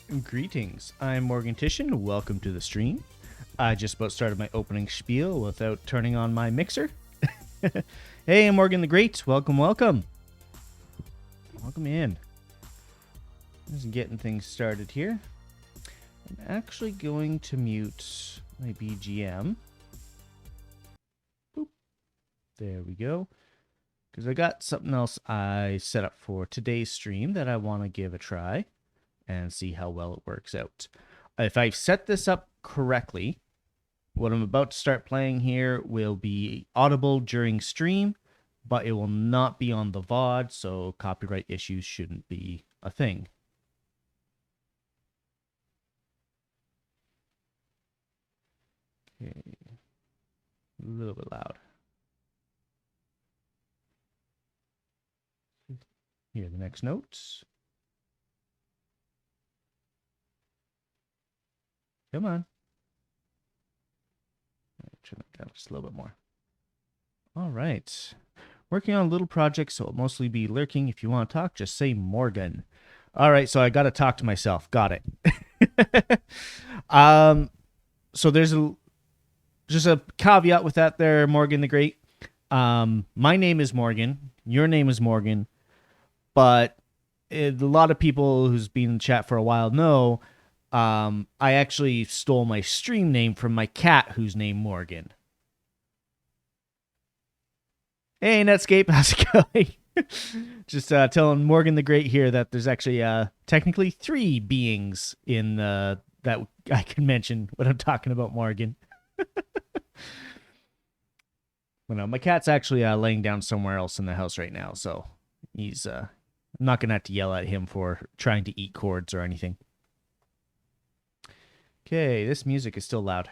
Greetings, I'm Morgan Titian. Welcome to the stream. I just about started my opening spiel without turning on my mixer. Hey, I'm Morgan the Great. Welcome, welcome. Welcome in. Just getting things started here. I'm actually going to mute my BGM. Boop. There we go. Because I got something else I set up for today's stream that I want to give a try and see how well it works out. If I've set this up correctly, what I'm about to start playing here will be audible during stream, but it will not be on the VOD, so copyright issues shouldn't be a thing. Okay, a little bit loud. Here are the next notes. Come on. Turn that down just a little bit more. All right. Working on a little project, so it'll mostly be lurking. If you want to talk, just say Morgan. All right, so I got to talk to myself. Got it. So there's just a caveat with that there, Morgan the Great. My name is Morgan. Your name is Morgan. But a lot of people who's been in the chat for a while know I actually stole my stream name from my cat, who's named Morgan. Hey, Netscape, how's it going? Just telling Morgan the Great here that there's actually technically 3 beings in that I can mention when I'm talking about Morgan. Well, no, my cat's actually laying down somewhere else in the house right now, so he's I'm not gonna have to yell at him for trying to eat cords or anything. Okay, this music is still loud.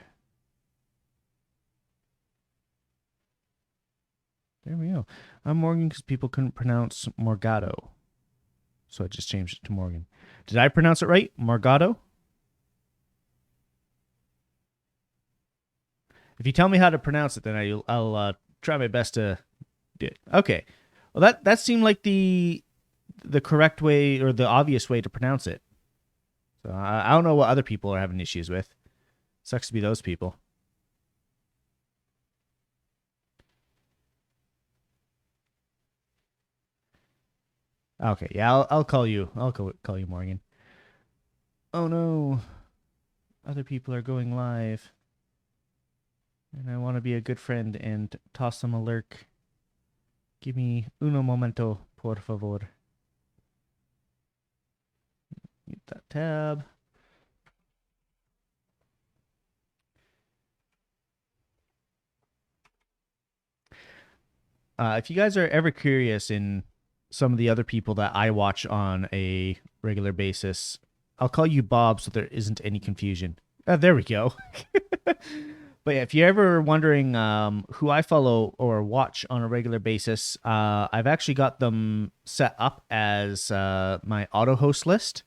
There we go. I'm Morgan because people couldn't pronounce Morgado. So I just changed it to Morgan. Did I pronounce it right? Morgado? If you tell me how to pronounce it, then I'll try my best to do it. Okay. Well, that seemed like the correct way or the obvious way to pronounce it. So I don't know what other people are having issues with. Sucks to be those people. Okay, yeah, I'll call you. I'll call you Morgan. Oh no, other people are going live, and I want to be a good friend and toss them a lurk. Give me uno momento, por favor. Mute that tab. If you guys are ever curious in some of the other people that I watch on a regular basis, I'll call you Bob so there isn't any confusion. There we go. But yeah, if you're ever wondering who I follow or watch on a regular basis, I've actually got them set up as my auto host list.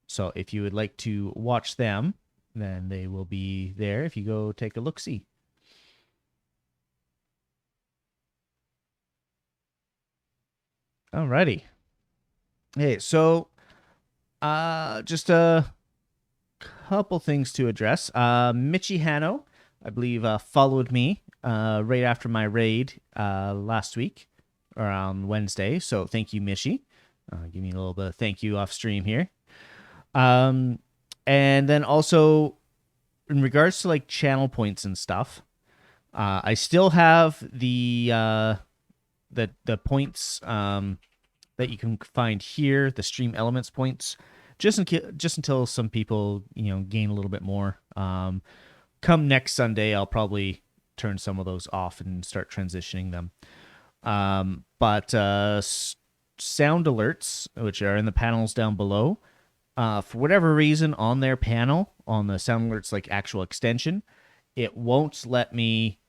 So if you would like to watch them, then they will be there if you go take a look-see. Alrighty. Hey, so just a couple things to address. Michi Hano, I believe, followed me right after my raid last week or on Wednesday. So thank you, Michi. Give me a little bit of thank you off stream here. And then also in regards to like channel points and stuff, I still have the points that you can find here, the stream elements points, just until some people gain a little bit more. Come next Sunday, I'll probably turn some of those off and start transitioning them. But sound alerts, which are in the panels down below, for whatever reason on their panel, on the sound alerts like actual extension, it won't let me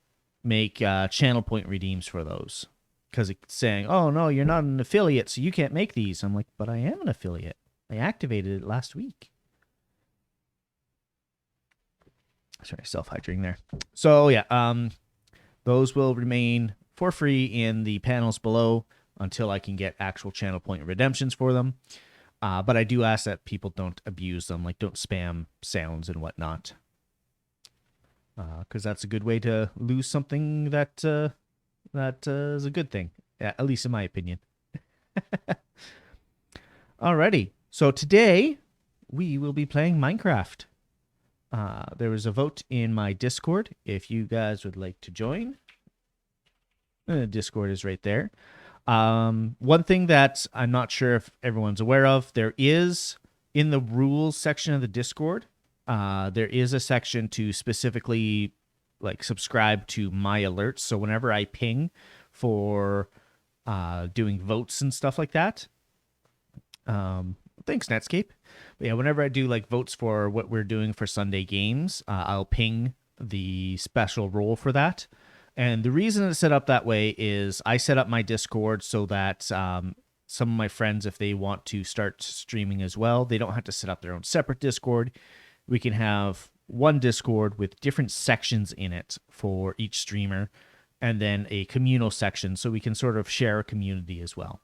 make channel point redeems for those. Because it's saying, oh, no, you're not an affiliate, so you can't make these. I'm like, but I am an affiliate. I activated it last week. Sorry, self-hydrating there. So, yeah, those will remain for free in the panels below until I can get actual channel point redemptions for them. But I do ask that people don't abuse them, like don't spam sounds and whatnot. Because that's a good way to lose something that is a good thing, at least in my opinion. Alrighty, so today we will be playing Minecraft. There was a vote in my Discord if you guys would like to join. Discord is right there. One thing that I'm not sure if everyone's aware of, there is in the rules section of the Discord, there is a section to specifically like subscribe to my alerts. So whenever I ping for doing votes and stuff like that, thanks Netscape. But yeah, whenever I do like votes for what we're doing for Sunday games, I'll ping the special role for that. And the reason it's set up that way is I set up my Discord so that some of my friends, if they want to start streaming as well, they don't have to set up their own separate Discord. We can have one Discord with different sections in it for each streamer, and then a communal section so we can sort of share a community as well.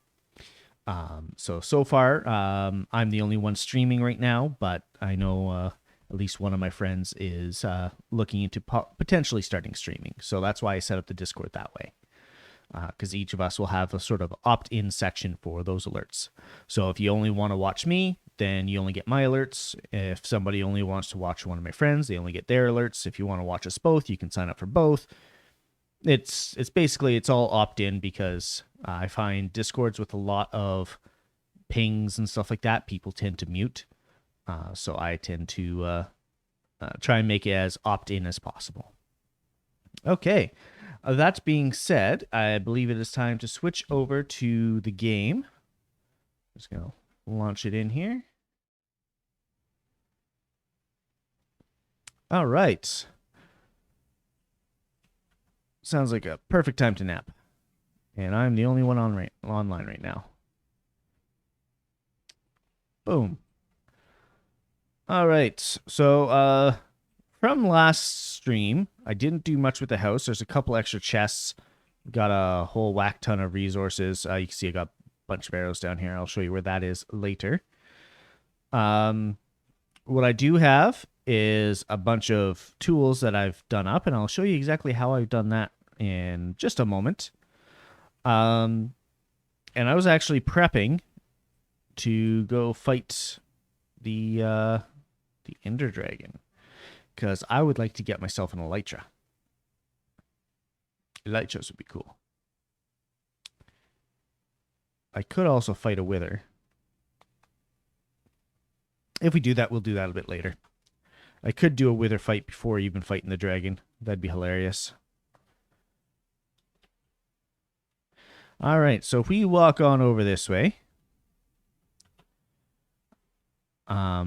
So far, I'm the only one streaming right now, but I know at least one of my friends is looking into potentially starting streaming. So that's why I set up the Discord that way, because each of us will have a sort of opt-in section for those alerts. So if you only want to watch me, then you only get my alerts. If somebody only wants to watch one of my friends, they only get their alerts. If you want to watch us both, you can sign up for both. It's basically, it's all opt-in because I find Discords with a lot of pings and stuff like that, people tend to mute. So I tend to try and make it as opt-in as possible. Okay, that being said, I believe it is time to switch over to the game. Just going to launch it in here. All right. Sounds like a perfect time to nap. And I'm the only one online right now. Boom. All right. So from last stream, I didn't do much with the house. There's a couple extra chests. Got a whole whack ton of resources. You can see I got a bunch of arrows down here. I'll show you where that is later. What I do have is a bunch of tools that I've done up, and I'll show you exactly how I've done that in just a moment. And I was actually prepping to go fight the Ender Dragon, because I would like to get myself an Elytra. Elytras would be cool. I could also fight a Wither. If we do that, we'll do that a bit later. I could do a Wither fight before even fighting the dragon. That'd be hilarious. All right, so if we walk on over this way, I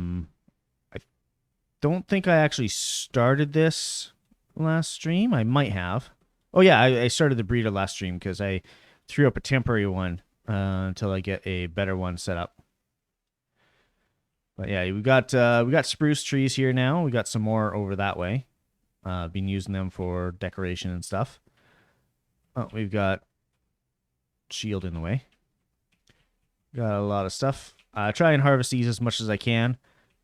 don't think I actually started this last stream. I might have. Oh yeah, I started the breeder last stream because I threw up a temporary one until I get a better one set up. But yeah, we got spruce trees here now. We got some more over that way. Been using them for decoration and stuff. Oh, we've got shield in the way. Got a lot of stuff. I try and harvest these as much as I can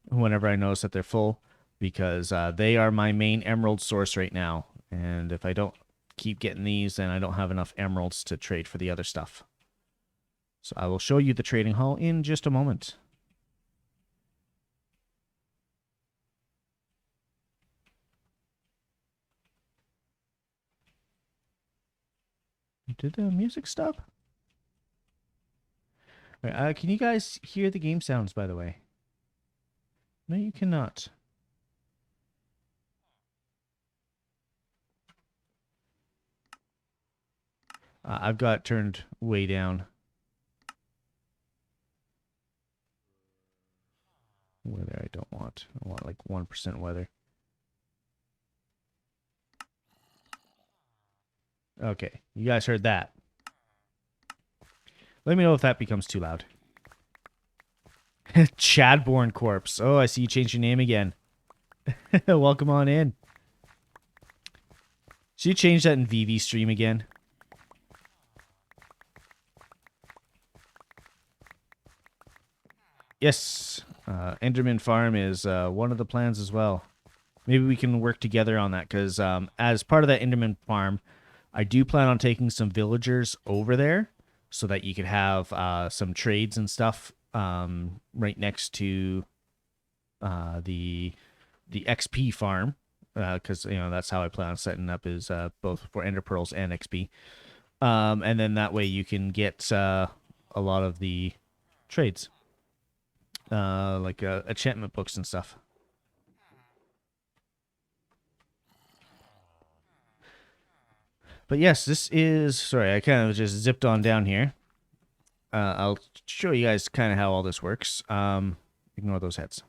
whenever I notice that they're full, because they are my main emerald source right now. And if I don't keep getting these, then I don't have enough emeralds to trade for the other stuff. So I will show you the trading hall in just a moment. Did the music stop? Right, can you guys hear the game sounds, by the way? No, you cannot. I've got it turned way down. Weather I don't want. I want like 1% weather. Okay, you guys heard that. Let me know if that becomes too loud. Chadborn Corpse. Oh, I see you changed your name again. Welcome on in. Should you change that in VV stream again? Yes, Enderman Farm is one of the plans as well. Maybe we can work together on that because as part of that Enderman Farm, I do plan on taking some villagers over there so that you could have some trades and stuff right next to the XP farm because that's how I plan on setting up is both for Ender Pearls and XP, and then that way you can get a lot of the trades like enchantment books and stuff. But yes, this is... Sorry, I kind of just zipped on down here. I'll show you guys kind of how all this works. Ignore those heads.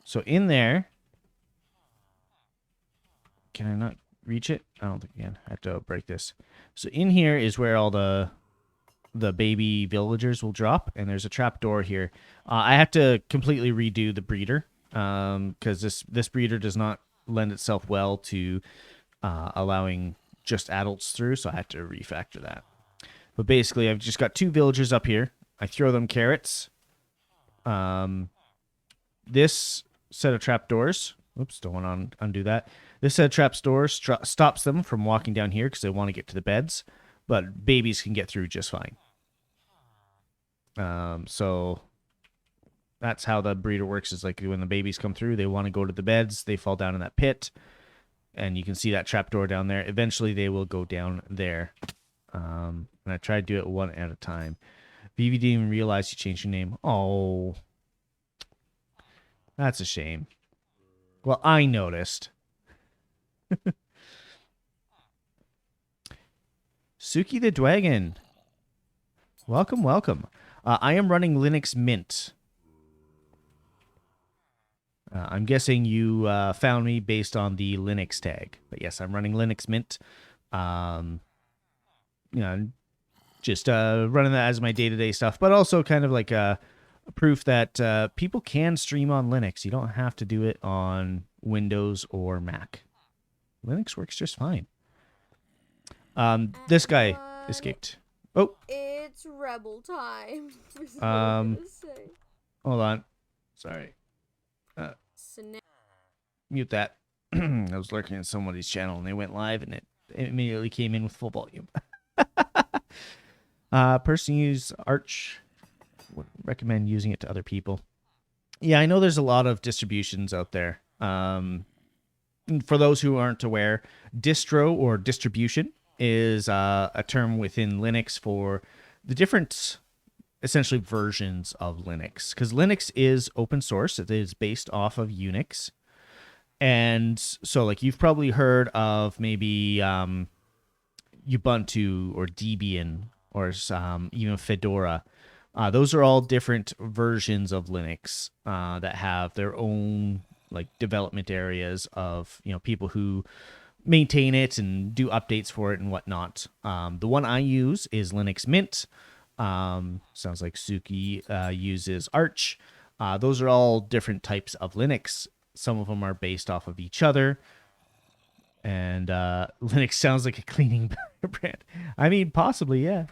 So in there... Can I not reach it? I don't think I can. I have to break this. So in here is where all the baby villagers will drop, and there's a trap door here. I have to completely redo the breeder because this breeder does not lend itself well to allowing just adults through, so I have to refactor that. But basically, I've just got 2 villagers up here. I throw them carrots. This set of trapdoors... Oops, don't want to undo that. This set of trapdoors stops them from walking down here because they want to get to the beds, but babies can get through just fine. So that's how the breeder works, is like when the babies come through, they want to go to the beds, they fall down in that pit. And you can see that trapdoor down there. Eventually, they will go down there. And I try to do it one at a time. VV didn't even realize you changed your name. Oh. That's a shame. Well, I noticed. Suki the Dwagon. Welcome, welcome. I am running Linux Mint. I'm guessing you found me based on the Linux tag. But yes, I'm running Linux Mint. Just running that as my day-to-day stuff. But also kind of like a proof that people can stream on Linux. You don't have to do it on Windows or Mac. Linux works just fine. This guy escaped. Oh! It's rebel time. Hold on. Sorry. Mute that. I was lurking at somebody's channel and they went live and it immediately came in with full volume. Person use Arch. Would recommend using it to other people. Yeah, I know there's a lot of distributions out there. For those who aren't aware, distro or distribution is a term within Linux for the different essentially versions of Linux, because Linux is open source. It is based off of Unix. And so like you've probably heard of maybe Ubuntu or Debian or even Fedora. Those are all different versions of Linux that have their own like development areas of people who maintain it and do updates for it and whatnot. The one I use is Linux Mint. Sounds like Suki uses Arch. Those are all different types of Linux. Some of them are based off of each other. And Linux sounds like a cleaning brand. I mean, possibly, yeah.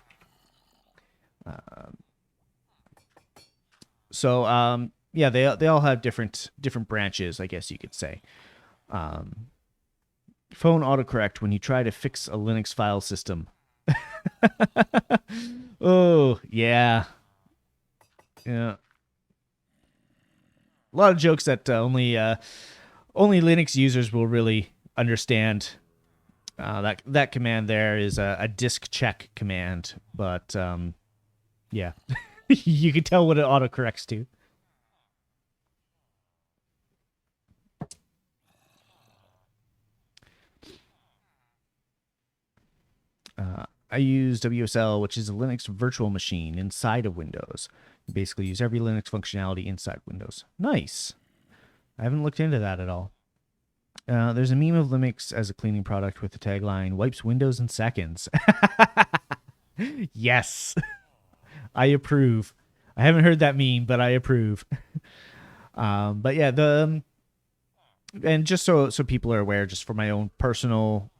Yeah, they all have different branches, I guess you could say. Phone autocorrect when you try to fix a Linux file system. Oh, yeah. Yeah. A lot of jokes that only Linux users will really understand. That command there is a disk check command, but yeah. You can tell what it autocorrects to. I use WSL, which is a Linux virtual machine inside of Windows. You basically use every Linux functionality inside Windows. Nice. I haven't looked into that at all. There's a meme of Linux as a cleaning product with the tagline, wipes Windows in seconds. Yes. I approve. I haven't heard that meme, but I approve. But yeah, and just so people are aware, just for my own personal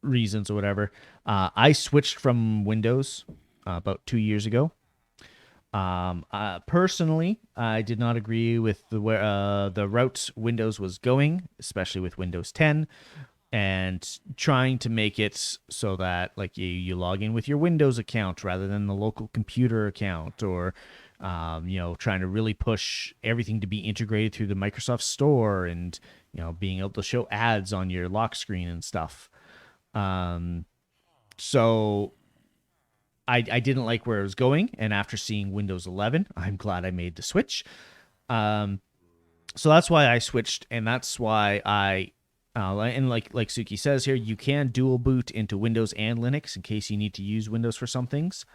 reasons or whatever, I switched from Windows about 2 years ago. Personally, I did not agree with the route Windows was going, especially with Windows 10, and trying to make it so that like you log in with your Windows account rather than the local computer account, or trying to really push everything to be integrated through the Microsoft Store, and being able to show ads on your lock screen and stuff. So I didn't like where it was going, and after seeing Windows 11, I'm glad I made the switch. So that's why I switched, and that's why and like Suki says here, you can dual boot into Windows and Linux in case you need to use Windows for some things.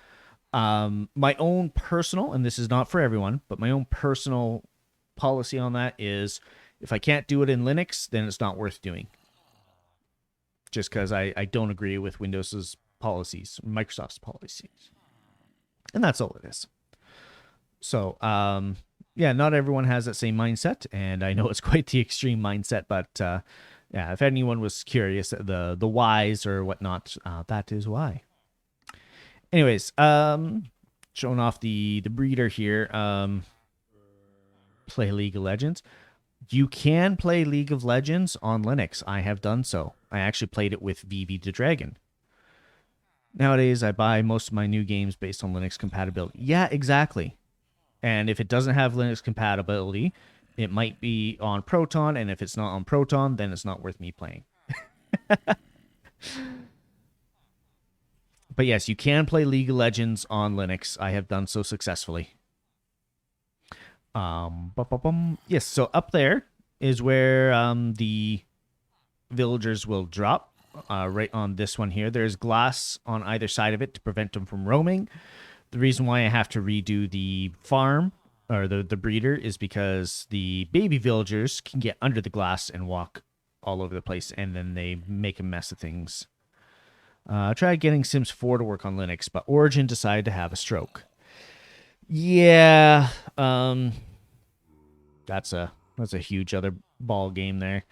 My own personal, and this is not for everyone, but my own personal policy on that is, if I can't do it in Linux, then it's not worth doing. Just because I don't agree with Windows's policies, Microsoft's policies. And that's all it is. So, not everyone has that same mindset, and I know it's quite the extreme mindset, but if anyone was curious, the whys or whatnot, that is why. Anyways, showing off the breeder here, play League of Legends. You can play League of Legends on Linux. I have done so. I actually played it with VV the Dragon. Nowadays, I buy most of my new games based on Linux compatibility. Yeah, exactly. And if it doesn't have Linux compatibility, it might be on Proton, and if it's not on Proton, then it's not worth me playing. But yes, you can play League of Legends on Linux. I have done so successfully. Yes, so up there is where the villagers will drop. Right on this one here. There's glass on either side of it to prevent them from roaming. The reason why I have to redo the farm, or the breeder, is because the baby villagers can get under the glass and walk all over the place, and then they make a mess of things. I tried getting Sims 4 to work on Linux, but Origin decided to have a stroke. Yeah, that's a huge other ball game there.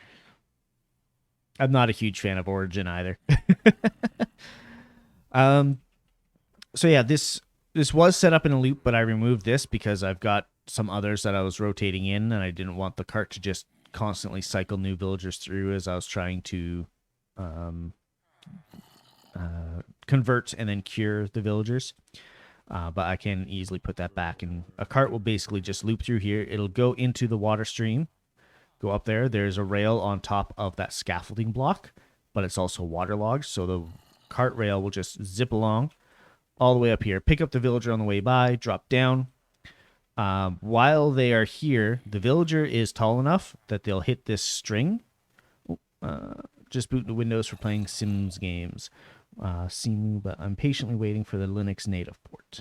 I'm not a huge fan of Origin either. So yeah, this was set up in a loop, but I removed this because I've got some others that I was rotating in, and I didn't want the cart to just constantly cycle new villagers through as I was trying to convert and then cure the villagers. But I can easily put that back, and a cart will basically just loop through here. It'll go into the water stream, go up there. There's a rail on top of that scaffolding block, but it's also waterlogged, so the cart rail will just zip along all the way up here, pick up the villager on the way by, drop down. While they are here, the villager is tall enough that they'll hit this string. Just boot into Windows for playing Sims games. Simu, but I'm patiently waiting for the Linux native port.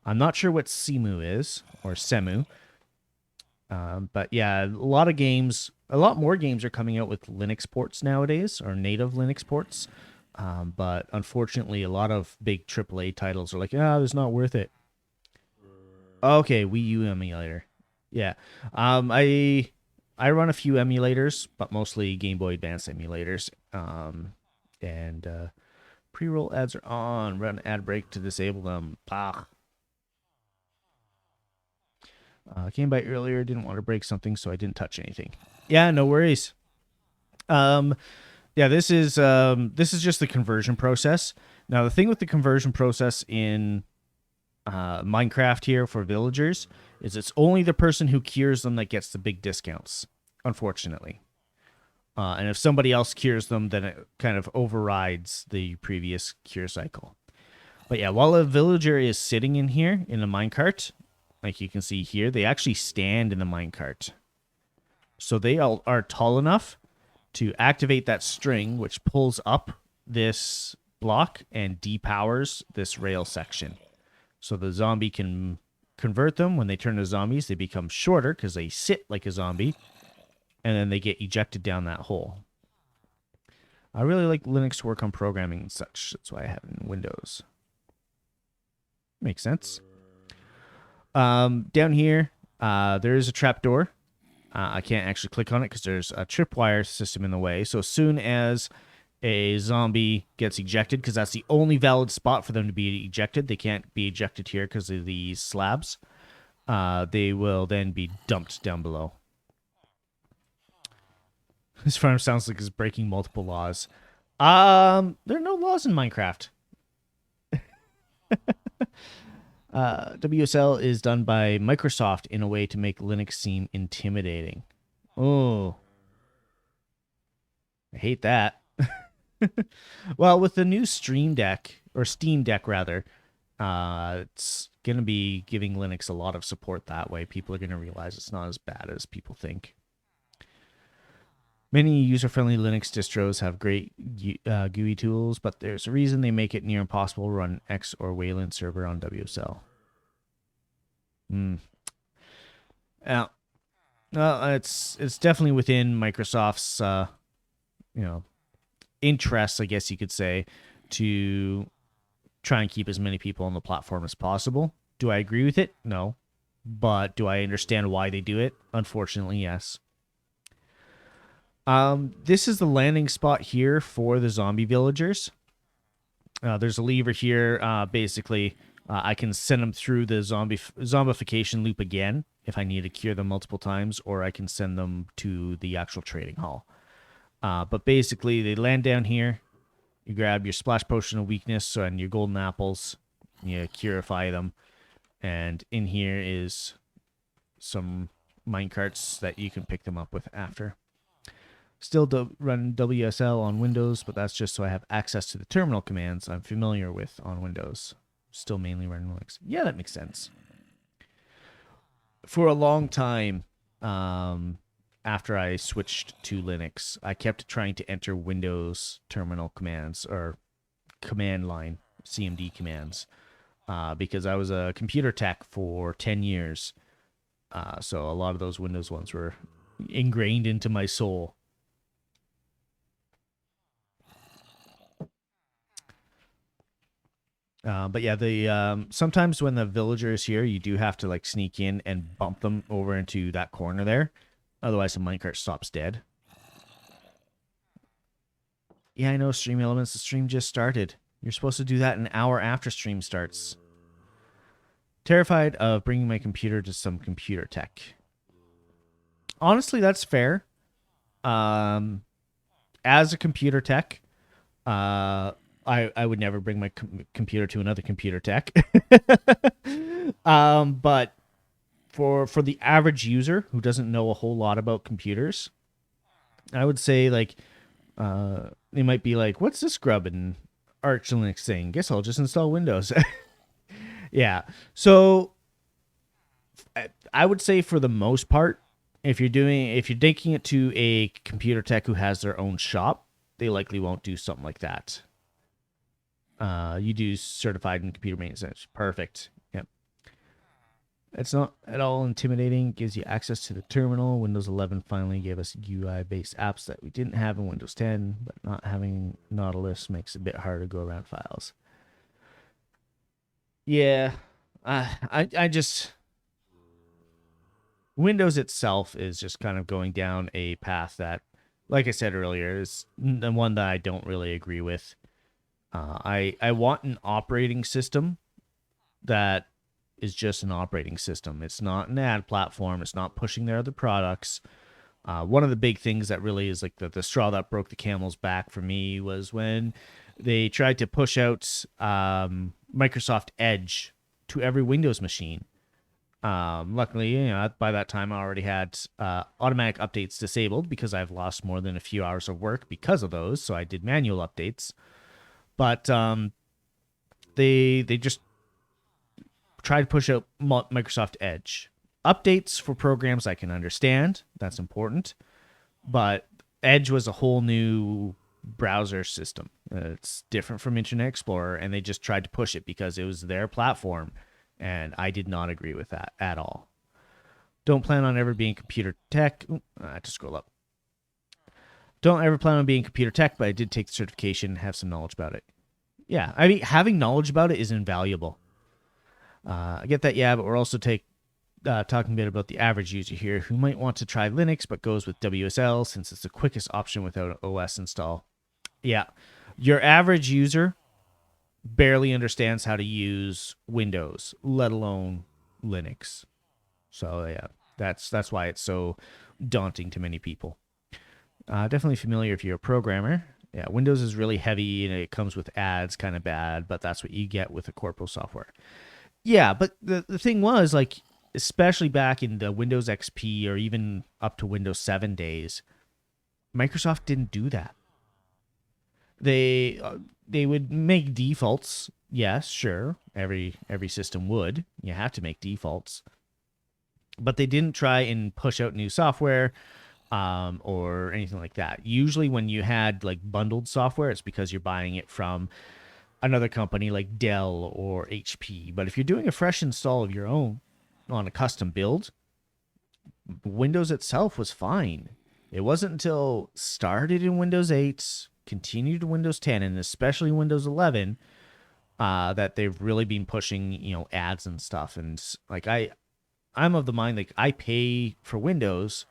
I'm not sure what Simu is, or Semu. But yeah, a lot more games are coming out with Linux ports nowadays, or native Linux ports. But unfortunately, a lot of big AAA titles are like, it's not worth it. Okay, Wii U emulator. Yeah. I run a few emulators, but mostly Game Boy Advance emulators. And pre-roll ads are on. Run ad break to disable them. Came by earlier, didn't want to break something, so I didn't touch anything. Yeah, no worries. Yeah, this is just the conversion process. Now, the thing with the conversion process in Minecraft here for villagers is it's only the person who cures them that gets the big discounts, unfortunately. And if somebody else cures them, then it kind of overrides the previous cure cycle. But yeah, while a villager is sitting in here in a minecart, like you can see here, they actually stand in the minecart. So they all are tall enough to activate that string, which pulls up this block and depowers this rail section. So the zombie can convert them. When they turn to zombies, they become shorter because they sit like a zombie, and then they get ejected down that hole. I really like Linux to work on programming and such. That's why I have it in Windows. Makes sense. Down here, there is a trapdoor. I can't actually click on it because there's a tripwire system in the way. So as soon as a zombie gets ejected, because that's the only valid spot for them to be ejected. They can't be ejected here because of these slabs. They will then be dumped down below. This farm sounds like it's breaking multiple laws. There are no laws in Minecraft. WSL is done by Microsoft in a way to make Linux seem intimidating. Oh, I hate that. Well, with the new Stream Deck, or Steam Deck rather, it's going to be giving Linux a lot of support that way. People are going to realize it's not as bad as people think. Many user-friendly Linux distros have great GUI tools, but there's a reason they make it near impossible to run X or Wayland server on WSL. Well, it's definitely within Microsoft's interests, I guess you could say, to try and keep as many people on the platform as possible. Do I agree with it? No. But do I understand why they do it? Unfortunately, yes. This is the landing spot here for the zombie villagers. There's a lever here. Basically, I can send them through the zombification loop again if I need to cure them multiple times, or I can send them to the actual trading hall. But basically, they land down here. You grab your splash potion of weakness and your golden apples. You purify them. And in here is some minecarts that you can pick them up with after. Still run WSL on Windows, but that's just so I have access to the terminal commands I'm familiar with on Windows. Still mainly running Linux. Yeah, that makes sense. For a long time, after I switched to Linux, I kept trying to enter Windows terminal commands or command line CMD commands because I was a computer tech for 10 years. So a lot of those Windows ones were ingrained into my soul. But yeah, the sometimes when the villager is here, you do have to like sneak in and bump them over into that corner there. Otherwise, the minecart stops dead. Yeah, I know, Stream Elements. The stream just started. You're supposed to do that an hour after stream starts. Terrified of bringing my computer to some computer tech. Honestly, that's fair. As a computer tech, I would never bring my computer to another computer tech. But for the average user who doesn't know a whole lot about computers, I would say like they might be like, "What's this grub and Arch Linux thing? Guess I'll just install Windows." Yeah. So I would say for the most part, if you're taking it to a computer tech who has their own shop, they likely won't do something like that. You do certified in computer maintenance. Perfect. Yep. It's not at all intimidating. It gives you access to the terminal. Windows 11 finally gave us UI-based apps that we didn't have in Windows 10, but not having Nautilus makes it a bit harder to go around files. Yeah. I just... Windows itself is just kind of going down a path that, like I said earlier, is the one that I don't really agree with. I want an operating system that is just an operating system. It's not an ad platform. It's not pushing their other products. One of the big things that really is like the straw that broke the camel's back for me was when they tried to push out Microsoft Edge to every Windows machine. Luckily, by that time I already had automatic updates disabled because I've lost more than a few hours of work because of those. So I did manual updates. But they just try to push out Microsoft Edge. Updates for programs I can understand. That's important. But Edge was a whole new browser system. It's different from Internet Explorer, and they just tried to push it because it was their platform, and I did not agree with that at all. Don't plan on ever being computer tech. I have to scroll up. Don't ever plan on being computer tech, but I did take the certification and have some knowledge about it. Yeah, I mean, having knowledge about it is invaluable. I get that, yeah, but we're also talking a bit about the average user here who might want to try Linux but goes with WSL since it's the quickest option without an OS install. Yeah. Your average user barely understands how to use Windows, let alone Linux. So yeah, that's why it's so daunting to many people. Definitely familiar if you're a programmer. Yeah, Windows is really heavy and it comes with ads, kind of bad, but that's what you get with the corporate software. Yeah, but the thing was, like, especially back in the Windows XP or even up to Windows 7 days, Microsoft didn't do that. They would make defaults. Yes, sure. Every system would. You have to make defaults. But they didn't try and push out new software or anything like that. Usually when you had like bundled software, it's because you're buying it from another company like Dell or HP. But if you're doing a fresh install of your own on a custom build, Windows itself was fine. It wasn't until started in Windows 8, continued to Windows 10, and especially Windows 11 that they've really been pushing, ads and stuff. And like I'm of the mind, like, I pay for Windows.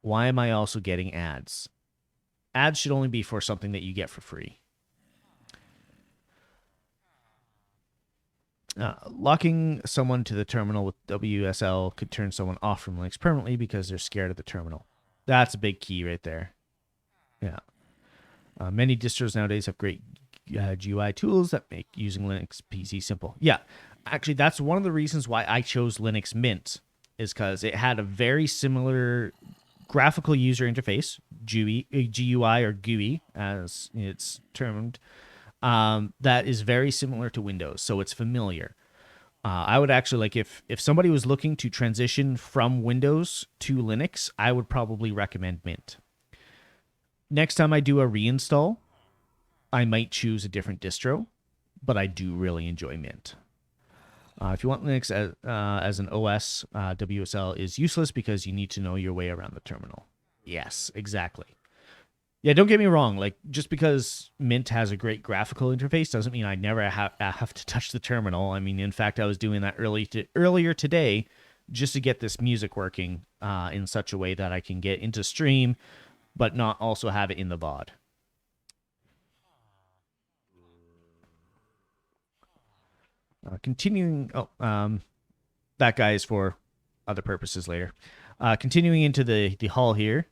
Why am I also getting ads? Ads should only be for something that you get for free. Locking someone to the terminal with WSL could turn someone off from Linux permanently because they're scared of the terminal. That's a big key right there. Yeah. Many distros nowadays have great GUI tools that make using Linux PC simple. Yeah. Actually, that's one of the reasons why I chose Linux Mint, is because it had a very similar graphical user interface, GUI or GUI as it's termed, that is very similar to Windows, so it's familiar. I would actually, like, if somebody was looking to transition from Windows to Linux, I would probably recommend Mint. Next time I do a reinstall, I might choose a different distro, but I do really enjoy Mint. If you want Linux as an OS, WSL is useless because you need to know your way around the terminal. Yes, exactly. Yeah, don't get me wrong. Like, just because Mint has a great graphical interface doesn't mean I never have to touch the terminal. I mean, in fact, I was doing that earlier today just to get this music working in such a way that I can get into stream, but not also have it in the VOD. Continuing, that guy is for other purposes later. Continuing into the hall here,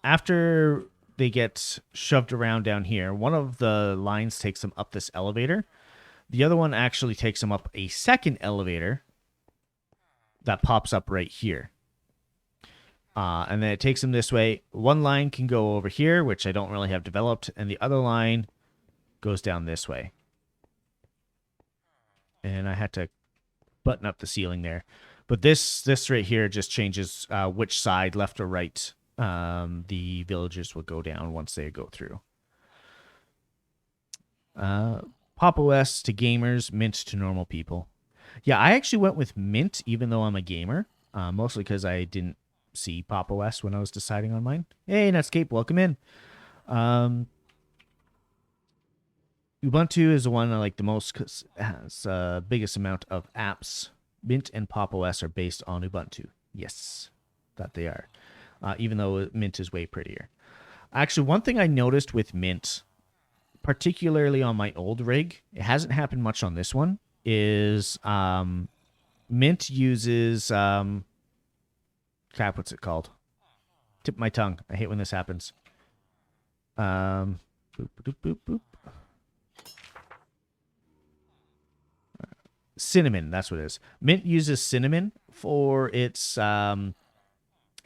after they get shoved around down here, one of the lines takes them up this elevator. The other one actually takes them up a second elevator that pops up right here. And then it takes them this way. One line can go over here, which I don't really have developed, and the other line goes down this way. And I had to button up the ceiling there. But this right here just changes which side, left or right, the villagers will go down once they go through. Pop OS to gamers, Mint to normal people. Yeah, I actually went with Mint even though I'm a gamer, mostly because I didn't see Pop OS when I was deciding on mine. Hey, Netscape, welcome in. Ubuntu is the one I like the most because it has biggest amount of apps. Mint and Pop OS are based on Ubuntu. Yes, that they are. Even though Mint is way prettier. Actually, one thing I noticed with Mint, particularly on my old rig, it hasn't happened much on this one, is Mint uses... crap, what's it called? Tip my tongue. I hate when this happens. Boop, boop, boop, boop. Cinnamon, that's what it is. Mint uses Cinnamon for its main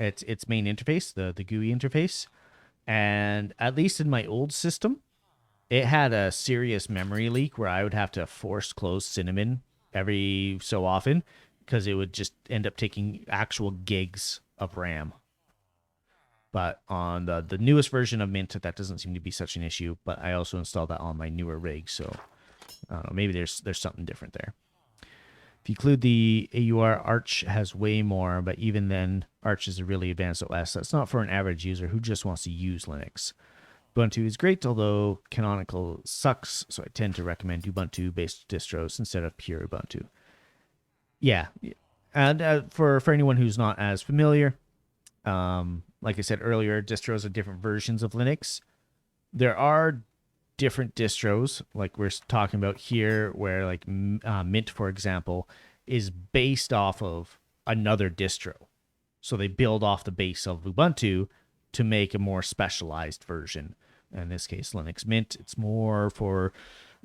interface, the GUI interface. And at least in my old system, it had a serious memory leak where I would have to force close Cinnamon every so often because it would just end up taking actual gigs of RAM. But on the newest version of Mint, that doesn't seem to be such an issue. But I also installed that on my newer rig, so I don't know, maybe there's something different there. If you include the AUR, Arch has way more, but even then, Arch is a really advanced OS. That's not for an average user who just wants to use Linux. Ubuntu is great, although Canonical sucks, so I tend to recommend Ubuntu-based distros instead of pure Ubuntu. Yeah, and for anyone who's not as familiar, like I said earlier, distros are different versions of Linux. There are different distros, like we're talking about here, where like Mint, for example, is based off of another distro. So they build off the base of Ubuntu to make a more specialized version. In this case, Linux Mint, it's more for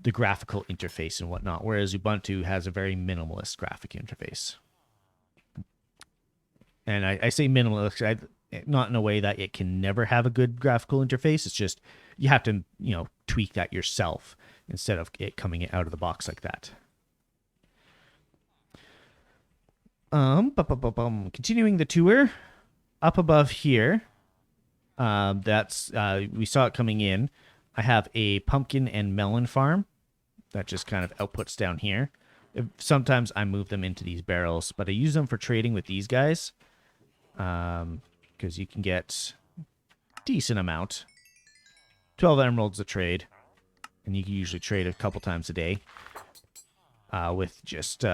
the graphical interface and whatnot, whereas Ubuntu has a very minimalist graphic interface. And I say minimalist, not in a way that it can never have a good graphical interface. It's just you have to, tweak that yourself instead of it coming out of the box like that. Continuing the tour, up above here, that's we saw it coming in. I have a pumpkin and melon farm that just kind of outputs down here. Sometimes I move them into these barrels, but I use them for trading with these guys. Because you can get decent amount. 12 emeralds a trade, and you can usually trade a couple times a day with just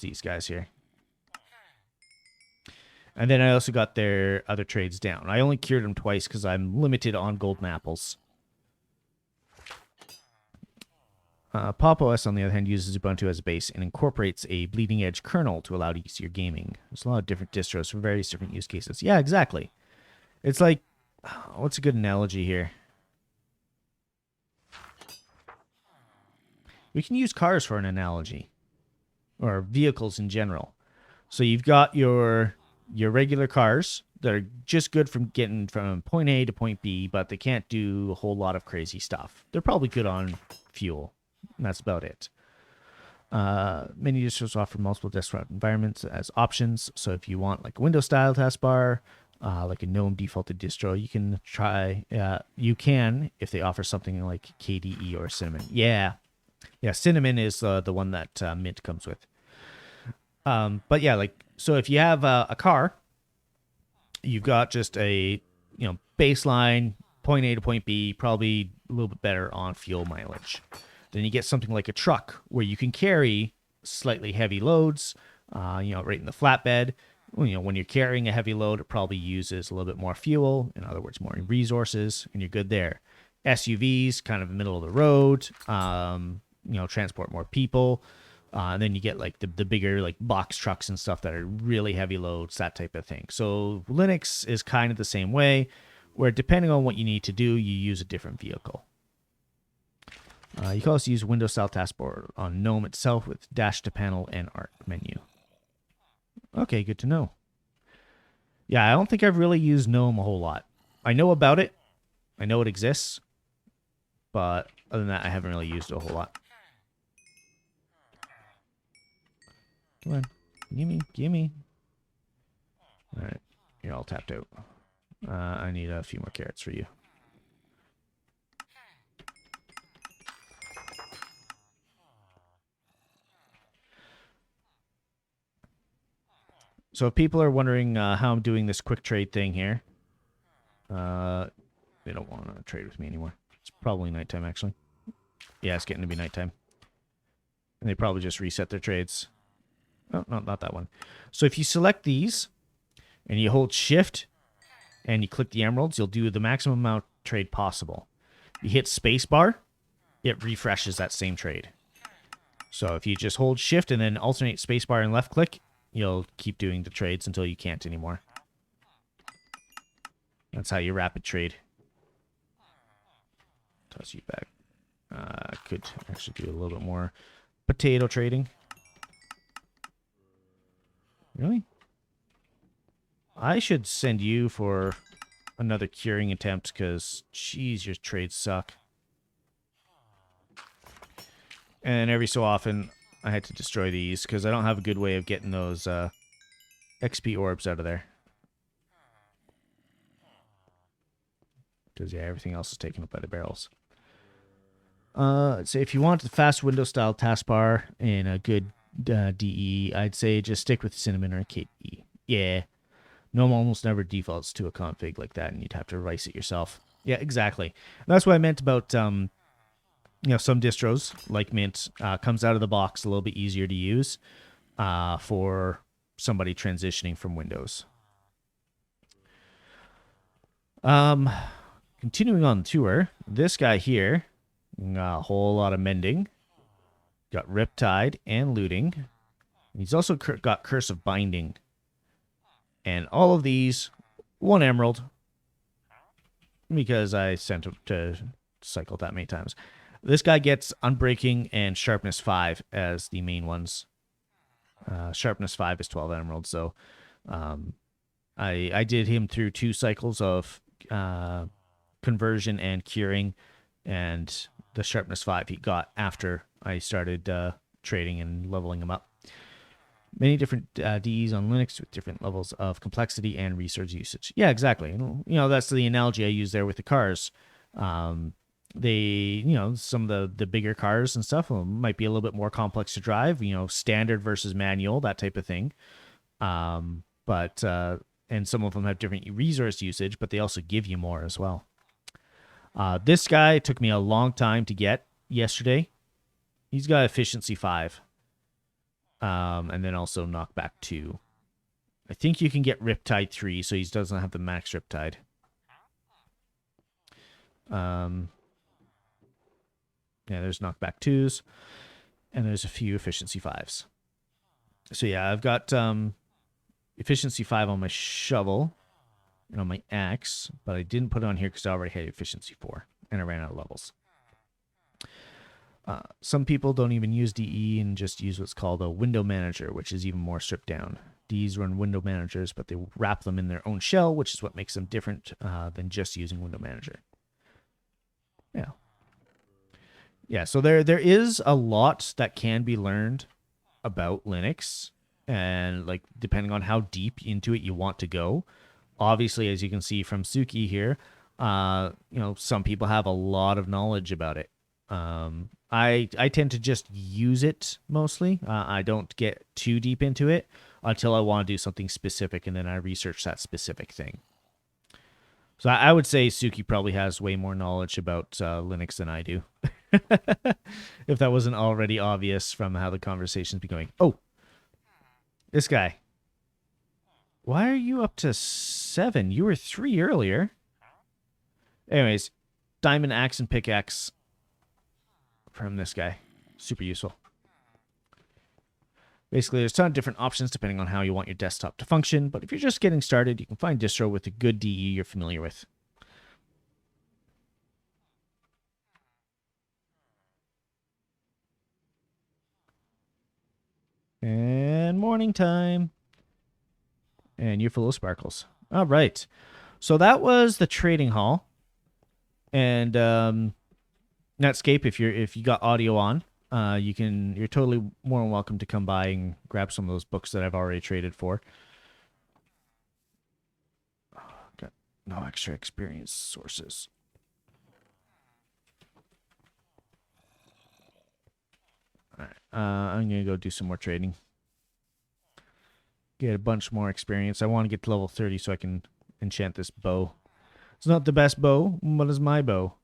these guys here. And then I also got their other trades down. I only cured them twice because I'm limited on golden apples. Pop! OS, on the other hand, uses Ubuntu as a base and incorporates a bleeding-edge kernel to allow easier gaming. There's a lot of different distros for various different use cases. Yeah, exactly. It's like, what's a good analogy here? We can use cars for an analogy, or vehicles in general. So you've got your regular cars that are just good from getting from point A to point B, but they can't do a whole lot of crazy stuff. They're probably good on fuel. And that's about it. Many distros offer multiple desktop environments as options. So if you want like a Windows style taskbar, like a GNOME defaulted distro, you can try. You can if they offer something like KDE or Cinnamon. Yeah, Cinnamon is the one that Mint comes with. But yeah, like so if you have a car, you've got just a baseline point A to point B, probably a little bit better on fuel mileage. Then you get something like a truck where you can carry slightly heavy loads, right in the flatbed. When you're carrying a heavy load, it probably uses a little bit more fuel, in other words, more resources, and you're good there. SUVs, kind of middle of the road, transport more people. And then you get like the bigger like box trucks and stuff that are really heavy loads, that type of thing. So Linux is kind of the same way, where depending on what you need to do, you use a different vehicle. You can also use Windows-style taskbar on GNOME itself with dash to panel and art menu. Okay, good to know. Yeah, I don't think I've really used GNOME a whole lot. I know about it. I know it exists. But other than that, I haven't really used it a whole lot. Come on. Gimme. Alright, you're all tapped out. I need a few more carrots for you. So if people are wondering how I'm doing this quick trade thing here, they don't want to trade with me anymore. It's probably nighttime, actually. Yeah, it's getting to be nighttime. And they probably just reset their trades. Oh, no, not that one. So if you select these, and you hold Shift, and you click the emeralds, you'll do the maximum amount of trade possible. You hit spacebar, it refreshes that same trade. So if you just hold Shift and then alternate spacebar and left click, you'll keep doing the trades until you can't anymore. That's how you rapid trade. Toss you back. Could actually do a little bit more potato trading. Really? I should send you for another curing attempt because, geez, your trades suck. And every so often, I had to destroy these because I don't have a good way of getting those XP orbs out of there. Because, yeah, everything else is taken up by the barrels. So if you want the fast Windows-style taskbar and a good DE, I'd say just stick with Cinnamon or KDE. Yeah. GNOME almost never defaults to a config like that, and you'd have to revise it yourself. Yeah, exactly. And that's what I meant about, some distros, like Mint, comes out of the box a little bit easier to use for somebody transitioning from Windows. Continuing on the tour, this guy here, a whole lot of mending. Got Riptide and looting. He's also got Curse of Binding. And all of these, 1 emerald. Because I sent him to cycle that many times. This guy gets Unbreaking and Sharpness 5 as the main ones. Sharpness 5 is 12 emeralds, so I did him through 2 cycles of conversion and curing, and the Sharpness 5 he got after I started trading and leveling him up. Many different DEs on Linux with different levels of complexity and resource usage. Yeah, exactly. That's the analogy I use there with the cars. Some of the bigger cars and stuff might be a little bit more complex to drive, standard versus manual, that type of thing. And some of them have different resource usage, but they also give you more as well. This guy took me a long time to get yesterday. He's got efficiency 5. And then also knockback 2. I think you can get Riptide 3, so he doesn't have the max Riptide. Yeah, there's knockback 2s, and there's a few efficiency 5s. So yeah, I've got efficiency 5 on my shovel and on my axe, but I didn't put it on here because I already had efficiency 4, and I ran out of levels. Some people don't even use DE and just use what's called a window manager, which is even more stripped down. DEs run window managers, but they wrap them in their own shell, which is what makes them different than just using window manager. Yeah. Yeah, so there is a lot that can be learned about Linux, and like depending on how deep into it you want to go. Obviously, as you can see from Suki here, some people have a lot of knowledge about it. I tend to just use it mostly. I don't get too deep into it until I want to do something specific, and then I research that specific thing. So I would say Suki probably has way more knowledge about Linux than I do. If that wasn't already obvious from how the conversation's been going. Oh, this guy. Why are you up to 7? You were 3 earlier. Anyways, diamond axe and pickaxe from this guy. Super useful. Basically, there's a ton of different options depending on how you want your desktop to function, but if you're just getting started, you can find distro with a good DE you're familiar with. And morning time. And you're full of sparkles. All right. So that was the trading hall. And Netscape, if you got audio on, you're totally more than welcome to come by and grab some of those books that I've already traded for. Got no extra experience sources. All right, I'm gonna go do some more trading. Get a bunch more experience. I want to get to level 30 so I can enchant this bow. It's not the best bow, but it's my bow.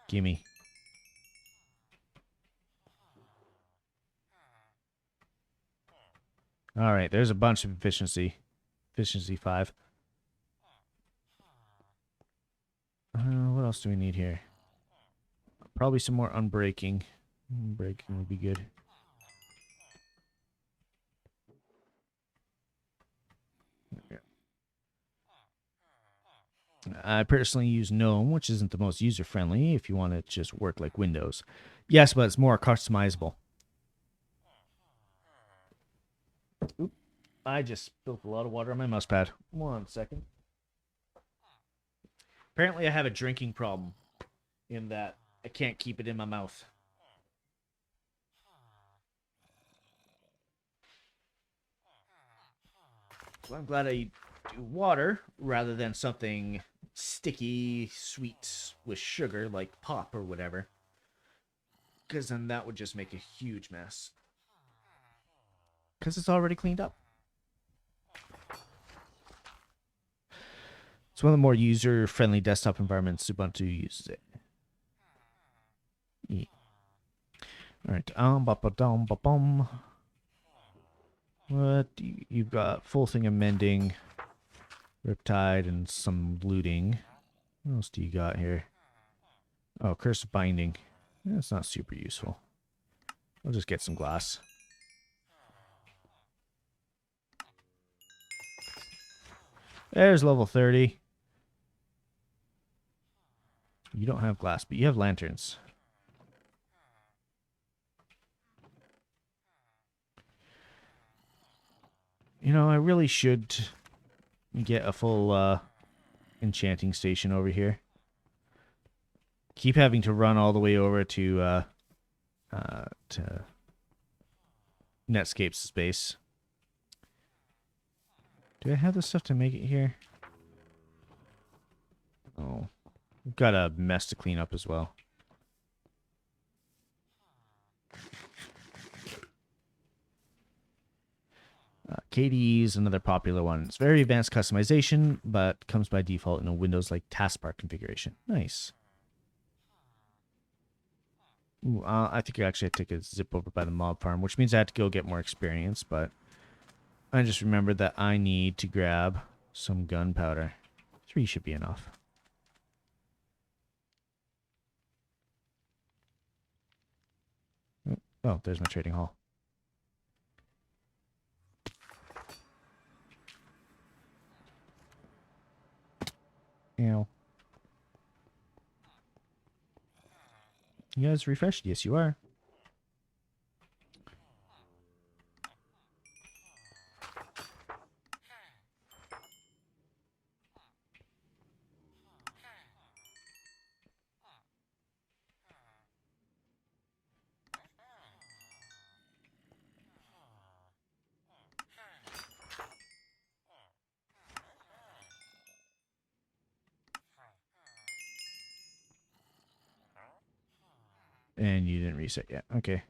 Gimme. All right, there's a bunch of efficiency. Efficiency 5. What else do we need here? Probably some more unbreaking. Unbreaking would be good. I personally use GNOME, which isn't the most user-friendly if you want to just work like Windows. Yes, but it's more customizable. Oop, I just spilled a lot of water on my mouse pad. 1 second. Apparently I have a drinking problem in that I can't keep it in my mouth. So I'm glad I do water rather than something sticky, sweet with sugar like pop or whatever. Because then that would just make a huge mess. Because it's already cleaned up. It's one of the more user-friendly desktop environments. Ubuntu uses it. E. All right. Ba-ba-dum, ba-bum. What you've got? Full thing of mending, Riptide, and some looting. What else do you got here? Oh, curse of binding. That's not super useful. I'll just get some glass. There's level 30. You don't have glass, but you have lanterns. You know, I really should get a full enchanting station over here. Keep having to run all the way over to Netscape's space. Do I have the stuff to make it here? Oh, we've got a mess to clean up as well. KDE is another popular one. It's very advanced customization, but comes by default in a Windows-like taskbar configuration. Nice. Ooh, I think I actually had to take a zip over by the mob farm, which means I had to go get more experience, but I just remembered that I need to grab some gunpowder. 3 should be enough. Oh, there's my trading hall. Ow. You guys refreshed? Yes, you are. And you didn't reset yet. Okay.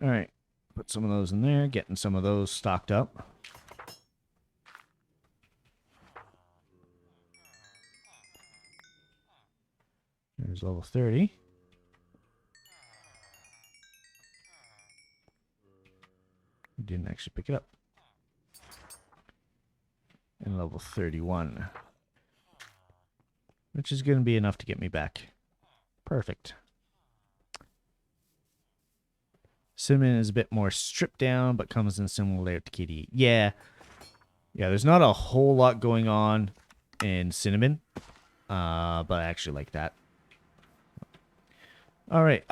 All right. Put some of those in there. Getting some of those stocked up. There's level 30. Didn't actually pick it up. And level 31. Which is going to be enough to get me back. Perfect. Cinnamon is a bit more stripped down, but comes in similar layout to KDE. Yeah. Yeah, there's not a whole lot going on in Cinnamon. But I actually like that. All right.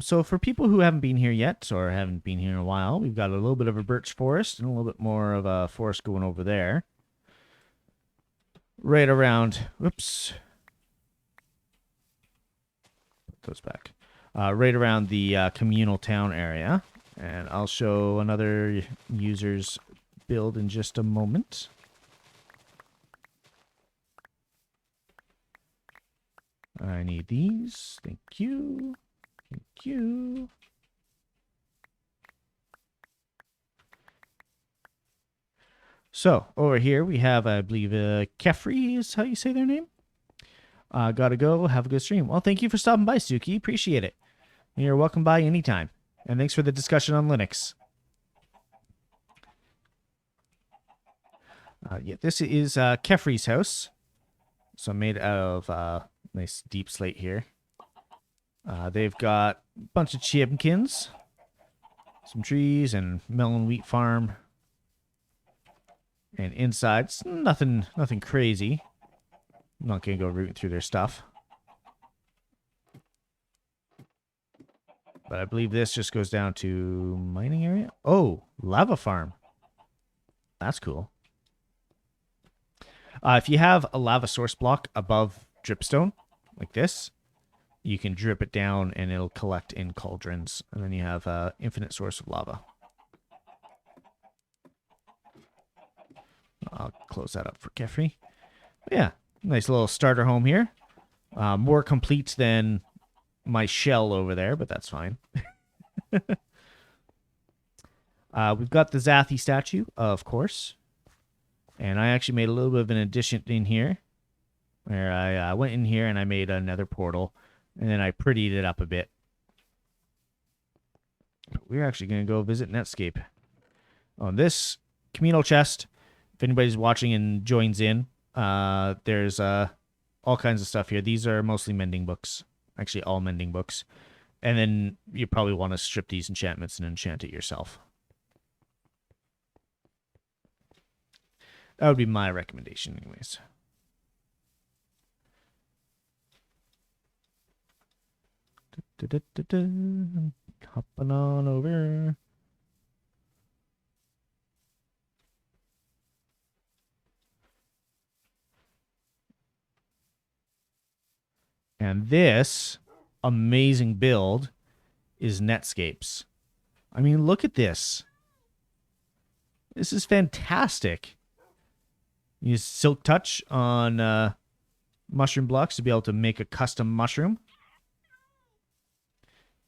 So for people who haven't been here yet, or haven't been here in a while, we've got a little bit of a birch forest and a little bit more of a forest going over there. Right around, whoops. Put those back. Right around the communal town area. And I'll show another user's build in just a moment. I need these. Thank you. Thank you. So, over here we have, I believe, Kefri is how you say their name. Gotta go. Have a good stream. Well, thank you for stopping by, Suki. Appreciate it. You're welcome by anytime. And thanks for the discussion on Linux. Yeah, this is Kefri's house. So made out of nice deep slate here. They've got a bunch of chickens, some trees, and melon wheat farm. And inside, it's nothing crazy. I'm not going to go rooting through their stuff. But I believe this just goes down to mining area. Oh, lava farm. That's cool. If you have a lava source block above dripstone, like this, you can drip it down and it'll collect in cauldrons. And then you have an infinite source of lava. I'll close that up for Kefri. But yeah, nice little starter home here. More complete than my shell over there, but that's fine. We've got the Zathi statue, of course. And I actually made a little bit of an addition in here. Where I went in here and I made another portal. And then I prettied it up a bit. We're actually going to go visit Netscape. On this communal chest, if anybody's watching and joins in, there's all kinds of stuff here. These are mostly mending books. Actually, all mending books. And then you probably want to strip these enchantments and enchant it yourself. That would be my recommendation anyways. Hopping on over. And this amazing build is Netscape's. I mean, look at this. This is fantastic. Use Silk Touch on mushroom blocks to be able to make a custom mushroom.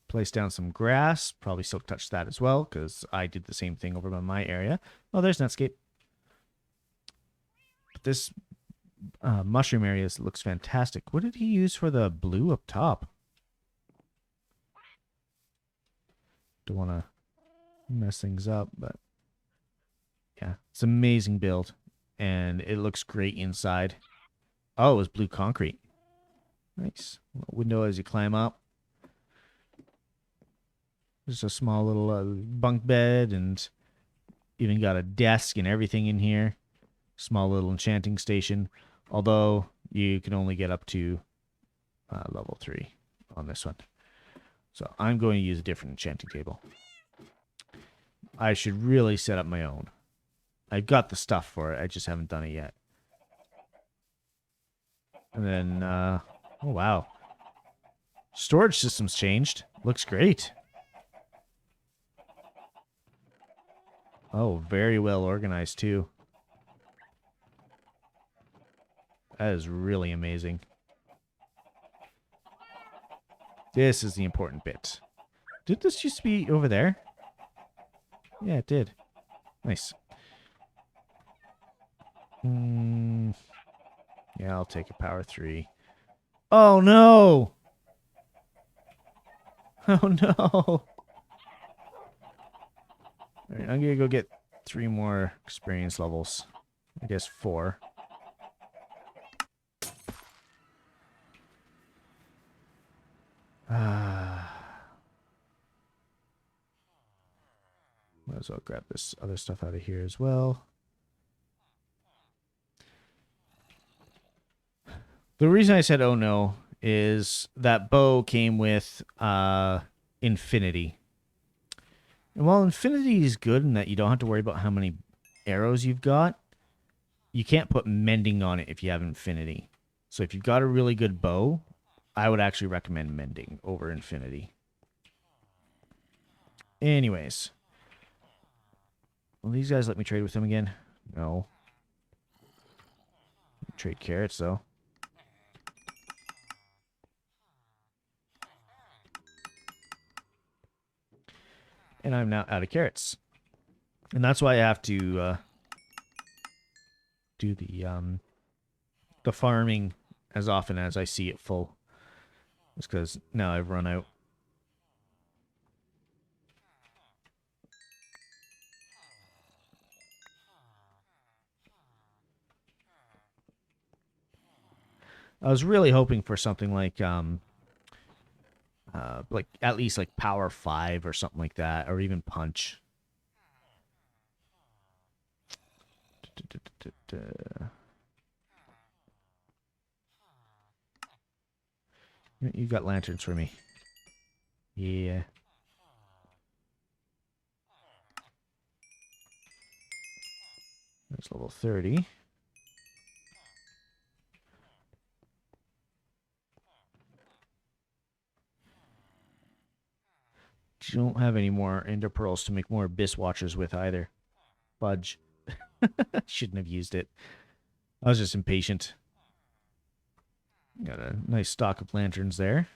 Place down some grass. Probably Silk Touch that as well, because I did the same thing over by my area. Oh, there's Netscape. But this mushroom area looks fantastic. What did he use for the blue up top? Don't want to mess things up, but yeah, it's an amazing build, and it looks great inside. Oh, it was blue concrete. Nice. Window as you climb up. Just a small little bunk bed, and even got a desk and everything in here. Small little enchanting station, although you can only get up to level 3 on this one. So I'm going to use a different enchanting table. I should really set up my own. I've got the stuff for it, I just haven't done it yet. And then, oh wow. Storage system's changed. Looks great. Oh, very well organized too. That is really amazing. This is the important bit. Did this used to be over there? Yeah, it did. Nice. Yeah, I'll take a power 3. Oh no! Oh no! Alright, I'm gonna go get 3 more experience levels. I guess 4. Might as well grab this other stuff out of here as well. The reason I said oh no is that bow came with infinity. And while infinity is good in that you don't have to worry about how many arrows you've got, you can't put mending on it if you have infinity. So if you've got a really good bow, I would actually recommend mending over infinity. Anyways. Will these guys let me trade with them again? No. Trade carrots, though. And I'm now out of carrots. And that's why I have to do the farming as often as I see it full. Just because now I've run out. I was really hoping for something like at least like power 5 or something like that, or even punch. You got lanterns for me. Yeah. There's level 30. You don't have any more ender pearls to make more abyss watchers with either. Fudge. Shouldn't have used it. I was just impatient. Got a nice stock of lanterns there.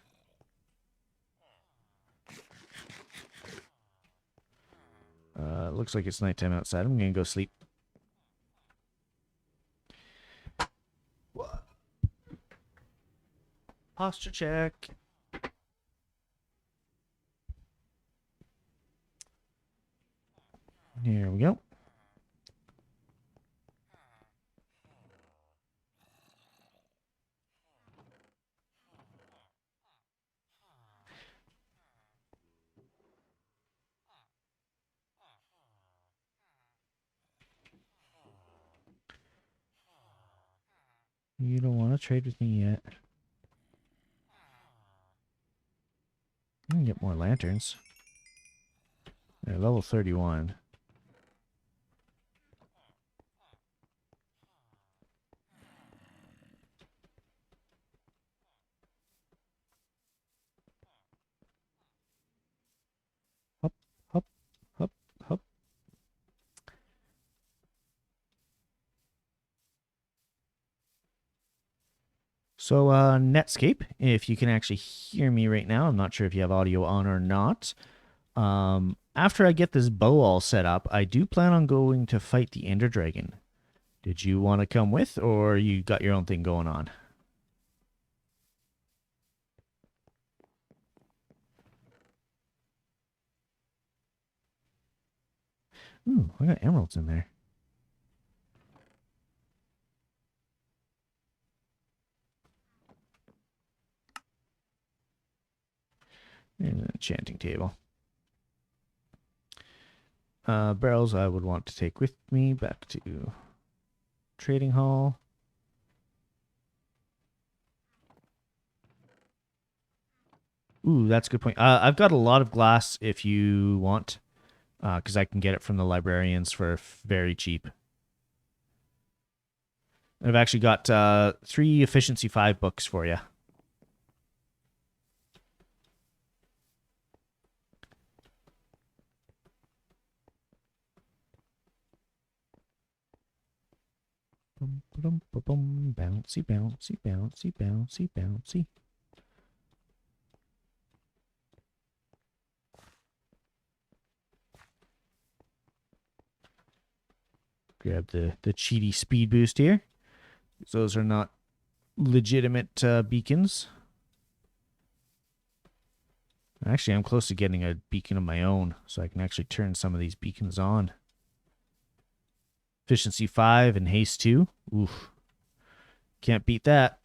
Looks like it's nighttime outside. I'm gonna go sleep. Posture check. want to trade with me yet? I can get more lanterns. They're level 31. Hop, hop, hop, hop. So, Netscape, if you can actually hear me right now, I'm not sure if you have audio on or not. After I get this bow all set up, I do plan on going to fight the Ender Dragon. Did you want to come with, or you got your own thing going on? Ooh, I got emeralds in there. And an enchanting table. Barrels I would want to take with me back to trading hall. Ooh, that's a good point. I've got a lot of glass if you want, because I can get it from the librarians for very cheap. I've actually got 3 Efficiency 5 books for you. Bouncy, bouncy, bouncy, bouncy, bouncy. Grab the cheaty speed boost here. Those are not legitimate beacons. Actually, I'm close to getting a beacon of my own, so I can actually turn some of these beacons on. Efficiency 5 and haste 2. Oof. Can't beat that.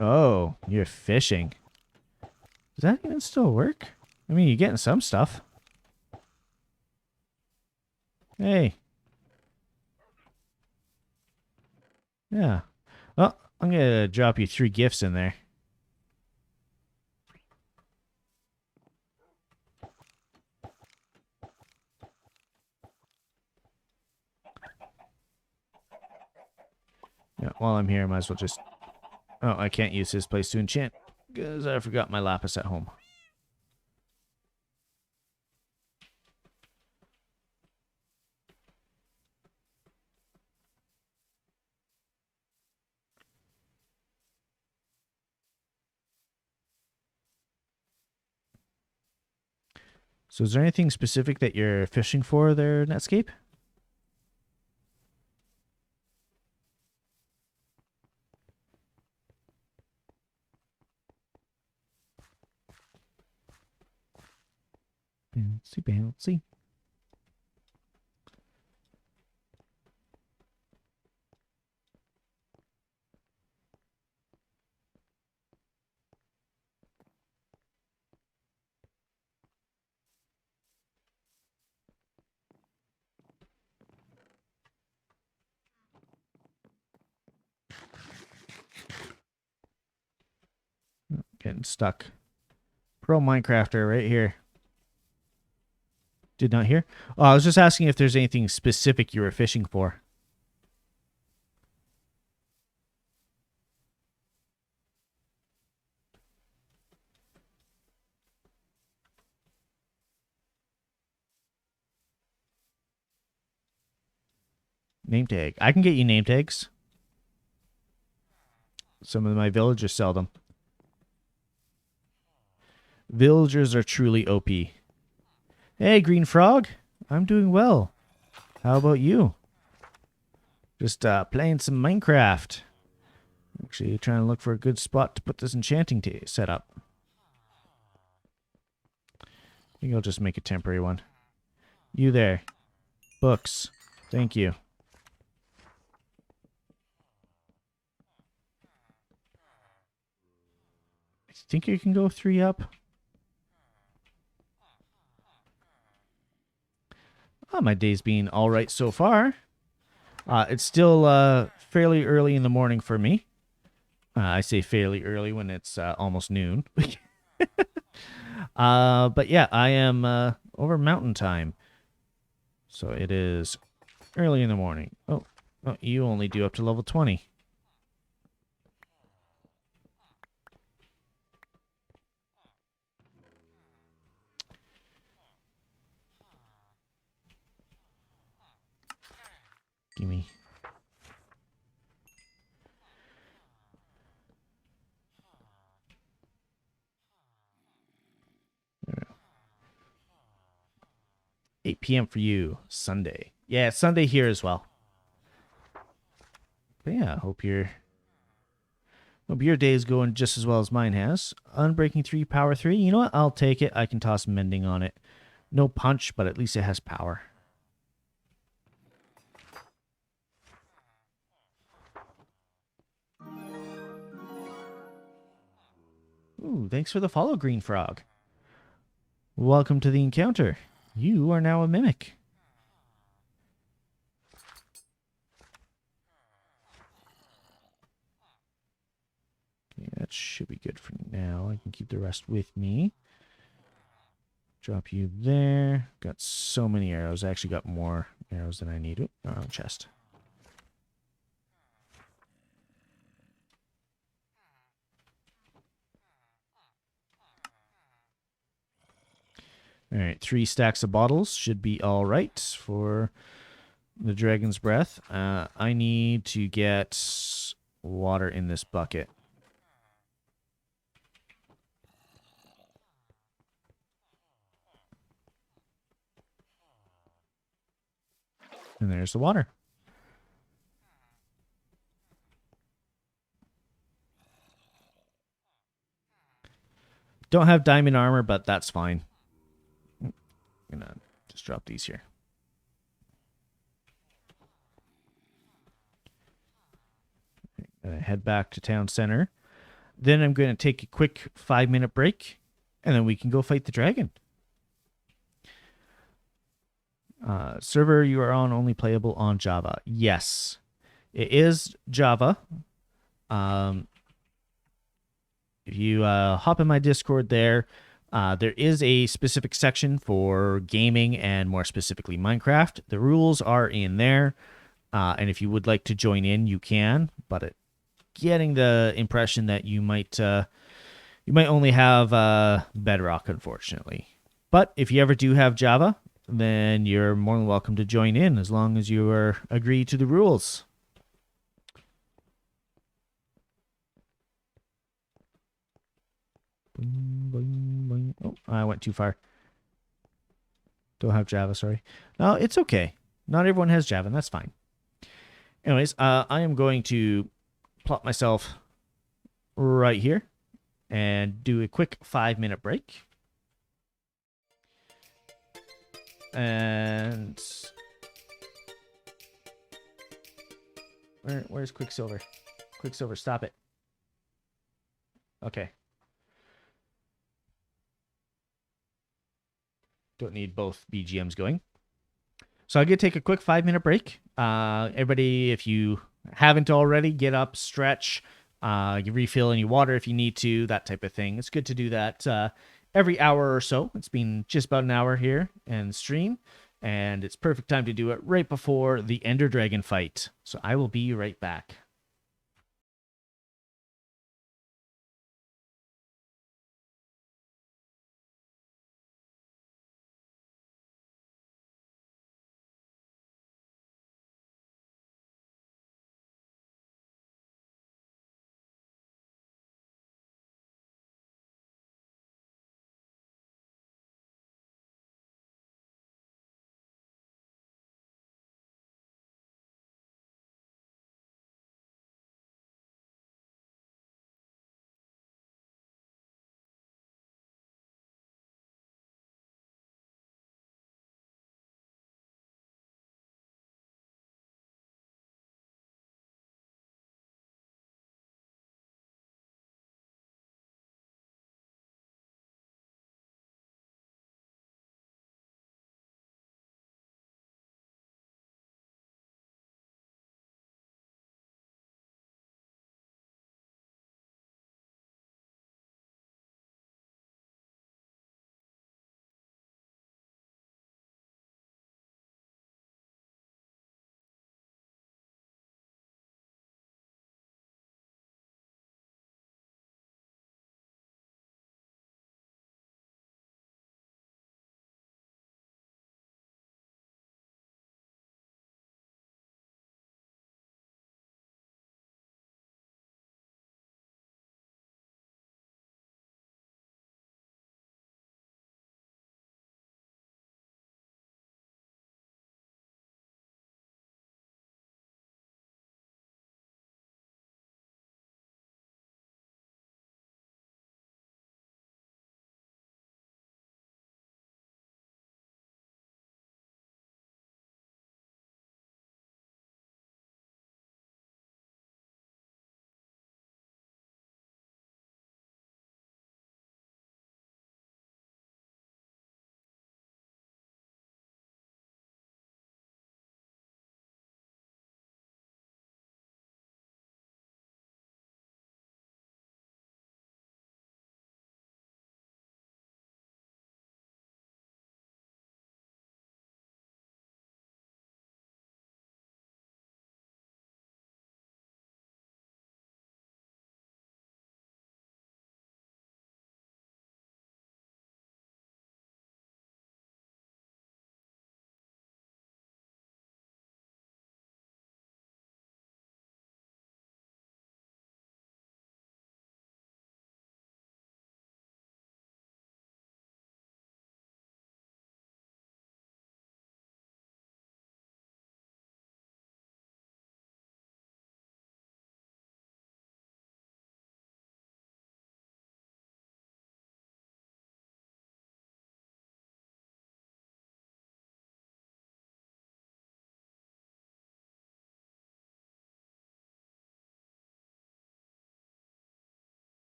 Oh, you're fishing. Does that even still work? I mean, you're getting some stuff. Hey. Yeah. Well, I'm going to drop you 3 gifts in there. Yeah, while I'm here, I might as well just... Oh, I can't use his place to enchant because I forgot my lapis at home. So is there anything specific that you're fishing for there, Netscape? Bouncy, bouncy. Getting stuck. Pro Minecrafter right here. Did not hear? Oh, I was just asking if there's anything specific you were fishing for. Name tag. I can get you name tags. Some of my villagers sell them. Villagers are truly OP. Hey, Green Frog. I'm doing well. How about you? Just playing some Minecraft. Actually trying to look for a good spot to put this enchanting set up. I think I'll just make a temporary one. You there. Books. Thank you. think you can go 3 up. Oh, my day's been all right so far. It's still fairly early in the morning for me. I say fairly early when it's almost noon. But yeah, I am over mountain time. So it is early in the morning. Oh, you only do up to level 20. Gimme. There. 8 p.m. for you, Sunday. Yeah, it's Sunday here as well. But yeah, hope your day is going just as well as mine has. Unbreaking 3, power 3. You know what? I'll take it. I can toss mending on it. No punch, but at least it has power. Ooh, thanks for the follow, Green Frog. Welcome to the encounter. You are now a mimic. Okay, that should be good for now. I can keep the rest with me. Drop you there. Got so many arrows. I actually got more arrows than I need. Oop, wrong chest. All right, 3 stacks of bottles should be all right for the dragon's breath. I need to get water in this bucket. And there's the water. Don't have diamond armor, but that's fine. I'm gonna just drop these here. Head back to town center. Then I'm going to take a quick 5-minute break, and then we can go fight the dragon. Server you are on only playable on Java. Yes, it is Java. If you hop in my Discord there is a specific section for gaming and more specifically Minecraft. The rules are in there, and if you would like to join in, you can. But getting the impression that you might only have Bedrock, unfortunately. But if you ever do have Java, then you're more than welcome to join in as long as you agree to the rules. Boing, boing, boing. Oh, I went too far. Don't have Java, sorry. No, it's okay. Not everyone has Java, and that's fine. Anyways, I am going to plop myself right here and do a quick 5-minute break. And where's Quicksilver? Quicksilver, stop it. Okay. Don't need both BGMs going. So I'm going to take a quick 5-minute break. Everybody, if you haven't already, get up, stretch, you refill any water if you need to, that type of thing. It's good to do that every hour or so. It's been just about an hour here and stream, and it's perfect time to do it right before the Ender Dragon fight. So I will be right back.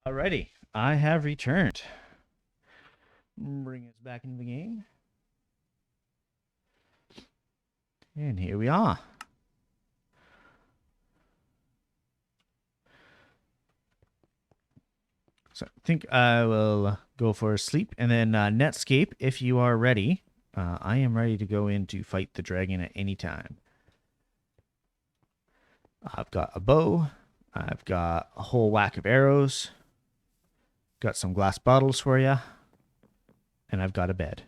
Alrighty, I have returned. Bring us back into the game. And here we are. So I think I will go for a sleep. And then Netscape, if you are ready, I am ready to go in to fight the dragon at any time. I've got a bow. I've got a whole whack of arrows. Got some glass bottles for you. And I've got a bed.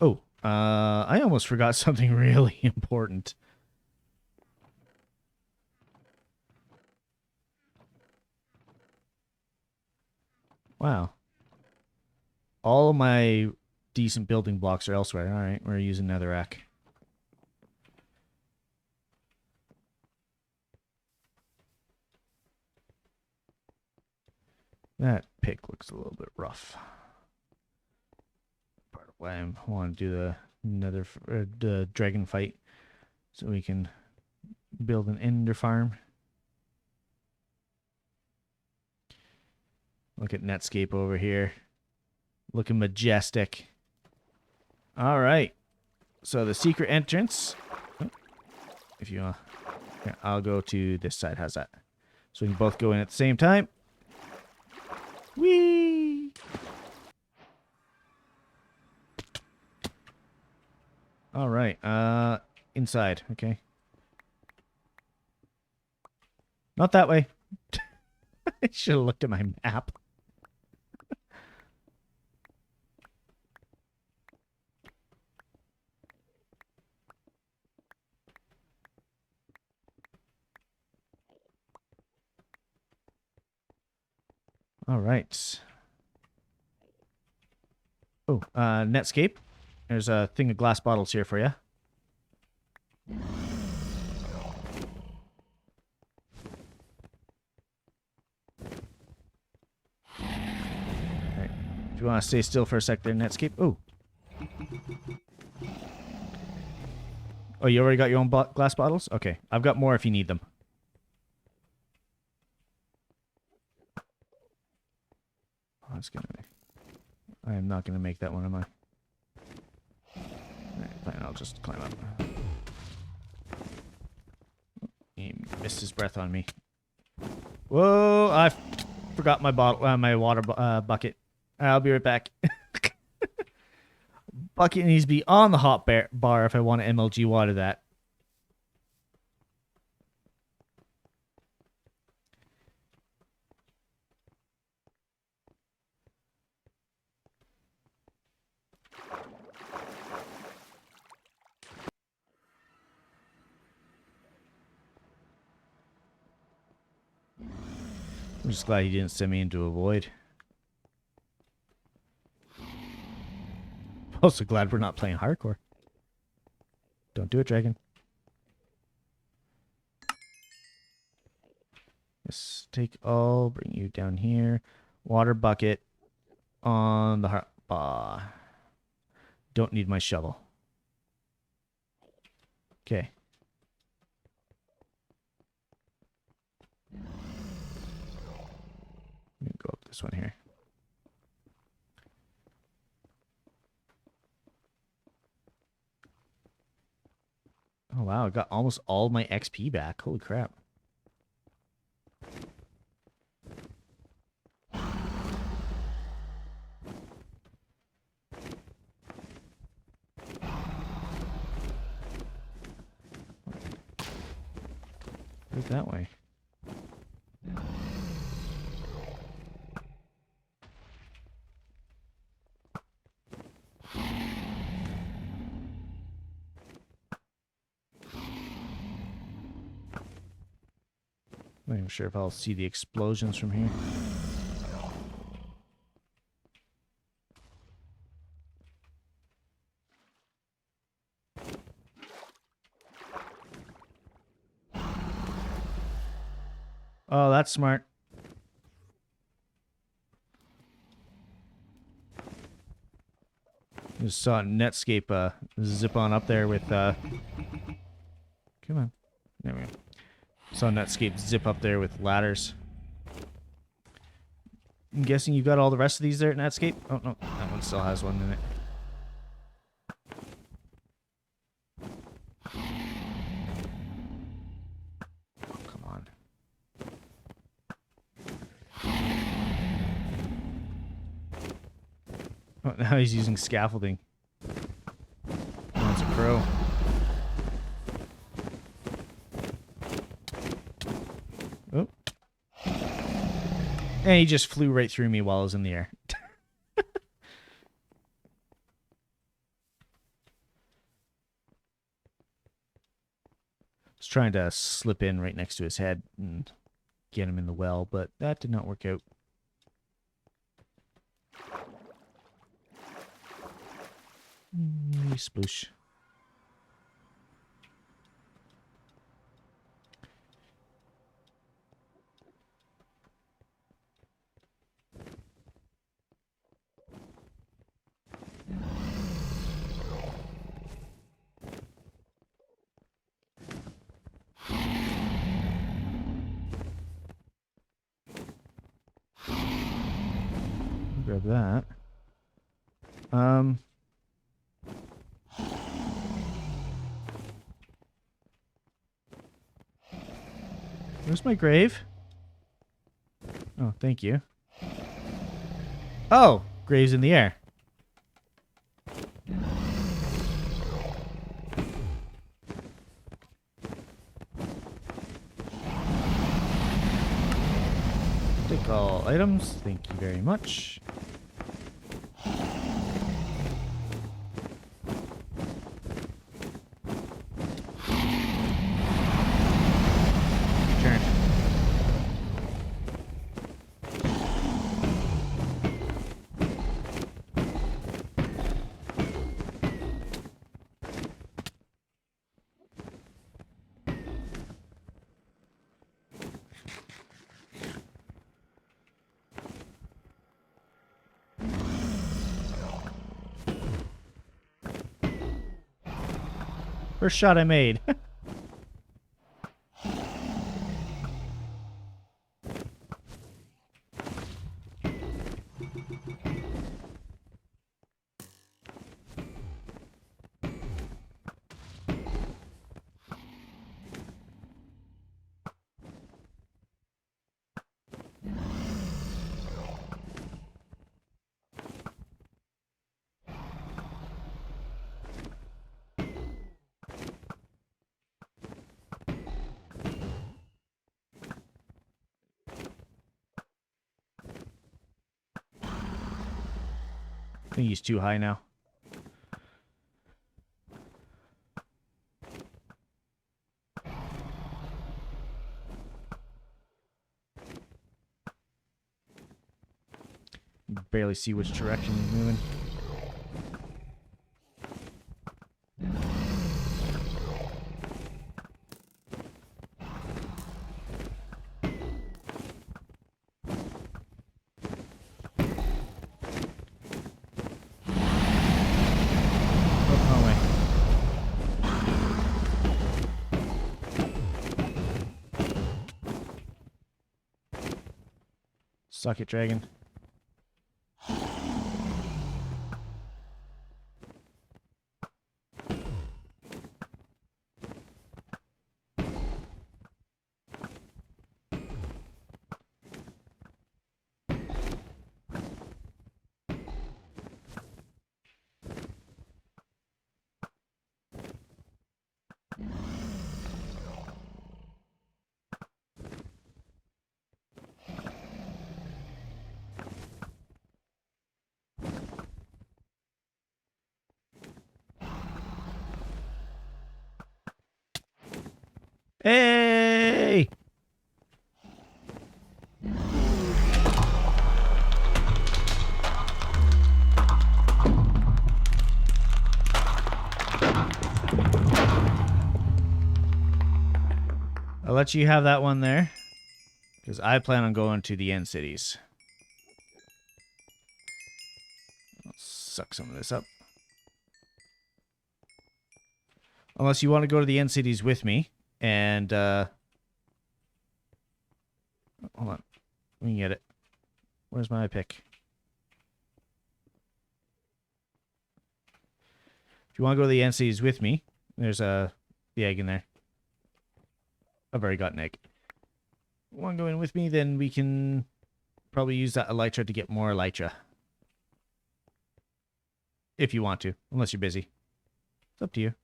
Oh, I almost forgot something really important. Wow. All of my decent building blocks are elsewhere. All right, we're using netherrack. That pick looks a little bit rough. Part of why I want to do the dragon fight, so we can build an ender farm. Look at Netscape over here, looking majestic. All right, so the secret entrance. If you want, yeah, I'll go to this side. How's that? So we can both go in at the same time. Whee! All right. Inside. Okay. Not that way. I should have looked at my map. All right. Oh, Netscape. There's a thing of glass bottles here for you. Right. If you want to stay still for a sec there, Netscape. Oh. Oh, you already got your own glass bottles? Okay. I've got more if you need them. Oh, that's gonna be... I am not gonna make that one, am I? Alright, fine, I'll just climb up. He missed his breath on me. Whoa! I forgot my bottle, my water bucket. I'll be right back. Bucket needs to be on the hot bar if I want to MLG water that. I'm just glad he didn't send me into a void. Also glad we're not playing hardcore. Don't do it, dragon. Yes, take all, bring you down here. Water bucket on the heart. Don't need my shovel. Okay. Go up this one here. Oh wow, I got almost all my XP back. Holy crap. Where's that way? I'm not even sure if I'll see the explosions from here. Oh, that's smart. Just saw Netscape zip on up there with... Come on. There we go. Saw Netscape zip up there with ladders. I'm guessing you've got all the rest of these there at Netscape? Oh, no. That one still has one in it. Come on. Oh, now he's using scaffolding. That's a pro. Oh. And he just flew right through me while I was in the air. Was trying to slip in right next to his head and get him in the well, but that did not work out. Sploosh. Grab that. Where's my grave? Oh, thank you. Oh, grave's in the air. Take all items. Thank you very much. First shot I made. I think he's too high now. You can barely see which direction he's moving. Suck it, dragon. Hey! I'll let you have that one there, because I plan on going to the end cities. I'll suck some of this up. Unless you want to go to the end cities with me and hold on. We can get it. Where's my pick? If you want to go to the end cities with me, there's the egg in there. I've already got an egg. If you want to go in with me, then we can probably use that elytra to get more elytra. If you want to, unless you're busy. It's up to you.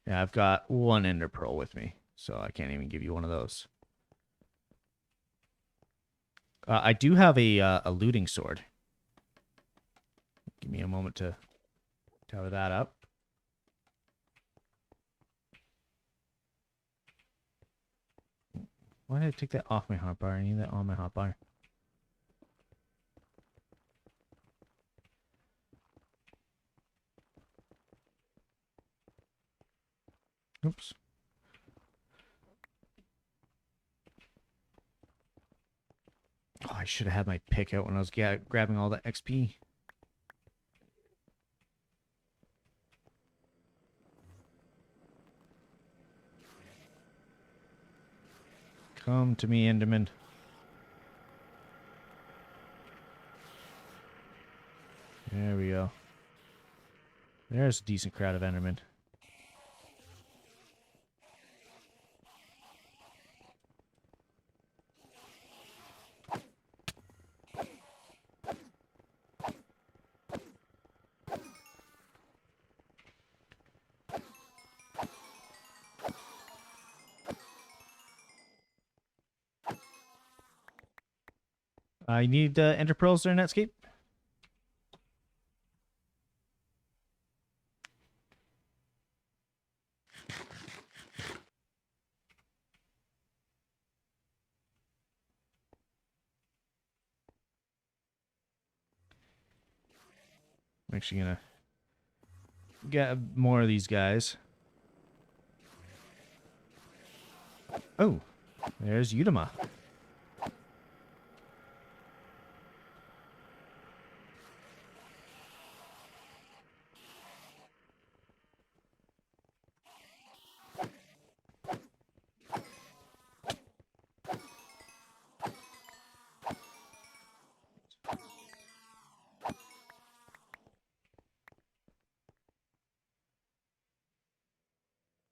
Yeah, I've got one ender pearl with me, so I can't even give you one of those. I do have a looting sword. Give me a moment to tower that up. Why did I take that off my hotbar? I need that on my hotbar. Oops. Oh, I should have had my pick out when I was grabbing all the XP. Come to me, Enderman. There we go. There's a decent crowd of Endermen. I need ender pearls there, Netscape. I'm actually gonna get more of these guys. Oh, there's Udama.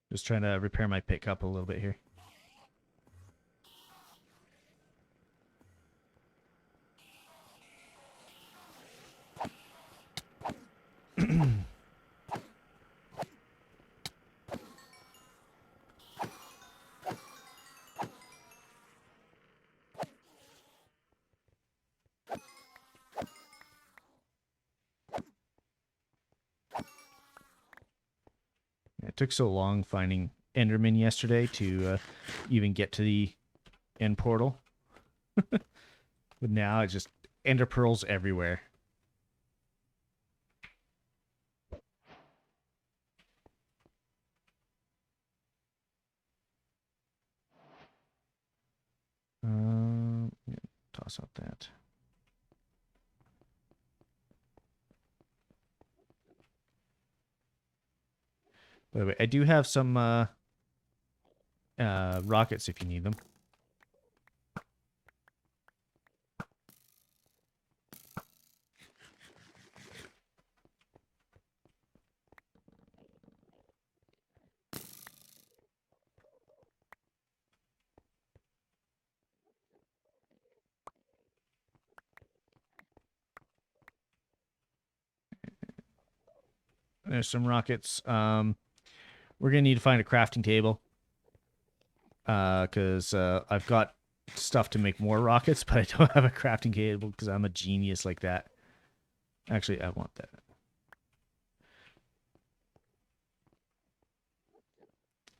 Just trying to repair my pickup a little bit here. It took so long finding Enderman yesterday to even get to the end portal. But now it's just ender pearls everywhere. Yeah, toss out that. By the way, I do have some rockets if you need them. There's some rockets. We're gonna need to find a crafting table. Because I've got stuff to make more rockets, but I don't have a crafting table because I'm a genius like that. Actually, I want that.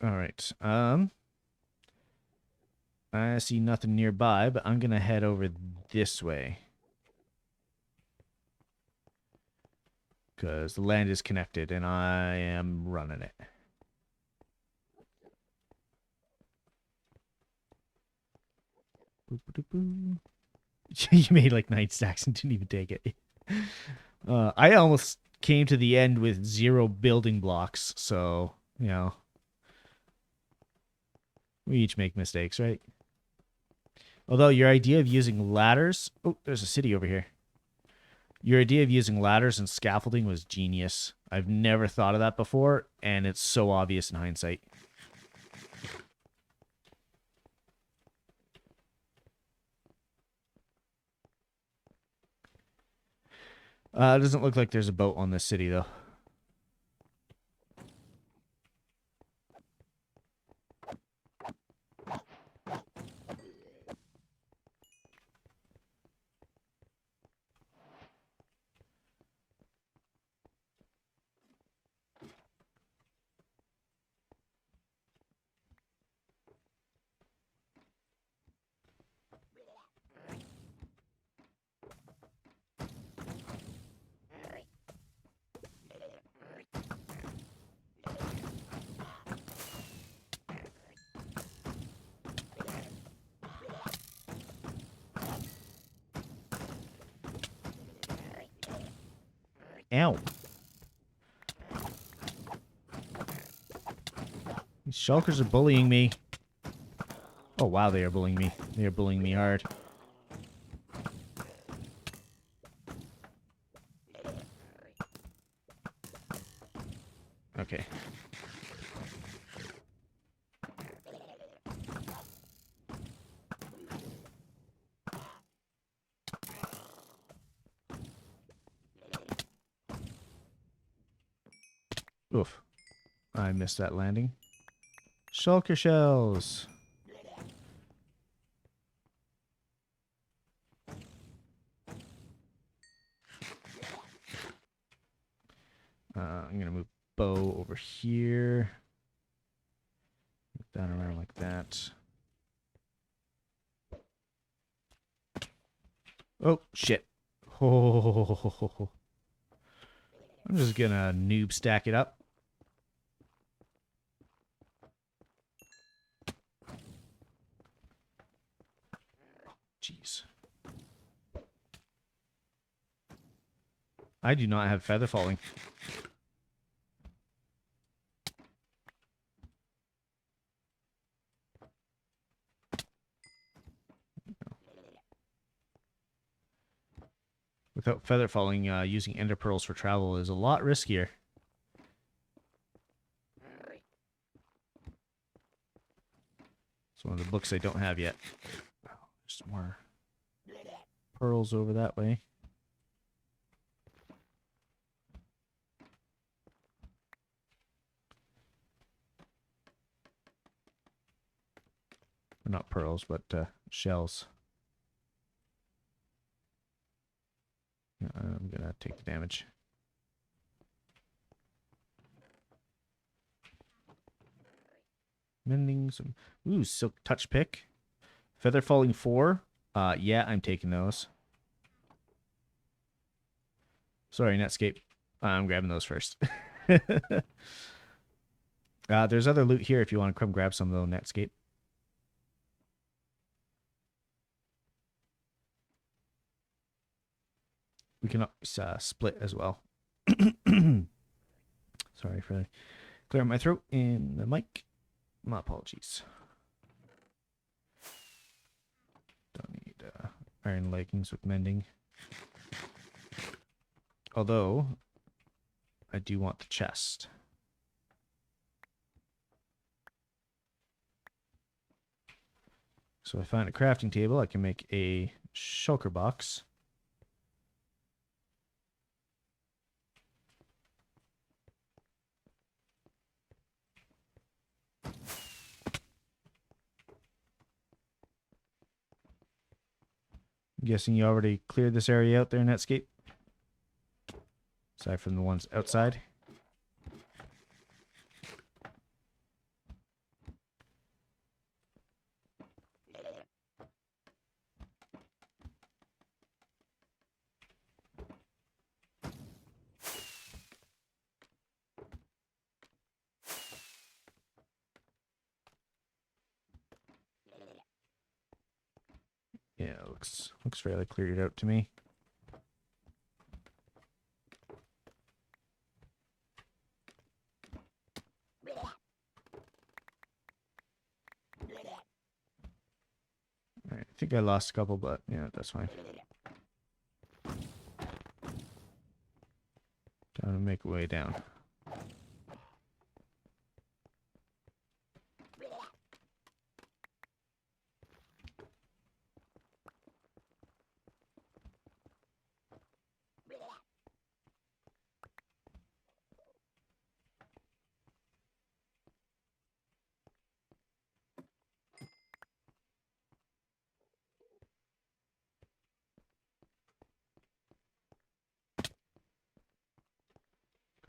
All right. I see nothing nearby, but I'm gonna head over this way because the land is connected and I am running it. You made like 9 stacks and didn't even take it. I almost came to the end with 0 building blocks, so, you know. We each make mistakes, right? Although your idea of using ladders... Oh, there's a city over here. Your idea of using ladders and scaffolding was genius. I've never thought of that before, and it's so obvious in hindsight. It doesn't look like there's a boat on this city, though. Ow. These shulkers are bullying me. Oh, wow, they are bullying me. They are bullying me hard. Okay. Oof. I missed that landing. Shulker shells. I'm going to move bow over here. Move that around like that. Oh, shit. Oh. I'm just going to noob stack it up. Jeez. I do not have feather falling. Without feather falling, using ender pearls for travel is a lot riskier. It's one of the books I don't have yet. Oh, there's some more pearls over that way. Or not pearls, but shells. I'm gonna take the damage. Mending some... Ooh, silk touch pick. Feather falling 4. Yeah, I'm taking those. Sorry, Netscape. I'm grabbing those first. There's other loot here if you want to come grab some, though, Netscape. We can split as well. Sorry for clearing my throat in the mic. My apologies. Don't need iron leggings with mending. Although, I do want the chest. So if I find a crafting table, I can make a shulker box. I'm guessing you already cleared this area out there, Netscape? Aside from the ones outside. Yeah, it looks fairly cleared out to me. All right, I think I lost a couple, but yeah, that's fine. Time to make a way down.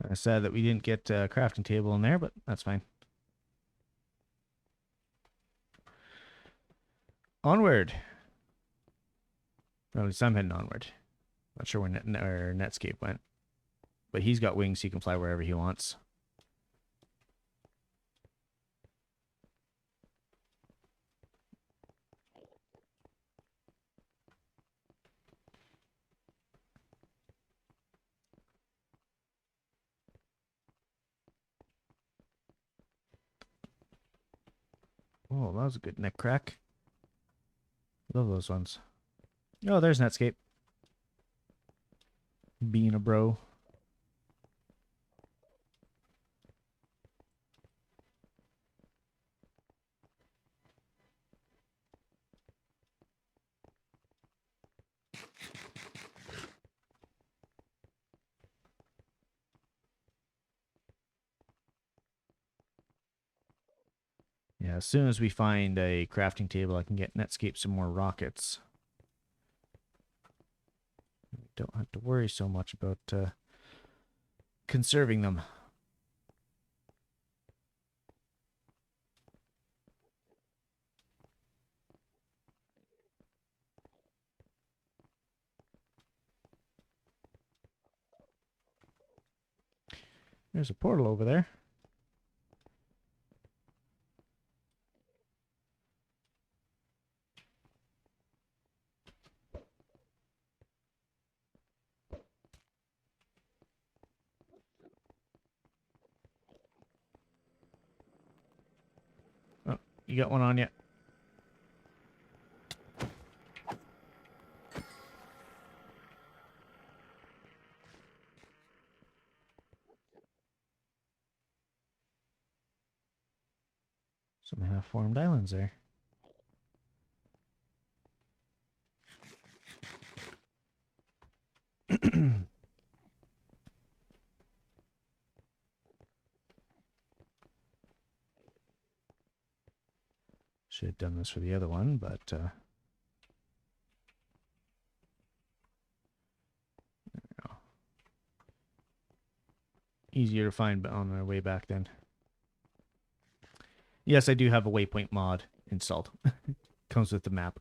Kind of sad that we didn't get a crafting table in there, but that's fine. Onward. Or at least I'm heading onward. Not sure where Netscape went. But he's got wings, so he can fly wherever he wants. Oh, that was a good neck crack. Love those ones. Oh, there's Netscape. Being a bro. Yeah, as soon as we find a crafting table, I can get Netscape some more rockets. Don't have to worry so much about conserving them. There's a portal over there. Oh, you got one on you. Some half-formed islands there. Should have done this for the other one, but easier to find on our way back then. Yes, I do have a waypoint mod installed. Comes with the map.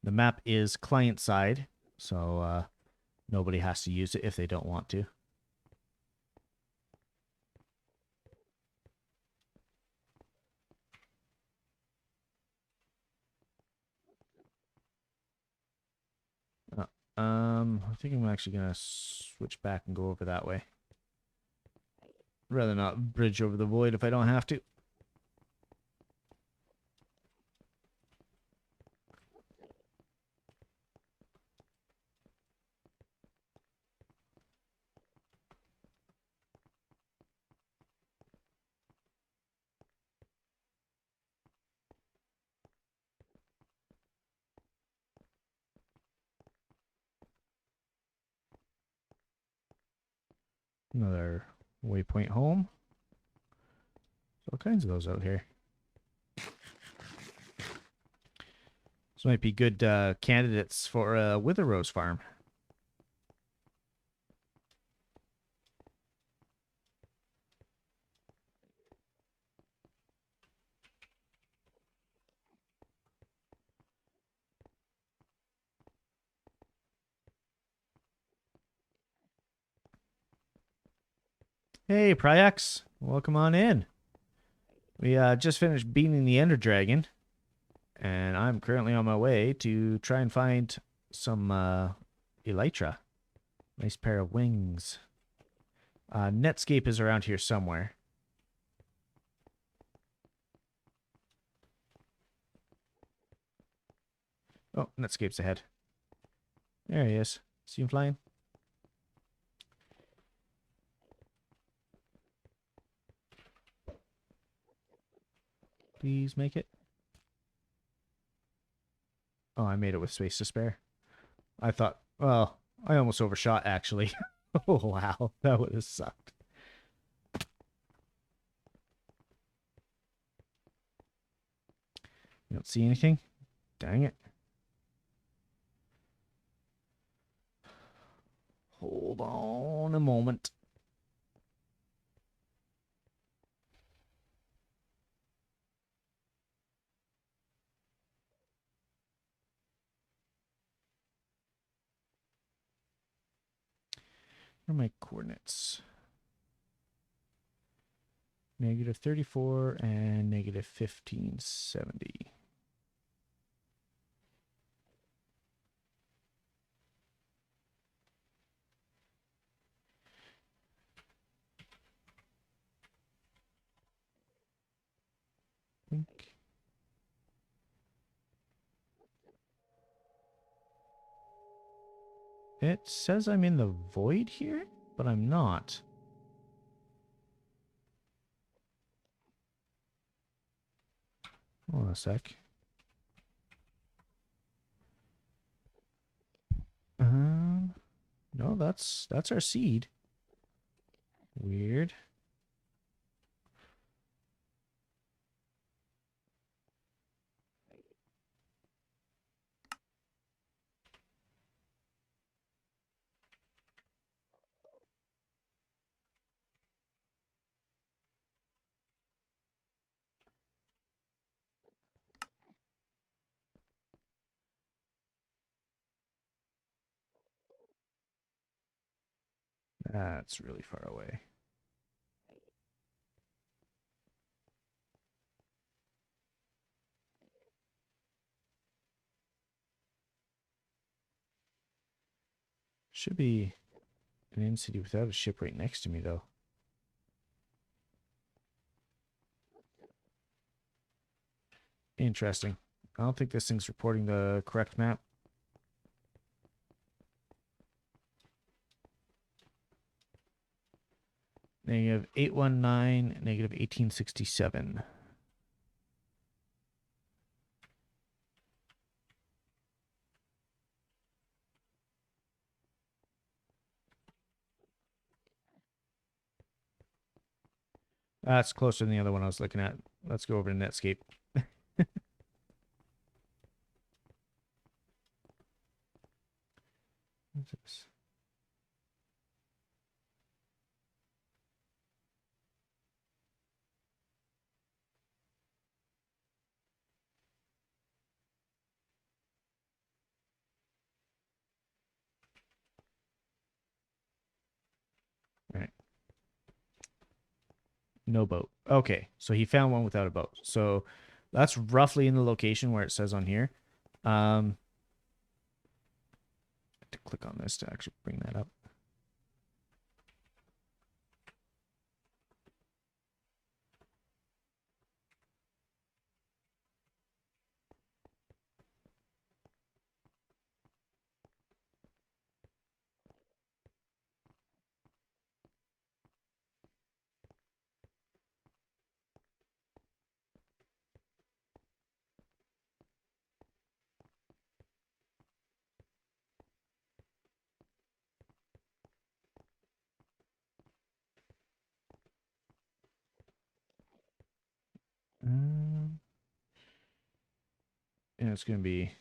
The map is client side, so nobody has to use it if they don't want to. I think I'm actually gonna switch back and go over that way. Rather not bridge over the void if I don't have to. Another waypoint home. All kinds of those out here. This might be good candidates for a wither rose farm. Hey, Pryax. Welcome on in. We just finished beating the Ender Dragon. And I'm currently on my way to try and find some elytra. Nice pair of wings. Netscape is around here somewhere. Oh, Netscape's ahead. There he is. See him flying? Please make it. Oh, I made it with space to spare. I thought, well, I almost overshot actually. Oh, wow. That would have sucked. You don't see anything? Dang it. Hold on a moment. Where are my coordinates? -34 and -1570. Think. It says I'm in the void here, but I'm not. Hold on a sec. No, that's our seed. Weird. That's really far away. Should be an in-city without a ship right next to me, though. Interesting. I don't think this thing's reporting the correct map. -819, -1867. That's closer than the other one I was looking at. Let's go over to Netscape. What's this? All right. No boat. Okay, so he found one without a boat. So that's roughly in the location where it says on here. I have to click on this to actually bring that up. Yeah, it's going to be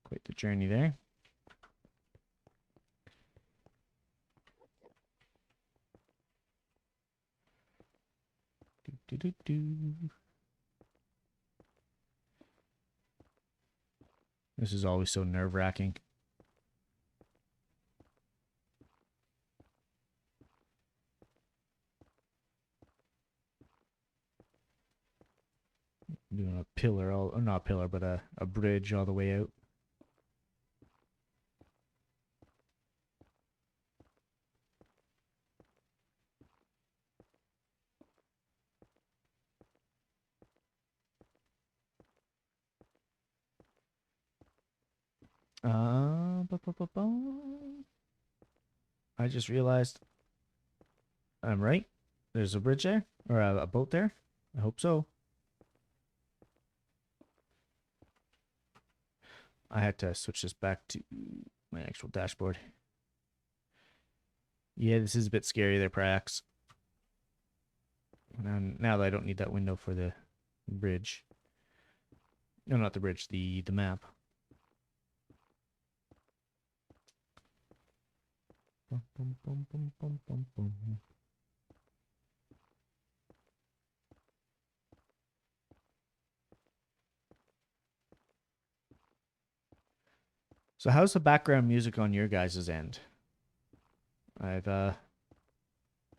quite the journey there. This is always so nerve-wracking. doing a pillar, or not a pillar, but a bridge all the way out. I just realized I'm right. There's a bridge there, or a boat there. I hope so. I had to switch this back to my actual dashboard. Yeah, this is a bit scary there, Prax. Now that I don't need that window for the bridge. No, not the bridge, the map. Bum, bum, bum, bum, bum, bum, bum. So how's the background music on your guys' end? I've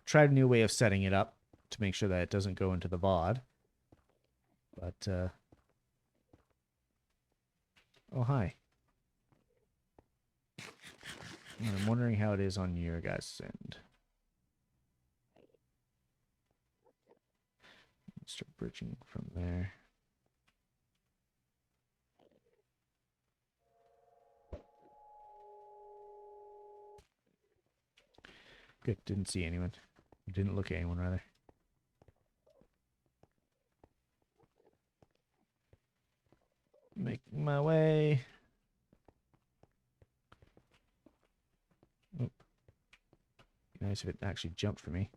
tried a new way of setting it up to make sure that it doesn't go into the VOD. But, oh, hi. I'm wondering how it is on your guys' end. Let's start bridging from there. Good, didn't see anyone. Didn't look at anyone, rather. Making my way. Oh. Be nice if it actually jumped for me.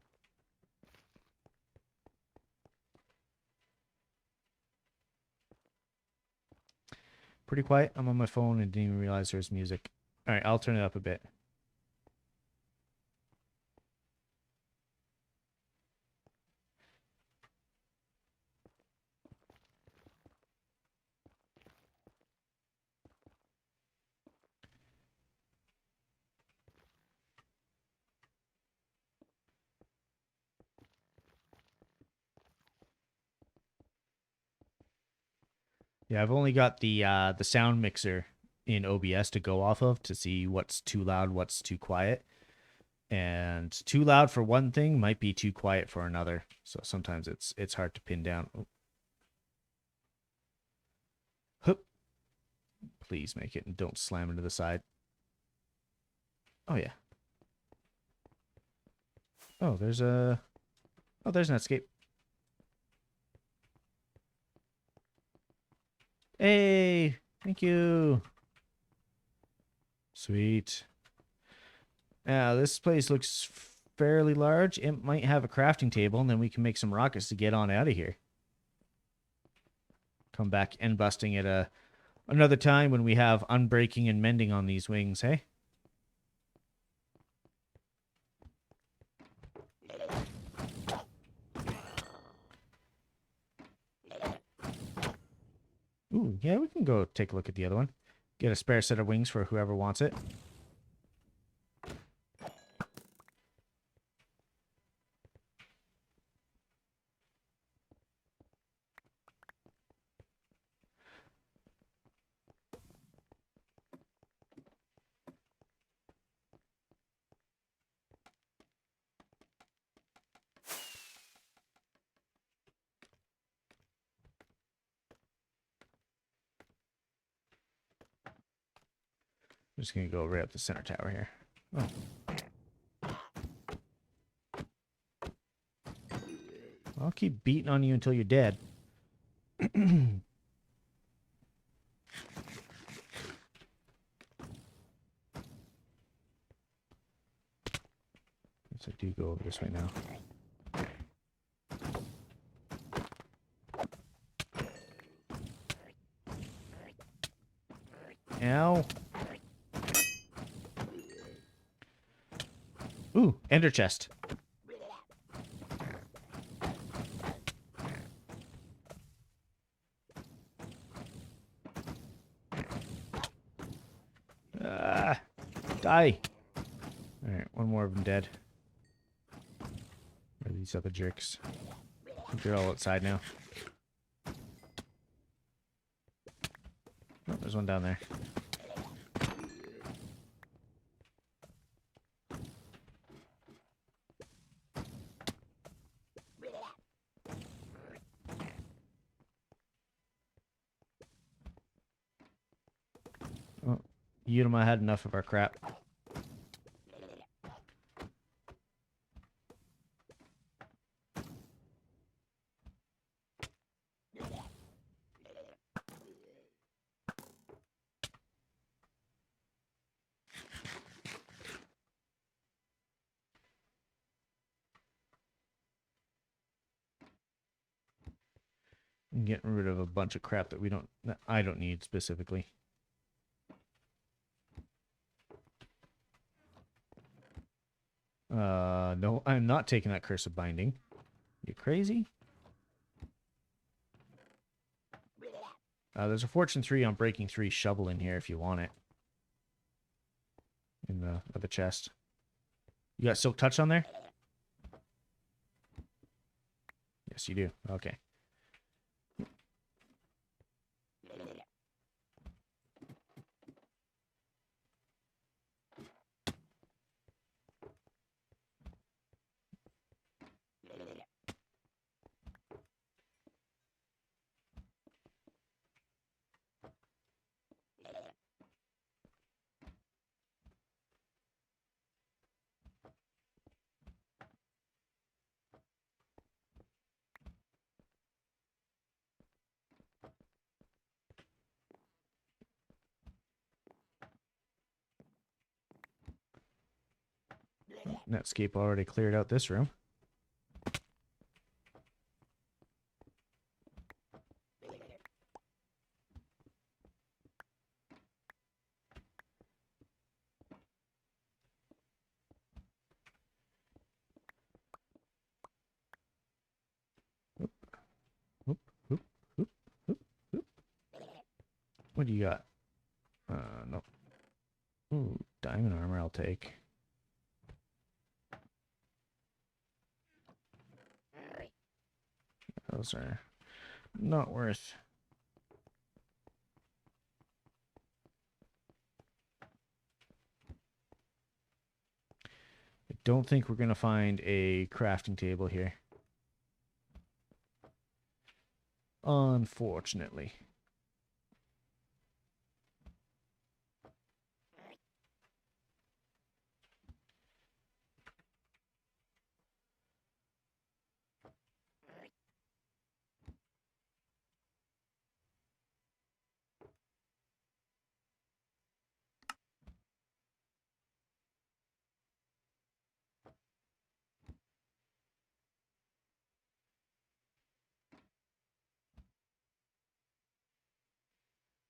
Pretty quiet. I'm on my phone and didn't even realize there was music. All right, I'll turn it up a bit. Yeah, I've only got the sound mixer in OBS to go off of to see what's too loud, what's too quiet. And too loud for one thing might be too quiet for another. So sometimes it's hard to pin down. Oh. Hup. Please make it and don't slam into the side. Oh yeah. Oh, there's an escape. Hey, thank you. Sweet. Now, this place looks fairly large. It might have a crafting table, and then we can make some rockets to get on out of here. Come back and busting at another time when we have unbreaking and mending on these wings, hey? Ooh, yeah, we can go take a look at the other one. Get a spare set of wings for whoever wants it. I'm just going to go right up the center tower here. Oh. I'll keep beating on you until you're dead. Yes, I do go over this way now. Ow. Ooh, ender chest. Die. Alright, one more of them dead. Where are these other jerks? I think they're all outside now. there's one down there. Oh, Udema had enough of our crap. I'm getting rid of a bunch of crap that I don't need specifically. No, I'm not taking that cursive binding. You crazy? There's a Fortune 3 on Breaking 3 shovel in here if you want it. In the chest. You got Silk Touch on there? Yes, you do. Okay. Netscape already cleared out this room. Oop, oop, oop, oop, oop. What do you got? No. Ooh, diamond armor I'll take. Those are not worth. I don't think we're going to find a crafting table here. Unfortunately.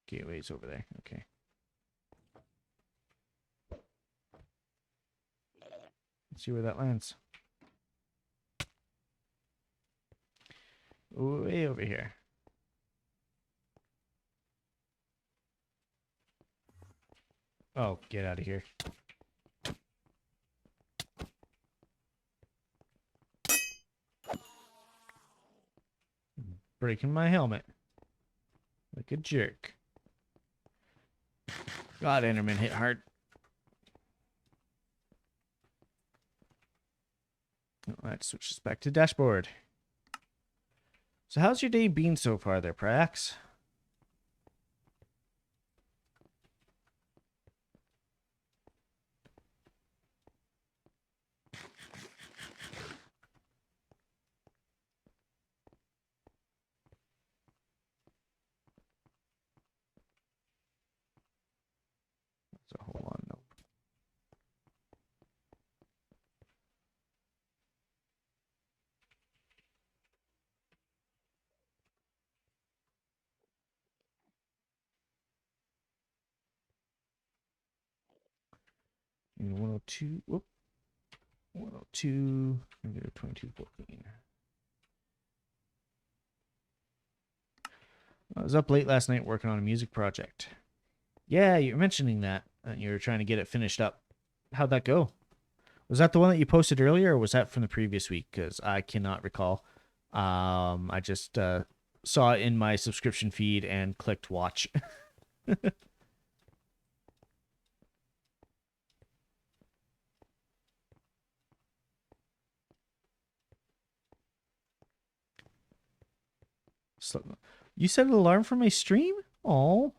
Gateway's over there. Okay. Let's see where that lands. Way over here. Oh, get out of here. Breaking my helmet. Like a jerk. God, Enderman hit hard. Let's switch this back to dashboard. So how's your day been so far there, Prax? So hold on, nope. And 102, whoop. 102, and go to 2214. I was up late last night working on a music project. Yeah, you were mentioning that. You were trying to get it finished up. How'd that go? Was that the one that you posted earlier, or was that from the previous week? Because I cannot recall. I just saw it in my subscription feed and clicked watch. So, you set an alarm for my stream? Oh,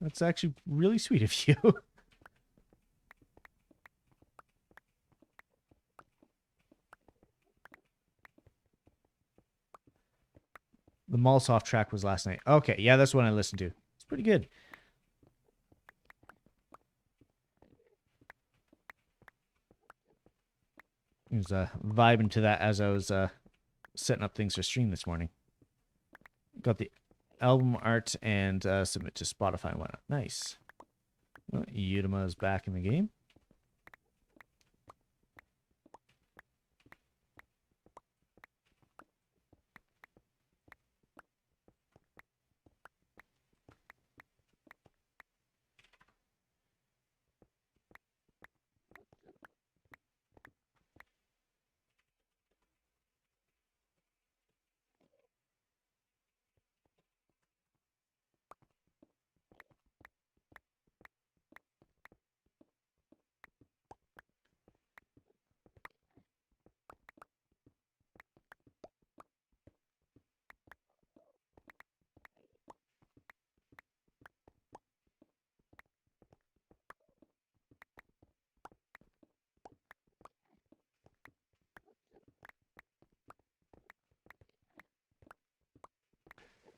that's actually really sweet of you. The Molotov track was last night. Okay, yeah, that's one I listened to. It's pretty good. I was vibing to that as I was setting up things for stream this morning. Got the album art and submit to Spotify and whatnot. Nice. Well, Udema is back in the game.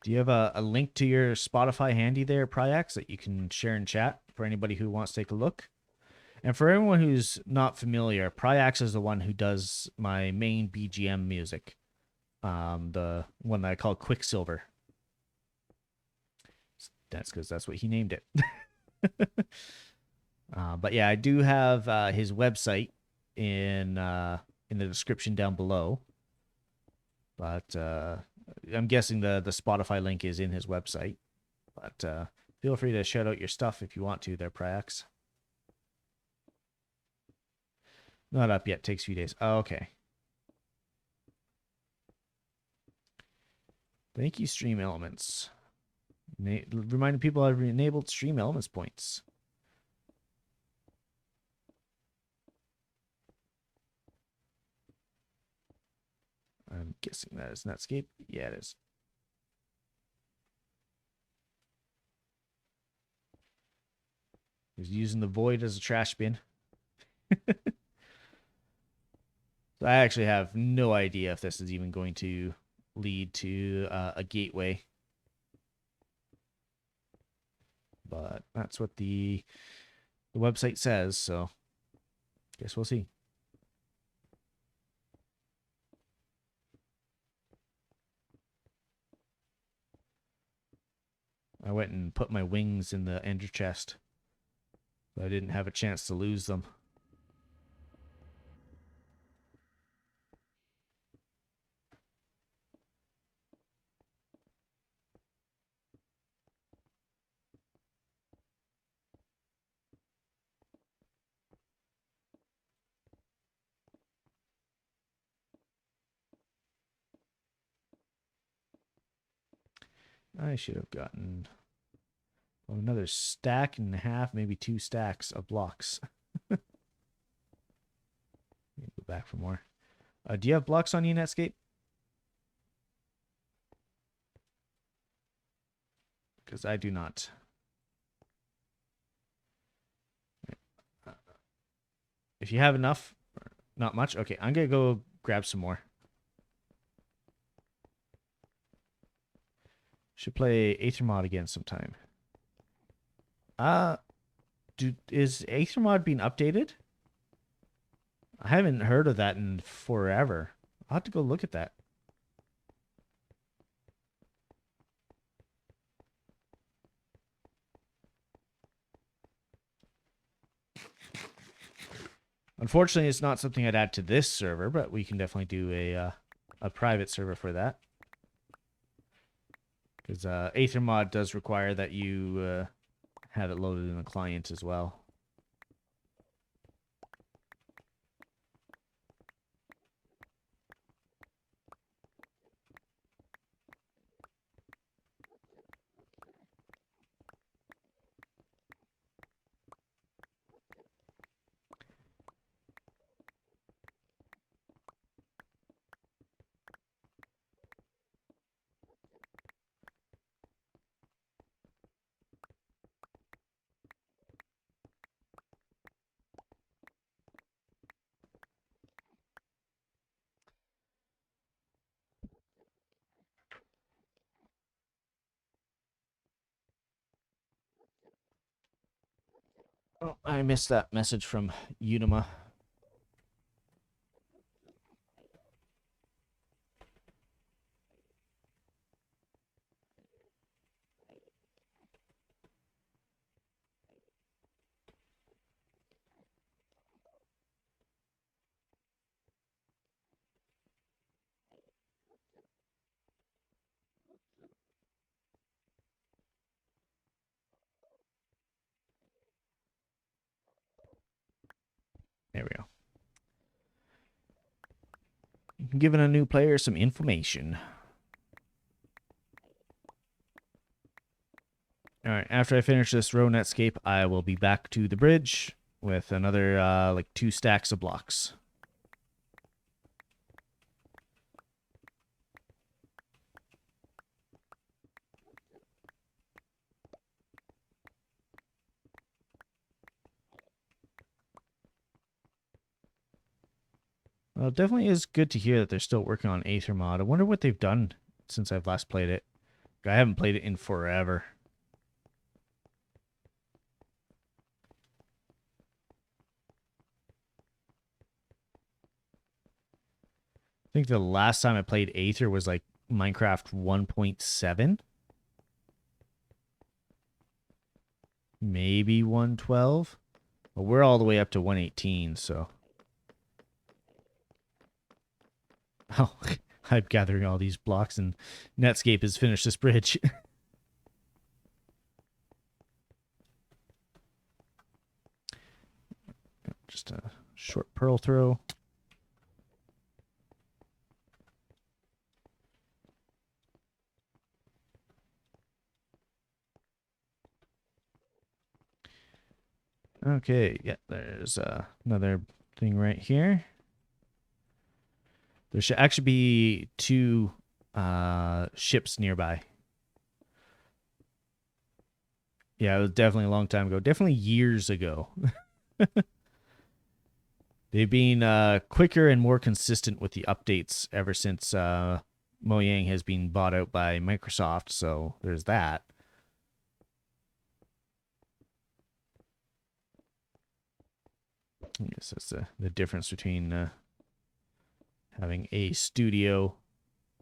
Do you have a link to your Spotify handy there, Pryax, that you can share in chat for anybody who wants to take a look? And for everyone who's not familiar, Pryax is the one who does my main BGM music. The one that I call Quicksilver. That's because that's what he named it. But yeah, I do have his website in the description down below. But I'm guessing the Spotify link is in his website. But feel free to shout out your stuff if you want to there, Pryax. Not up yet. Takes a few days. Oh, okay. Thank you, Stream Elements. Reminding people I've enabled Stream Elements points. I'm guessing that is Netscape. Yeah, it is. He's using the void as a trash bin. So I actually have no idea if this is even going to lead to a gateway. But that's what the website says, so guess we'll see. I went and put my wings in the ender chest, so I didn't have a chance to lose them. I should have gotten another stack and a half, maybe 2 stacks of blocks. Go back for more. Do you have blocks on you, Netscape? Because I do not. If you have enough, not much. Okay, I'm going to go grab some more. Should play Aethermod again sometime. Is Aethermod being updated? I haven't heard of that in forever. I'll have to go look at that. Unfortunately, it's not something I'd add to this server, but we can definitely do a private server for that. Because Aethermod does require that you have it loaded in the client as well. Oh, I missed that message from Unima. There we go. Giving a new player some information. All right, after I finish this row Netscape, I will be back to the bridge with another like 2 stacks of blocks. Well, it definitely is good to hear that they're still working on Aether mod. I wonder what they've done since I've last played it. I haven't played it in forever. I think the last time I played Aether was like Minecraft 1.7. Maybe 112. But we're all the way up to 118, so. Oh, I'm gathering all these blocks and Netscape has finished this bridge. Just a short pearl throw. Okay, yeah, there's another thing right here. There should actually be 2 ships nearby. Yeah, it was definitely a long time ago. Definitely years ago. They've been quicker and more consistent with the updates ever since Mojang has been bought out by Microsoft, so there's that. I guess that's the difference between having a studio,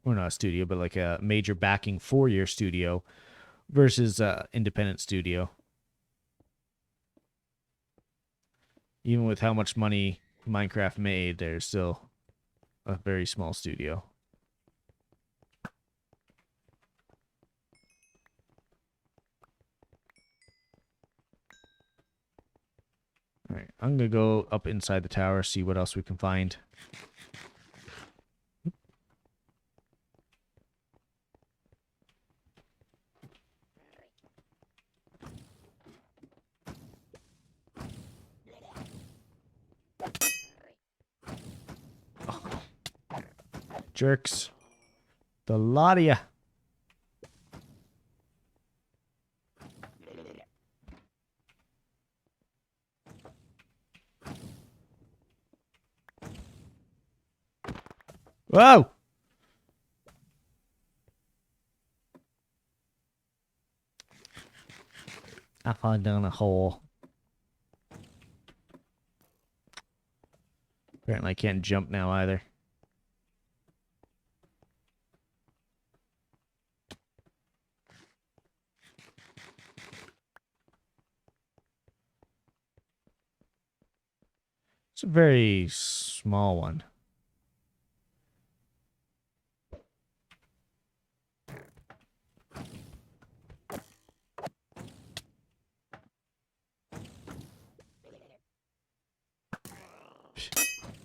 or not a studio, but like a major backing for your studio versus independent studio. Even with how much money Minecraft made, there's still a very small studio. All right, I'm going to go up inside the tower, see what else we can find. Oh, jerks. The lot of ya. Whoa! I fall down a hole. Apparently I can't jump now either. It's a very small one.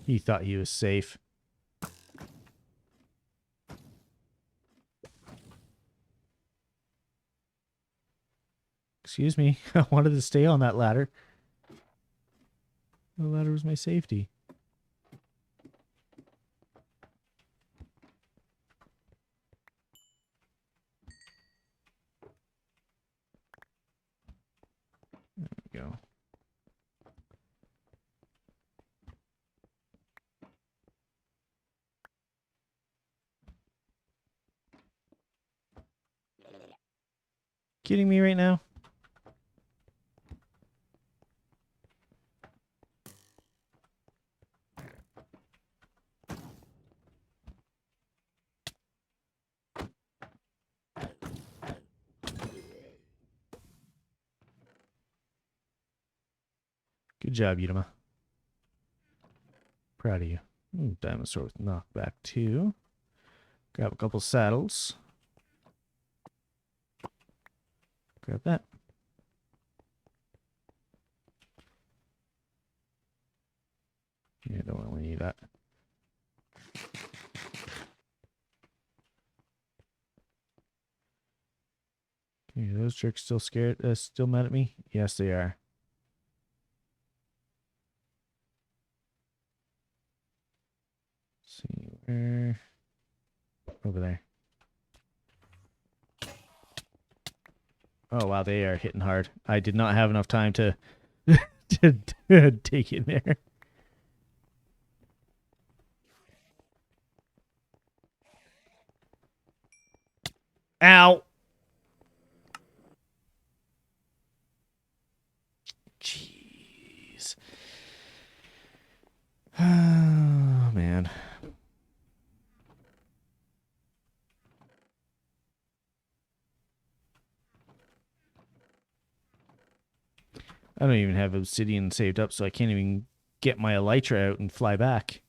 He thought he was safe. Excuse me. I wanted to stay on that ladder. The ladder was my safety. There we go. Kidding me right now? Good job, Yutama. Proud of you. Ooh, diamond sword with knockback 2. Grab a couple saddles. Grab that. Yeah, don't really need that. Okay, are those jerks still scared? Still mad at me? Yes, they are. Let's see where. Over there. Oh wow, they are hitting hard. I did not have enough time to to take it there. Ow! Jeez. Oh, man. I don't even have obsidian saved up, so I can't even get my elytra out and fly back.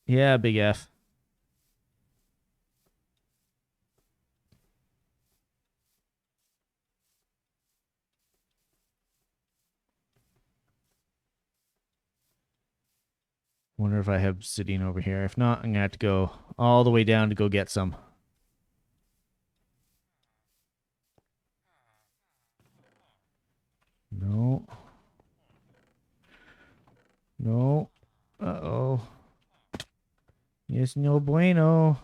Yeah, big F. Wonder if I have obsidian over here. If not, I'm going to have to go all the way down to go get some. No. No. Uh-oh. Yes, no bueno.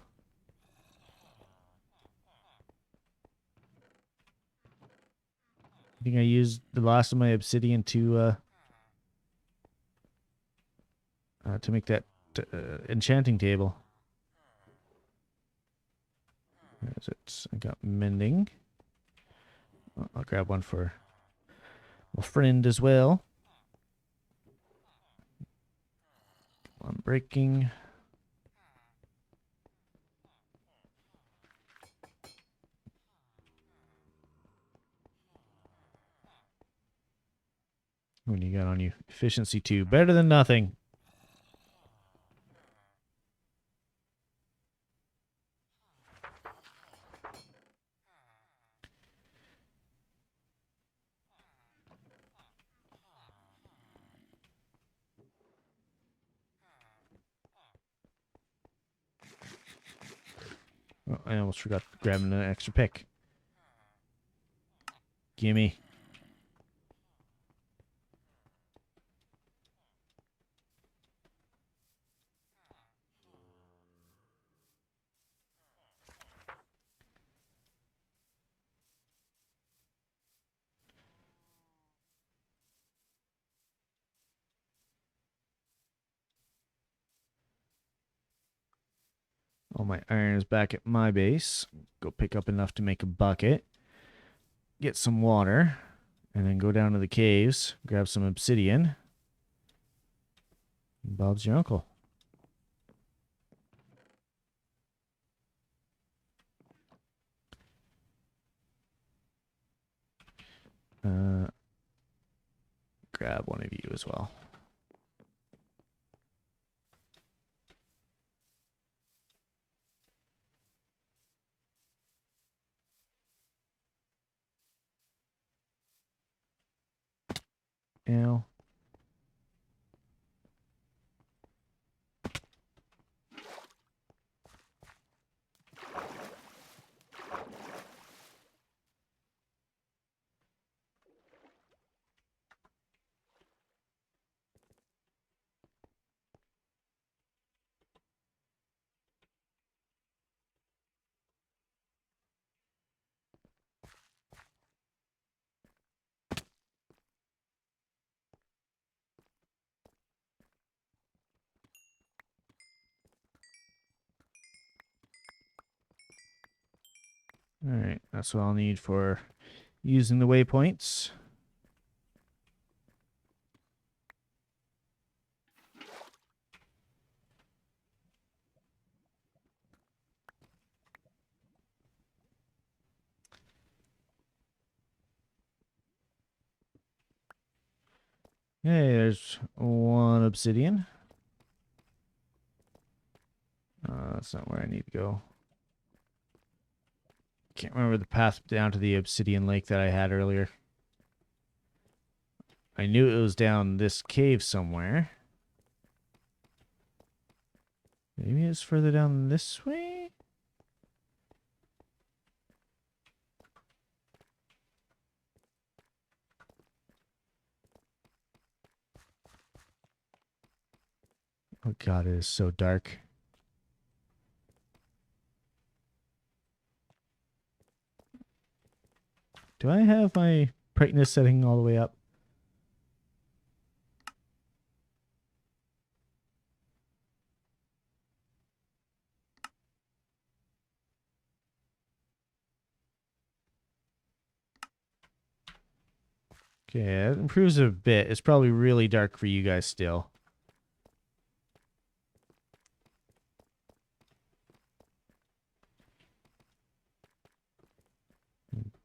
I think I used the last of my obsidian to make that enchanting table. Where is it? I got mending. I'll grab one for my friend as well. I'm breaking. What do you got on you? Efficiency 2. Better than nothing. Oh, I almost forgot grabbing an extra pick. Gimme. All my iron is back at my base. Go pick up enough to make a bucket. Get some water. And then go down to the caves. Grab some obsidian. Bob's your uncle. Grab one of you as well. Ow. Alright, that's what I'll need for using the waypoints. Hey, there's one obsidian. That's not where I need to go. Can't remember the path down to the obsidian lake that I had earlier. I knew it was down this cave somewhere. Maybe it's further down this way? Oh god, it is so dark. Do I have my brightness setting all the way up? Okay, it improves a bit. It's probably really dark for you guys still.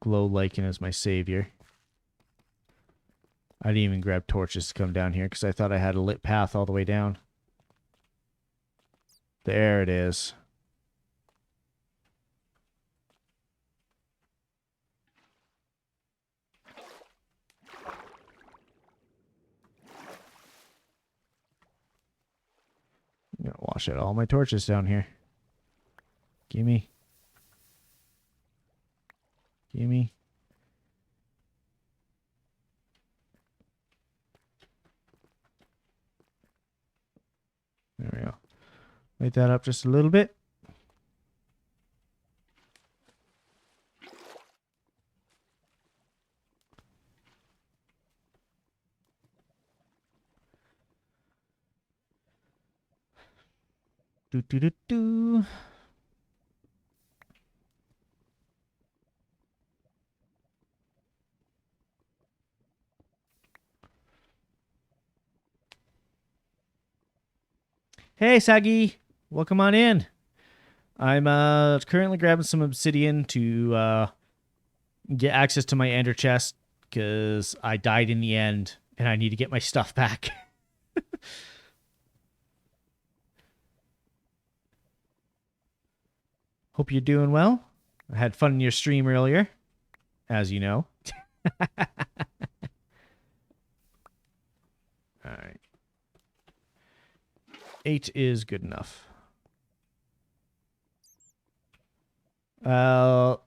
Glow lichen is my savior. I didn't even grab torches to come down here because I thought I had a lit path all the way down. There it is. I'm gonna wash out all my torches down here. Gimme. Gimme. There we go. Light that up just a little bit. Do do do do. Hey, Sagi. Welcome on in. I'm currently grabbing some obsidian to get access to my ender chest because I died in the end and I need to get my stuff back. Hope you're doing well. I had fun in your stream earlier, as you know. All right. 8 is good enough. I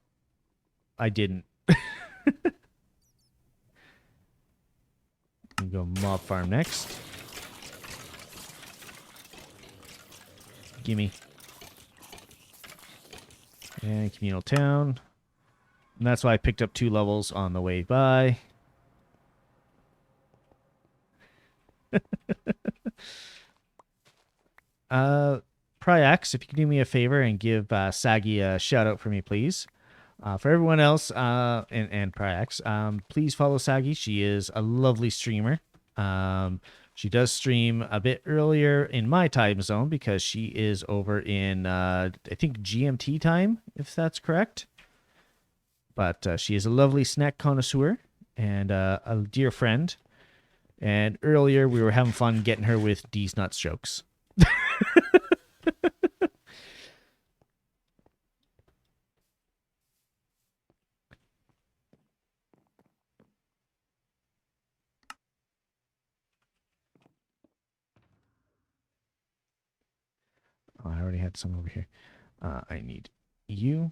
didn't. I'm go mob farm next. Gimme. And communal town. And that's why I picked up 2 levels on the way by. Pryax, if you can do me a favor and give Sagi a shout out for me, please. For everyone else, and Pryax, please follow Sagi. She is a lovely streamer. She does stream a bit earlier in my time zone because she is over in, I think, GMT time, if that's correct. But she is a lovely snack connoisseur and a dear friend. And earlier we were having fun getting her with D's nuts jokes. Oh, I already had some over here. I need you.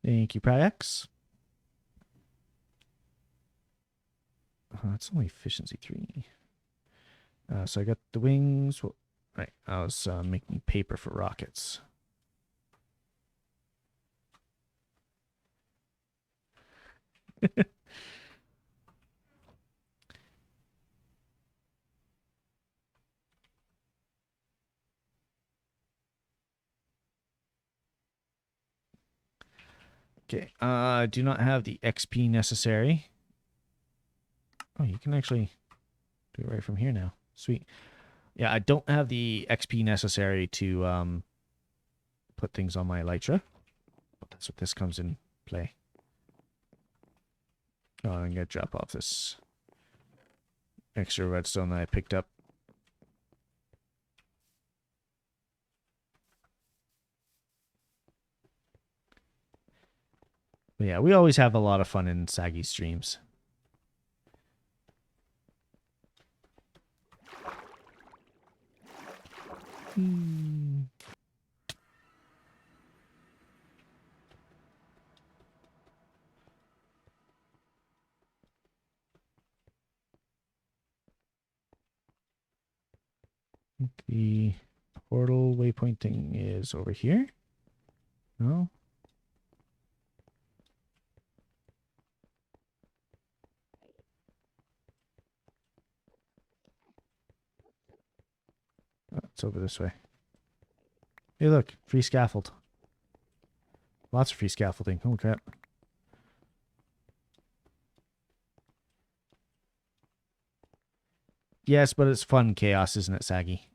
Thank you, Pryax. It's only efficiency 3. So I got the wings. Well, right, I was making paper for rockets. Okay, I do not have the XP necessary. Oh, you can actually do it right from here now. Sweet. Yeah, I don't have the XP necessary to put things on my Elytra. But that's what this comes in Play. Oh, I'm gonna drop off this extra redstone that I picked up. But yeah, we always have a lot of fun in Saggy streams. The portal waypoint thing is over here. No? Oh, it's over this way. Hey, look. Free scaffold. Lots of free scaffolding. Holy crap. Yes, but it's fun chaos, isn't it, Saggy?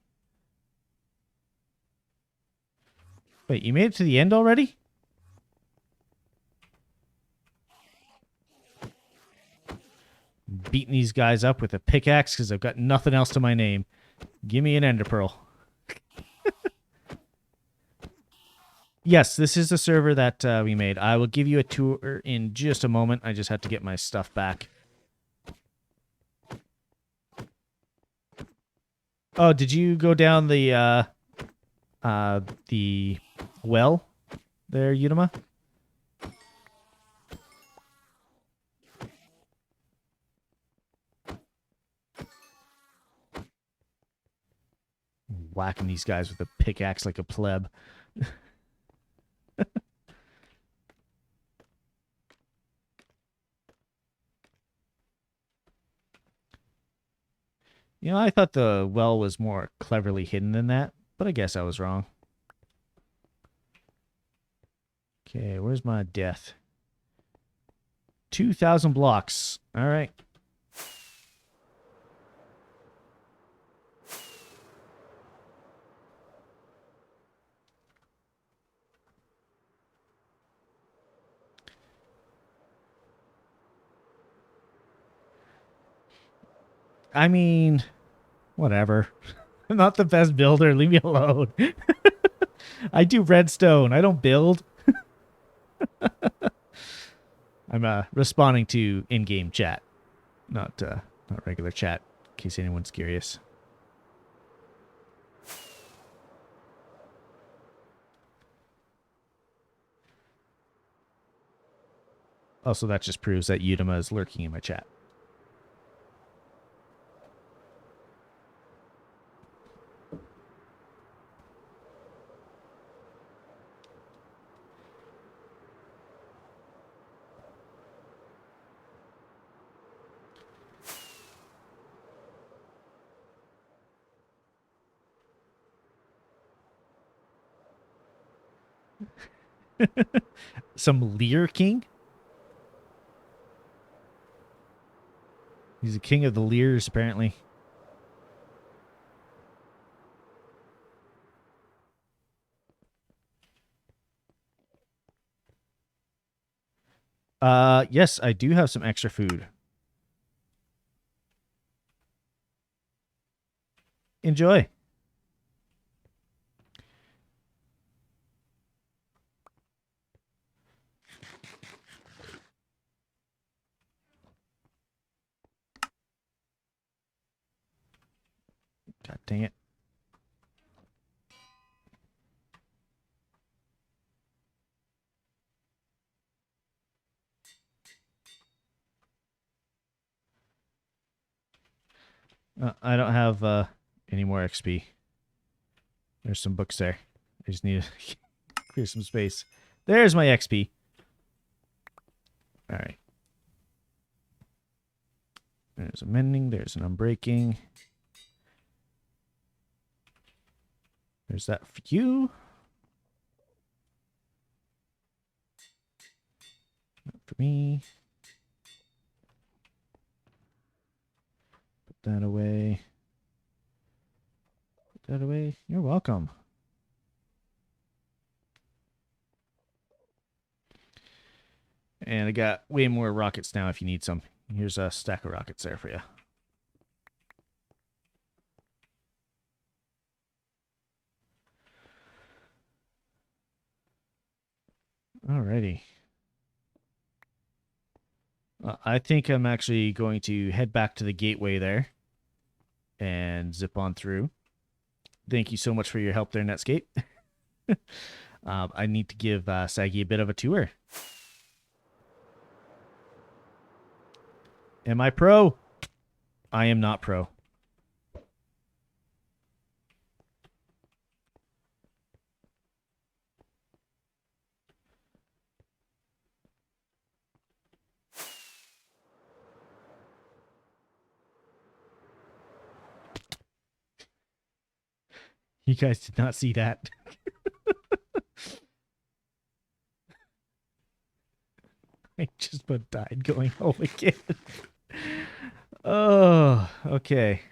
Wait, you made it to the end already? Beating these guys up with a pickaxe because I've got nothing else to my name. Give me an ender pearl. Yes, this is the server that we made. I will give you a tour in just a moment. I just have to get my stuff back. Oh, did you go down the well there, Udema? Whacking these guys with a pickaxe like a pleb. You know, I thought the well was more cleverly hidden than that, but I guess I was wrong. Okay, where's my death? 2,000 blocks. All right. I mean, whatever. I'm not the best builder. Leave me alone. I do redstone. I don't build. I'm responding to in-game chat, not regular chat, in case anyone's curious. Also, that just proves that Udema is lurking in my chat. Some Lear King? He's the king of the Lears, apparently. Yes, I do have some extra food. Enjoy. God dang it. I don't have any more XP. There's some books there. I just need to clear some space. There's my XP. All right. There's a mending. There's an unbreaking. There's that for you. Not for me. Put that away. Put that away. You're welcome. And I got way more rockets now if you need some. Here's a stack of rockets there for you. Alrighty. I think I'm actually going to head back to the gateway there and zip on through. Thank you so much for your help there, Netscape. I need to give Saggy a bit of a tour. Am I pro? I am not pro. You guys did not see that. I just about died going home again. Oh, okay.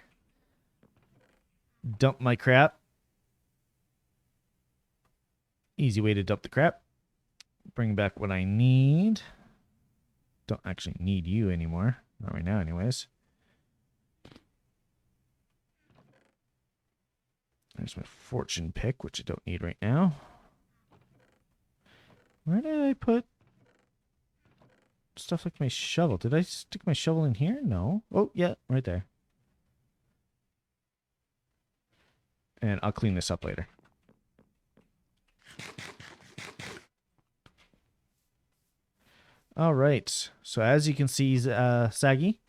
Dump my crap. Easy way to dump the crap. Bring back what I need. Don't actually need you anymore. Not right now, anyways. There's my fortune pick, which I don't need right now. Where did I put stuff like my shovel? Did I stick my shovel in here? No. Oh, yeah, right there. And I'll clean this up later. All right. So as you can see, Saggy,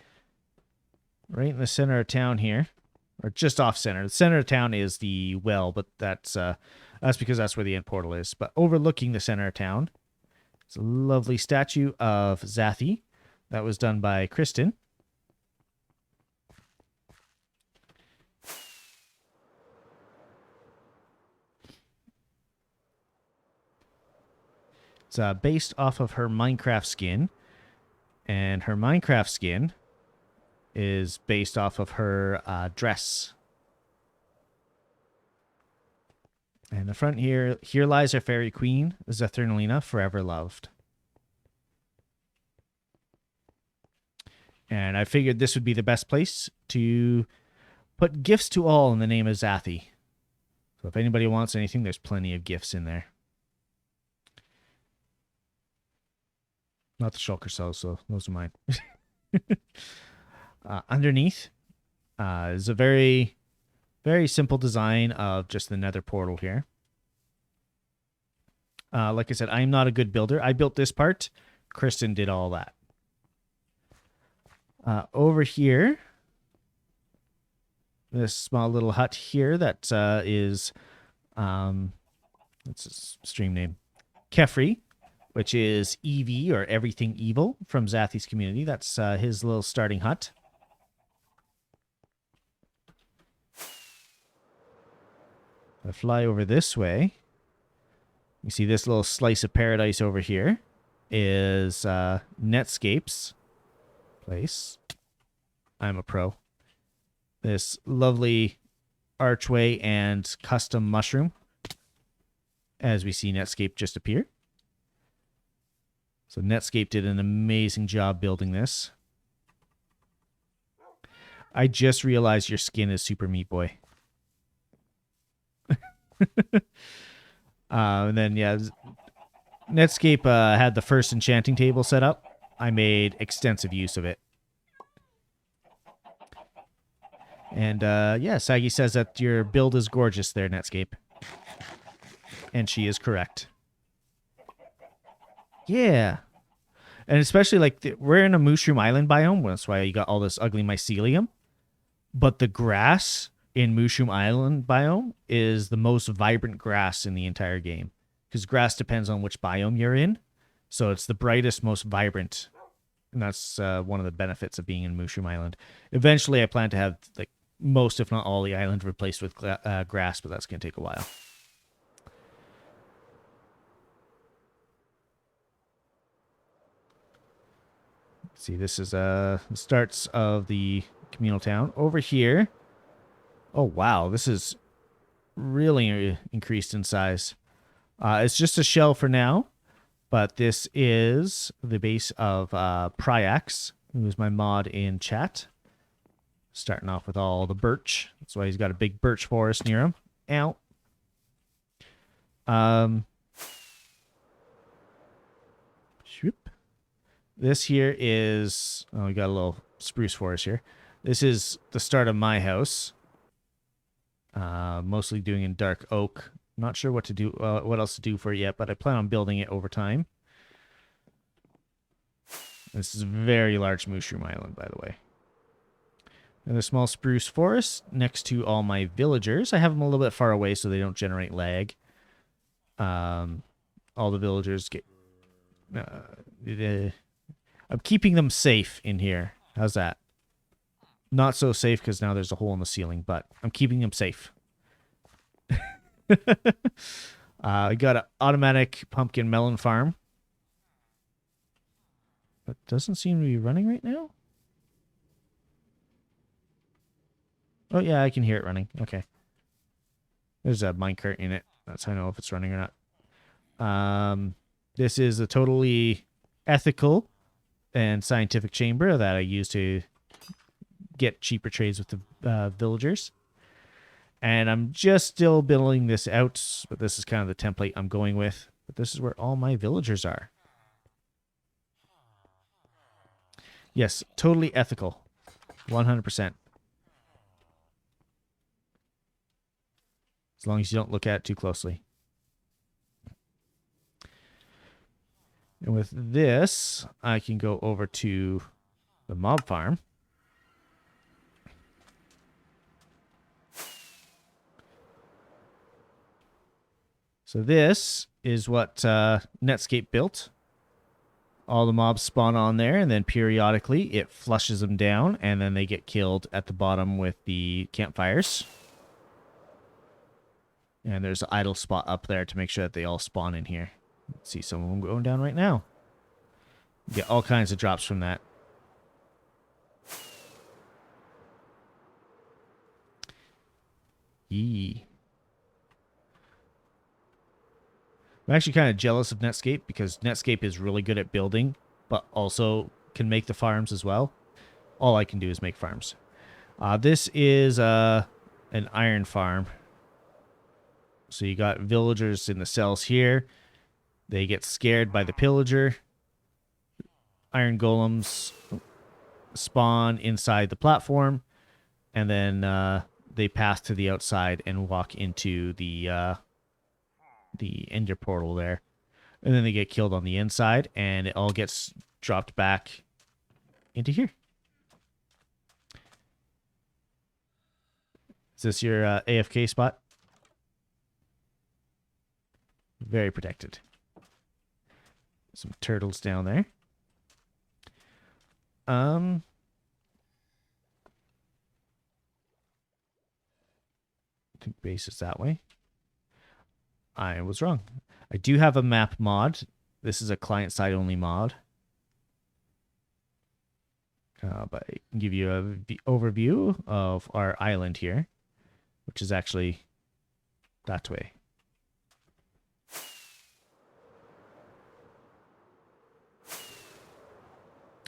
right in the center of town here, or just off center. The center of town is the well, but that's because that's where the end portal is. But overlooking the center of town, it's a lovely statue of Zathi that was done by Kristen. It's based off of her Minecraft skin, and her Minecraft skin is based off of her dress. And the front here lies our fairy queen, Zethernalina, forever loved. And I figured this would be the best place to put gifts to all in the name of Zathi. So if anybody wants anything, there's plenty of gifts in there. Not the shulker cells, so those are mine. Underneath is a very, very simple design of just the nether portal here. Like I said, I'm not a good builder. I built this part. Kristen did all that. Over here, this small little hut here that is, what's his stream name? Kefri, which is EV, or Everything Evil, from Zathi's community. That's his little starting hut. I fly over this way. You see this little slice of paradise over here is Netscape's place. I'm a pro. This lovely archway and custom mushroom, as we see Netscape just appear. So Netscape did an amazing job building this. I just realized your skin is Super Meat Boy. And then, yeah, Netscape had the first enchanting table set up. I made extensive use of it. And, yeah, Saggy says that your build is gorgeous there, Netscape. And she is correct. Yeah. And especially, like, we're in a Mushroom Island biome. That's why you got all this ugly mycelium. But the grass in Mushroom Island biome is the most vibrant grass in the entire game. Because grass depends on which biome you're in. So it's the brightest, most vibrant. And that's one of the benefits of being in Mushroom Island. Eventually, I plan to have, like, most, if not all, the island replaced with grass, but that's going to take a while. See, this is the starts of the communal town. Over here, oh wow, this is really increased in size. It's just a shell for now, But this is the base of Pryax, who's my mod in chat. Starting off with all the birch. That's why he's got a big birch forest near him. Ow. Shoop. This here is... Oh, we got a little spruce forest here. This is the start of my house. Mostly doing in dark oak. Not sure what to do, what else to do for it yet, but I plan on building it over time. This is a very large mushroom island, by the way. And a small spruce forest next to all my villagers. I have them a little bit far away so they don't generate lag. All the villagers get... I'm keeping them safe in here. How's that? Not so safe because now there's a hole in the ceiling, but I'm keeping them safe. I got an automatic pumpkin melon farm. But doesn't seem to be running right now. Oh, yeah, I can hear it running. Okay. There's a minecart in it. That's how I know if it's running or not. This is a totally ethical and scientific chamber that I use to get cheaper trades with the villagers. And I'm just still building this out, but this is kind of the template I'm going with. But this is where all my villagers are. Yes, totally ethical. 100%. As long as you don't look at it too closely. And with this, I can go over to the mob farm. So this is what Netscape built. All the mobs spawn on there, and then periodically it flushes them down, and then they get killed at the bottom with the campfires. And there's an idle spot up there to make sure that they all spawn in here. Let's see some of them going down right now. You get all kinds of drops from that. Yee. I'm actually kind of jealous of Netscape because Netscape is really good at building, but also can make the farms as well. All I can do is make farms. This is an iron farm. So you got villagers in the cells here. They get scared by the pillager. Iron golems spawn inside the platform. And then they pass to the outside and walk into the ender portal there. And then they get killed on the inside. And it all gets dropped back into here. Is this your AFK spot? Very protected. Some turtles down there. I think base is that way. I was wrong. I do have a map mod. This is a client-side only mod. But I can give you an overview of our island here, which is actually that way.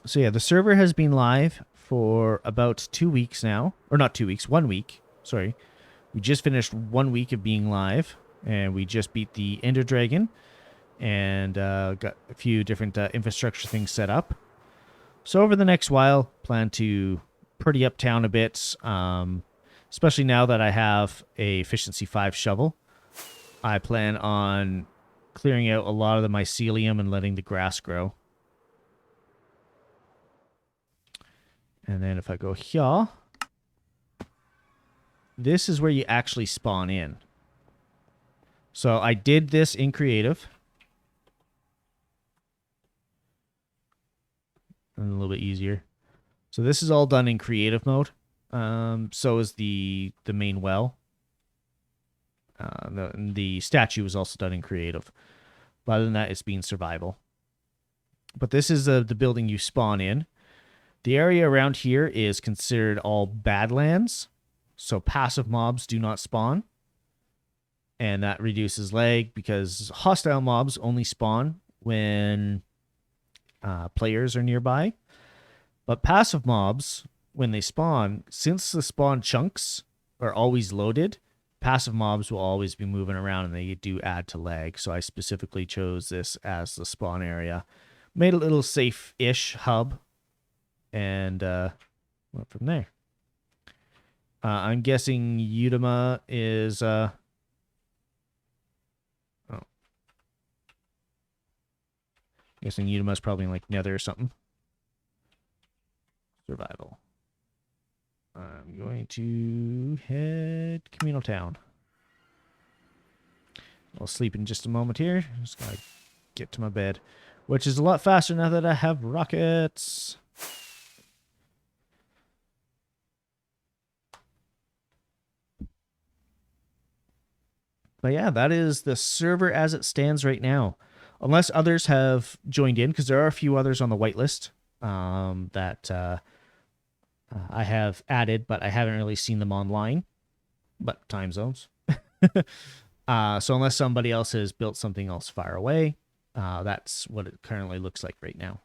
So yeah, the server has been live for about 2 weeks now. Or not 2 weeks, 1 week. Sorry. We just finished 1 week of being live. And we just beat the Ender Dragon. And got a few different infrastructure things set up. So over the next while, plan to pretty up town a bit. Especially now that I have a Efficiency 5 shovel. I plan on clearing out a lot of the mycelium and letting the grass grow. And then if I go here, this is where you actually spawn in. So I did this in creative. And a little bit easier. So this is all done in creative mode. So is the main well. The statue is also done in creative. But other than that, it's been survival. But this is the building you spawn in. The area around here is considered all badlands, so passive mobs do not spawn, and that reduces lag because hostile mobs only spawn when players are nearby. But passive mobs, when they spawn, since the spawn chunks are always loaded, passive mobs will always be moving around and they do add to lag. So I specifically chose this as the spawn area. Made a little safe-ish hub and went from there. I'm guessing Udema is... Guessing Udema's probably in like Nether or something. Survival. I'm going to head Communal Town. I'll sleep in just a moment here. Just gotta get to my bed, which is a lot faster now that I have rockets. But yeah, that is the server as it stands right now. Unless others have joined in, because there are a few others on the whitelist that I have added, but I haven't really seen them online. But time zones. So unless somebody else has built something else far away, that's what it currently looks like right now.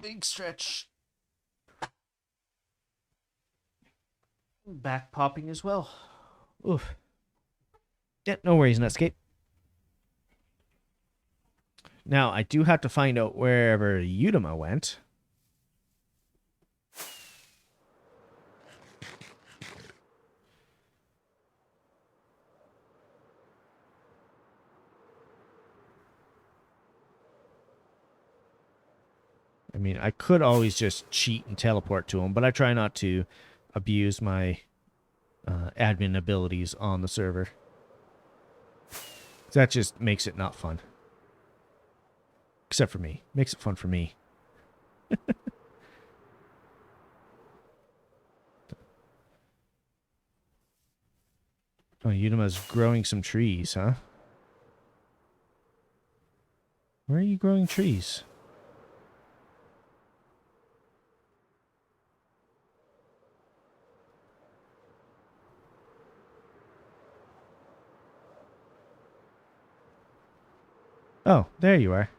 Big stretch. Back popping as well. Oof. Yeah, no worries, Netscape. Now, I do have to find out wherever Udema went. I mean, I could always just cheat and teleport to him, but I try not to abuse my admin abilities on the server. That just makes it not fun. Except for me. Makes it fun for me. Oh, Udema's growing some trees, huh? Where are you growing trees? Oh, there you are.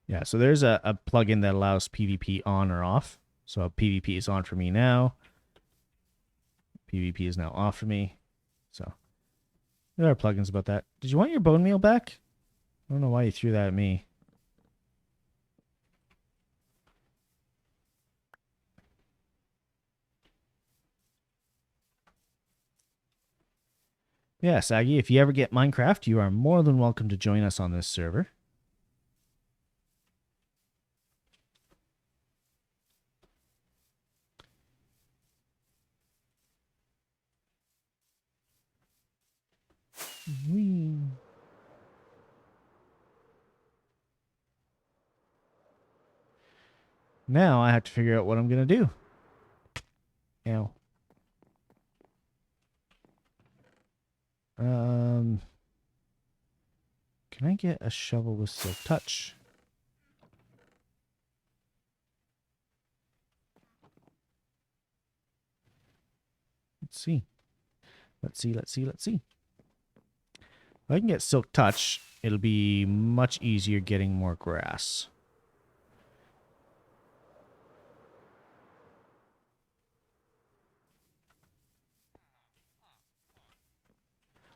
Yeah, so there's a plugin that allows PvP on or off. So PvP is on for me now. PvP is now off for me. So there are plugins about that. Did you want your bone meal back? I don't know why you threw that at me. Yeah, Saggy, if you ever get Minecraft, you are more than welcome to join us on this server. Whee. Now I have to figure out what I'm going to do. Ow. Can I get a shovel with silk touch? Let's see. Let's see. If I can get silk touch, it'll be much easier getting more grass.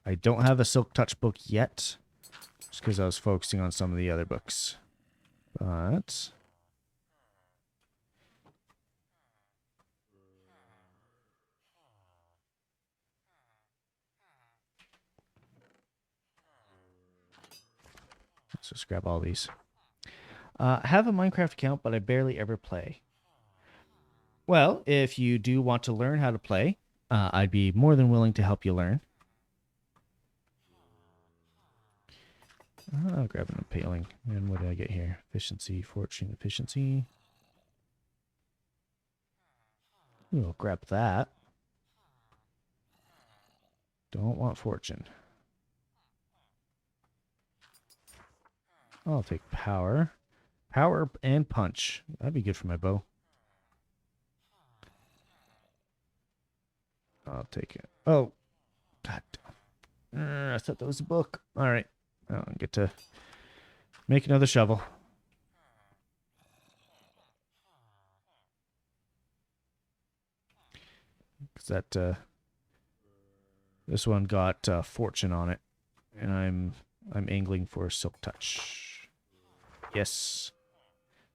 I don't have a silk touch book yet, just because I was focusing on some of the other books. But let's just grab all these. I have a Minecraft account, but I barely ever play. Well, if you do want to learn how to play, I'd be more than willing to help you learn. I'll grab an impaling. And what did I get here? Efficiency, fortune, efficiency. Ooh, I'll grab that. Don't want fortune. I'll take power. Power and punch. That'd be good for my bow. I'll take it. Oh, God. I thought that was a book. All right. I'll get to make another shovel. Because that this one got fortune on it, and I'm angling for silk touch. Yes,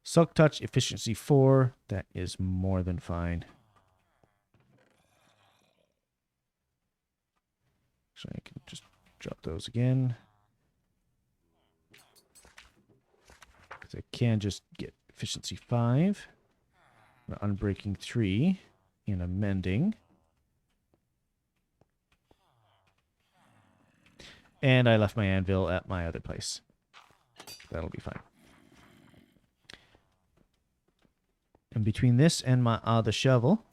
silk touch efficiency 4. That is more than fine. So I can just drop those again. Because I can just get efficiency 5, an unbreaking 3, and a mending. And I left my anvil at my other place. That'll be fine. And between this and my other shovel,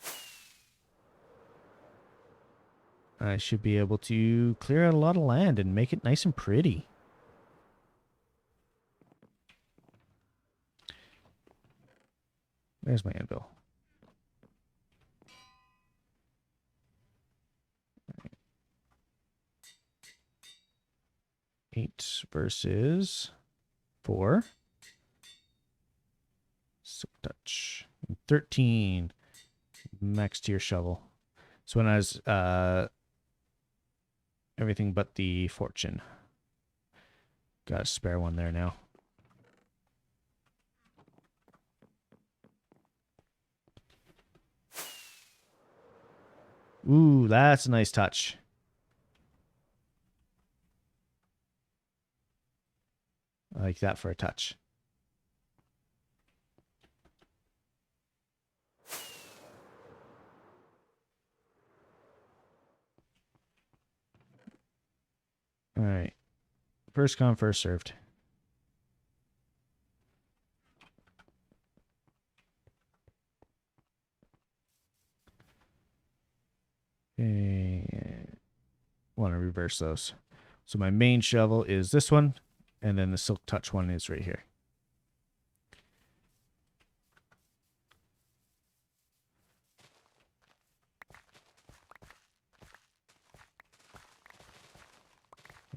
I should be able to clear out a lot of land and make it nice and pretty. There's my anvil. 8 versus 4. Silk touch. 13. Max tier shovel. So when I was everything but the fortune. Got a spare one there now. Ooh, that's a nice touch. I like that for a touch. All right. First come, first served. Okay. Want to reverse those. So my main shovel is this one, and then the silk touch one is right here.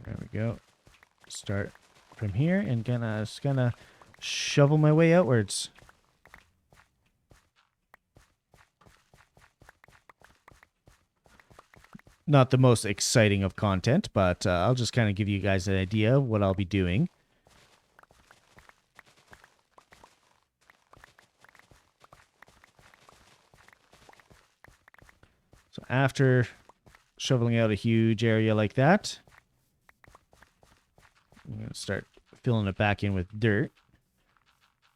There we go. Start from here and just gonna shovel my way outwards. Not the most exciting of content, but I'll just kind of give you guys an idea of what I'll be doing. So after shoveling out a huge area like that, I'm going to start filling it back in with dirt.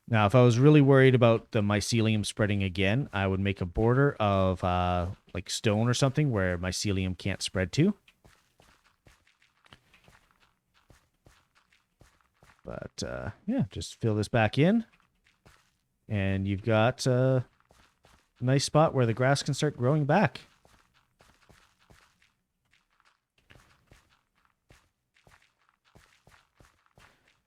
Now, if I was really worried about the mycelium spreading again, I would make a border of like stone or something where mycelium can't spread to. But yeah, just fill this back in. And you've got a nice spot where the grass can start growing back.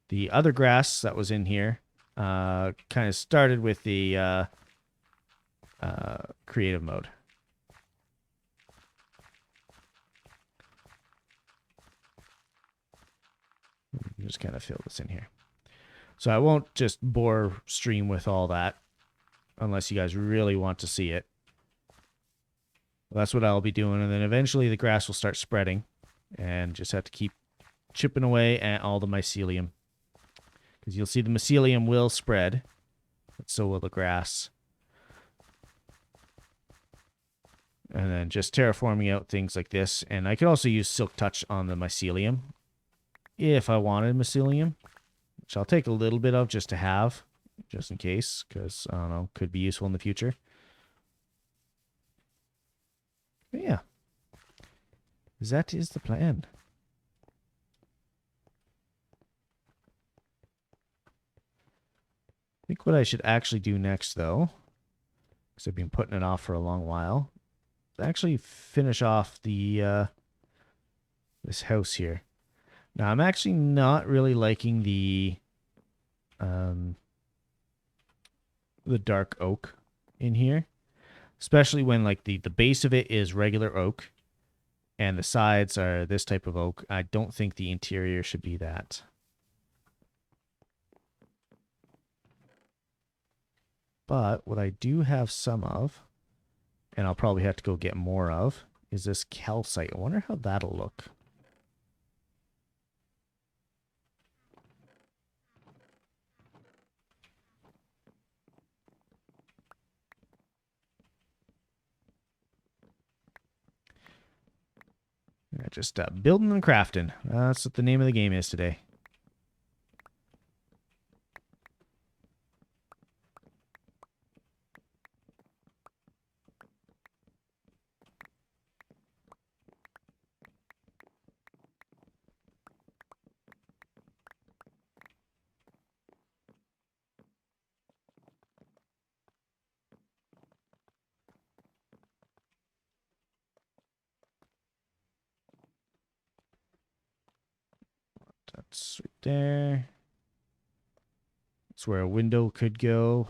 The other grass that was in here kind of started with the creative mode. Just kind of fill this in here. So I won't just bore stream with all that unless you guys really want to see it. Well, that's what I'll be doing. And then eventually the grass will start spreading and just have to keep chipping away at all the mycelium. Because you'll see the mycelium will spread, but so will the grass. And then just terraforming out things like this. And I could also use Silk Touch on the mycelium if I wanted mycelium, which I'll take a little bit of just to have, just in case, because, I don't know, could be useful in the future. But yeah, that is the plan. think what I should actually do next, though, because I've been putting it off for a long while, is actually finish off the this house here. Now, I'm actually not really liking the dark oak in here, especially when like the base of it is regular oak and the sides are this type of oak. I don't think the interior should be that. But what I do have some of, and I'll probably have to go get more of, is this calcite. I wonder how that'll look. Yeah, just building and crafting. That's what the name of the game is today. That's right there. That's where a window could go.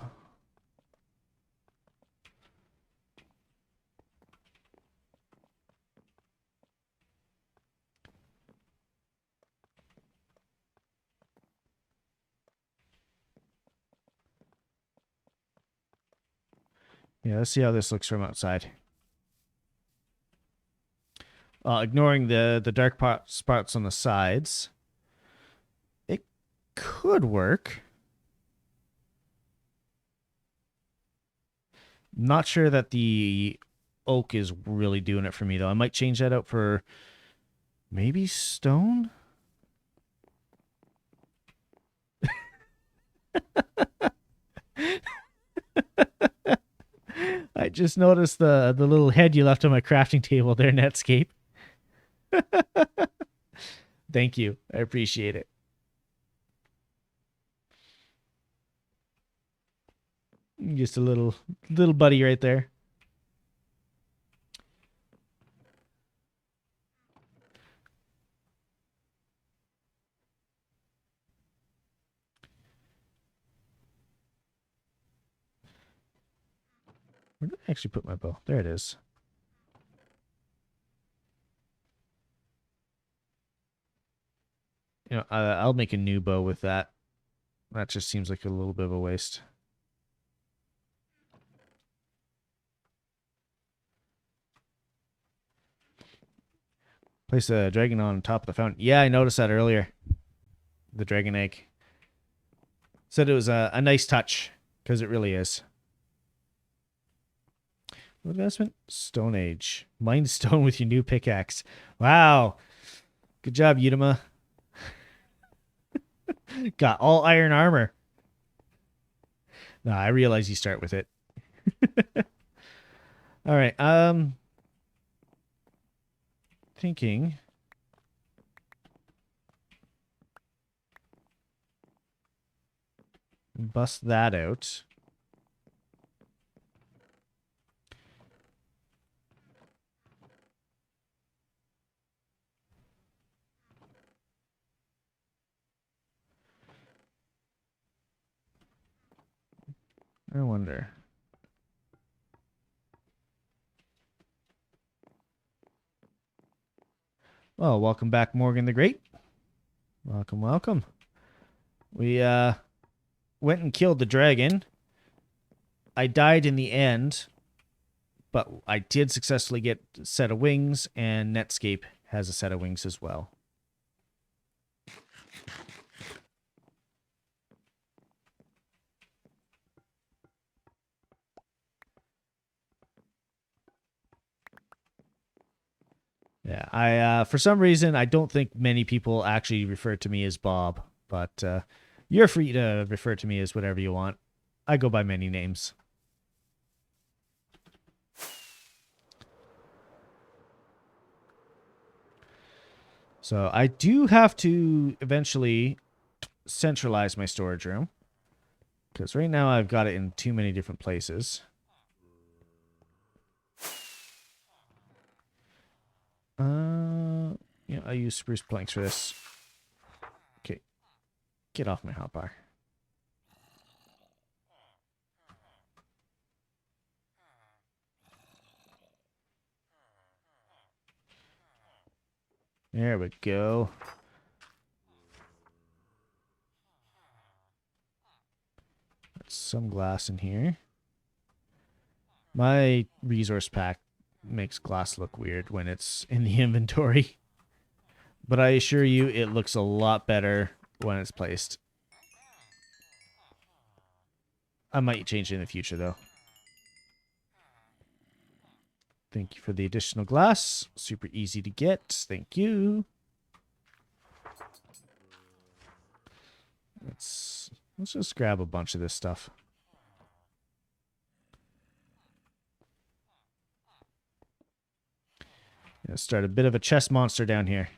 Yeah, let's see how this looks from outside. Ignoring the dark spots on the sides, it could work. Not sure that the oak is really doing it for me, though. I might change that out for maybe stone? I just noticed the little head you left on my crafting table there, Netscape. Thank you. I appreciate it. Just a little buddy right there. Where did I actually put my bow? There it is. You know, I'll make a new bow with that. That just seems like a little bit of a waste. Place a dragon on top of the fountain. Yeah, I noticed that earlier. The dragon egg. Said it was a nice touch, because it really is. What investment? Stone Age. Mine stone with your new pickaxe. Wow. Good job, Udema. Got all iron armor. No, I realize you start with it. All right. Thinking. Bust that out. I wonder. Well, welcome back, Morgan the Great. Welcome, welcome. We went and killed the dragon. I died in the end, but I did successfully get a set of wings, and Netscape has a set of wings as well. Yeah, I for some reason I don't think many people actually refer to me as Bob, but you're free to refer to me as whatever you want. I go by many names. So I do have to eventually centralize my storage room, Because right now I've got it in too many different places. Yeah, I use spruce planks for this. Okay. Get off my hotbar. There we go. Some glass in here. My resource pack makes glass look weird when it's in the inventory. But I assure you, it looks a lot better when it's placed. I might change it in the future, though. Thank you for the additional glass. Super easy to get. Thank you. Let's just grab a bunch of this stuff. Gonna start a bit of a chest monster down here.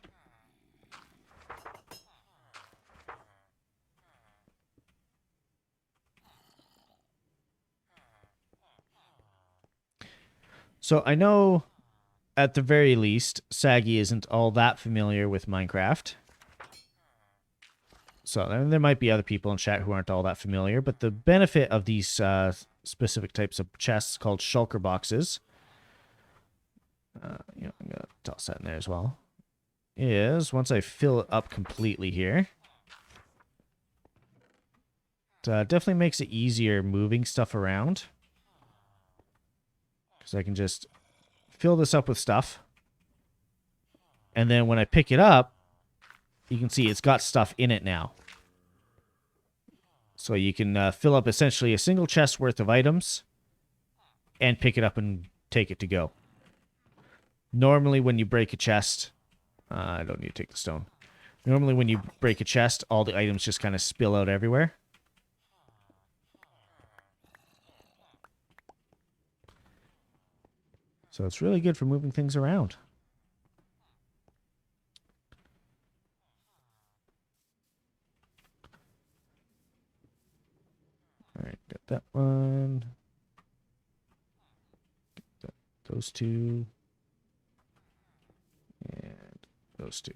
So I know, at the very least, Saggy isn't all that familiar with Minecraft. So there might be other people in chat who aren't all that familiar, but the benefit of these specific types of chests called shulker boxes, I'm going to toss that in there as well, is once I fill it up completely here, it definitely makes it easier moving stuff around. Because I can just fill this up with stuff. And then when I pick it up, you can see it's got stuff in it now. So you can fill up essentially a single chest worth of items and pick it up and take it to go. Normally when you break a chest, I don't need to take the stone. Normally when you break a chest, all the items just kind of spill out everywhere. So it's really good for moving things around. All right, got that one. Got those two. And those two.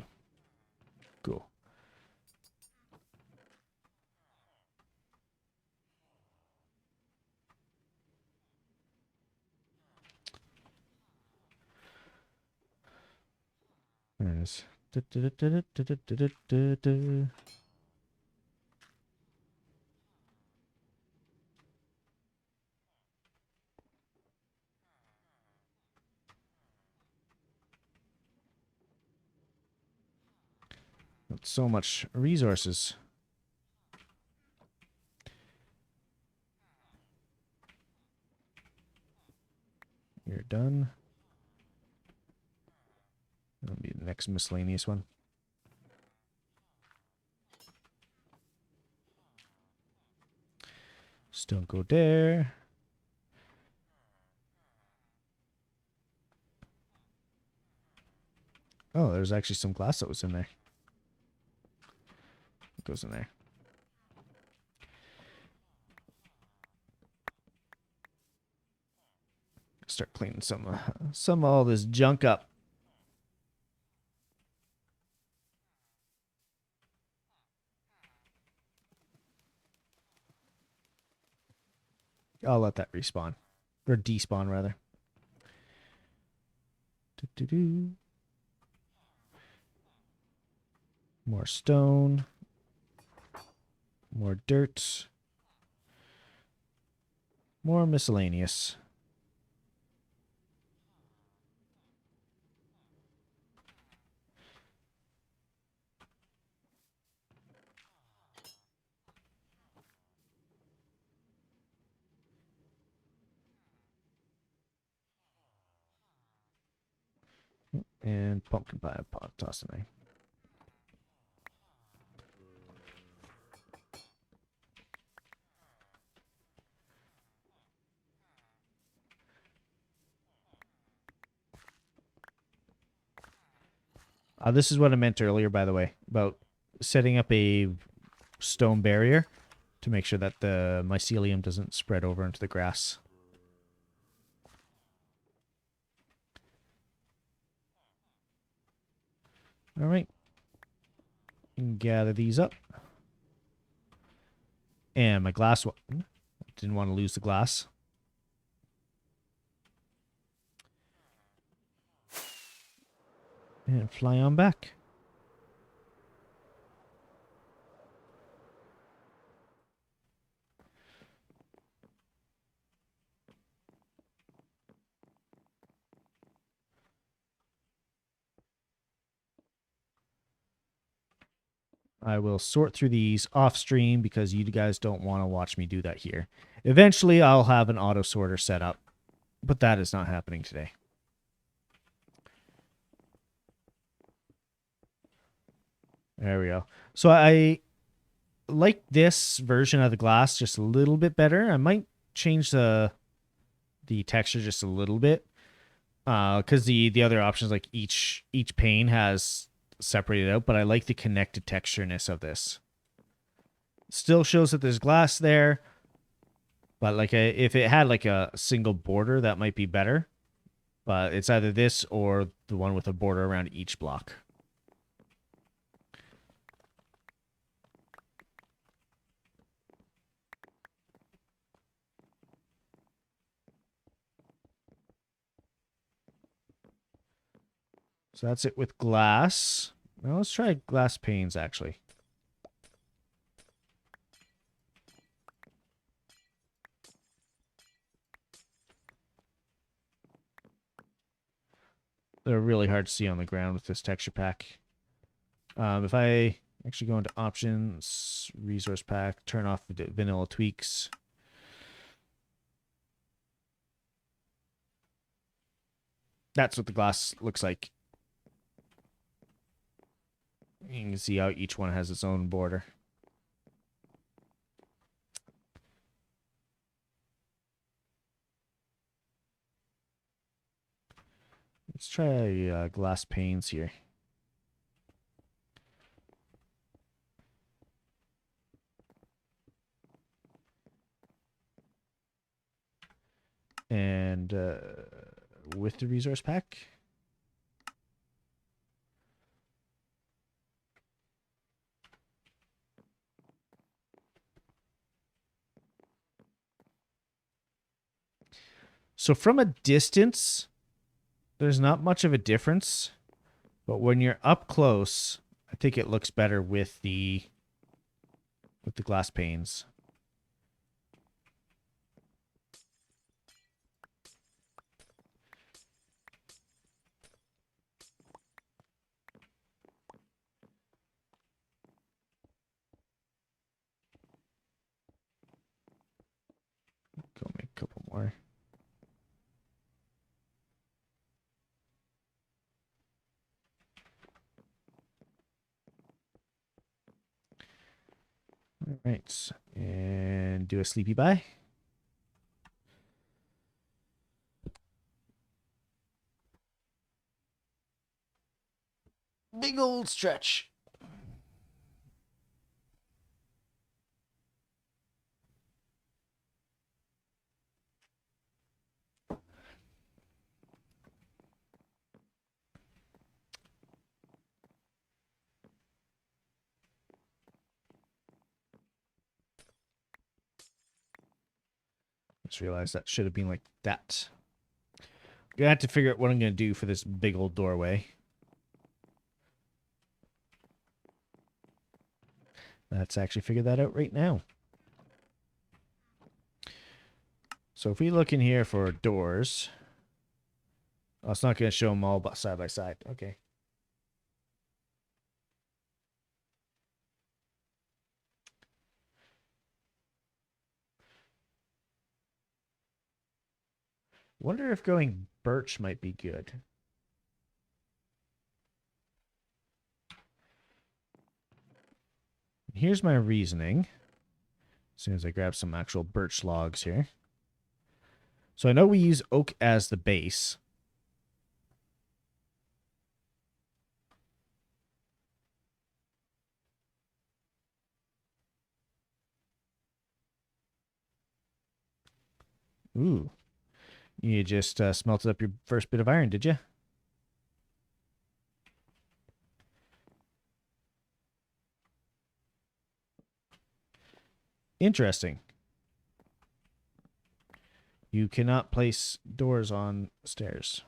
Cool. There it is. Got so much resources. You're done. That'll be the next miscellaneous one. Still go there. Oh, there's actually some glass that was in there. It goes in there. Start cleaning some of all this junk up. I'll let that respawn. Or despawn, rather. More stone. More dirt. More miscellaneous. And pumpkin pie pot toss in there. This is what I meant earlier, by the way, about setting up a stone barrier. to make sure that the mycelium doesn't spread over into the grass. All right. Gather these up. And my glass one. Didn't want to lose the glass. And fly on back. I will sort through these off stream because you guys don't want to watch me do that here. Eventually, I'll have an auto sorter set up, but that is not happening today. There we go. So I like this version of the glass just a little bit better. I might change the texture just a little bit because the other options, like each pane has separated out, but I like the connected textureness of this. Still shows that there's glass there, but like if it had like a single border, that might be better. But it's either this or the one with a border around each block. So that's it with glass. Now let's try glass panes, actually. They're really hard to see on the ground with this texture pack. If I actually go into options, resource pack, turn off the vanilla tweaks. That's what the glass looks like. You can see how each one has its own border. Let's try glass panes here. And with the resource pack. So from a distance, there's not much of a difference, but when you're up close, I think it looks better with the glass panes. Go make a couple more. All right, and do a sleepy bye. Big old stretch. Just realized that should have been like that. I'm gonna have to figure out what I'm gonna do for this big old doorway. Let's actually figure that out right now. So if we look in here for doors, oh, it's not gonna show them all side by side. Okay. Wonder if going birch might be good. Here's my reasoning. As soon as I grab some actual birch logs here. So I know we use oak as the base. Ooh. You just smelted up your first bit of iron, did you? Interesting. You cannot place doors on stairs.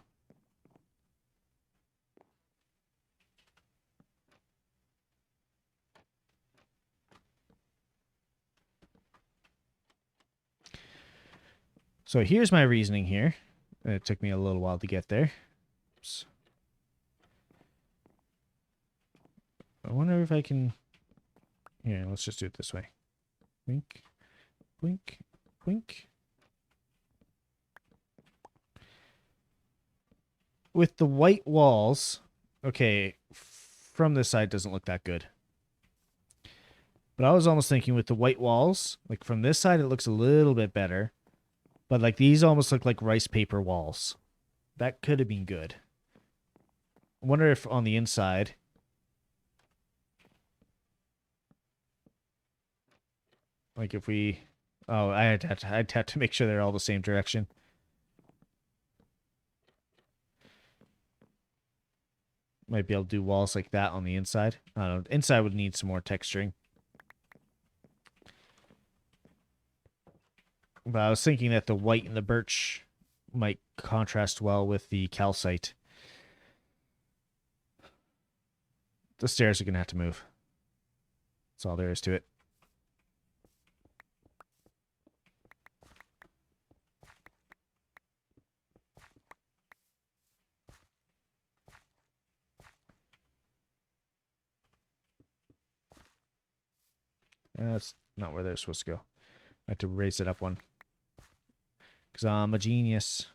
So here's my reasoning here. It took me a little while to get there. Oops. I wonder if I can... Here, let's just do it this way. Blink, blink, blink. With the white walls, okay, from this side doesn't look that good. But I was almost thinking with the white walls, like from this side it looks a little bit better. But like these almost look like rice paper walls. That could have been good. I wonder if on the inside... Like if we... Oh, I'd have to make sure they're all the same direction. Might be able to do walls like that on the inside. I don't know. The inside would need some more texturing. But I was thinking that the white and the birch might contrast well with the calcite. The stairs are going to have to move. That's all there is to it. That's not where they're supposed to go. I have to raise it up one. Because I'm a genius.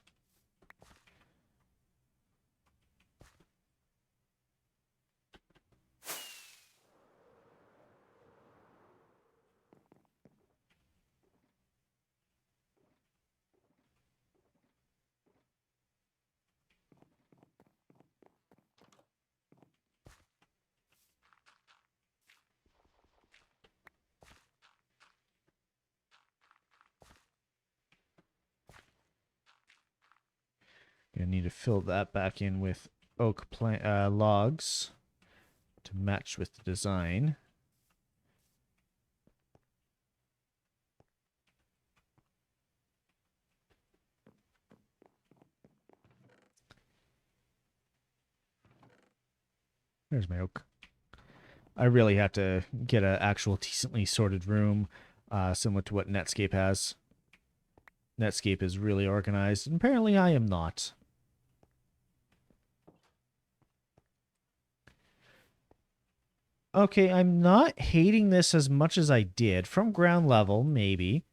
Gonna need to fill that back in with oak logs to match with the design. There's my oak. I really have to get an actual decently sorted room, similar to what Netscape has. Netscape is really organized, and apparently I am not. Okay, I'm not hating this as much as I did. From ground level, maybe.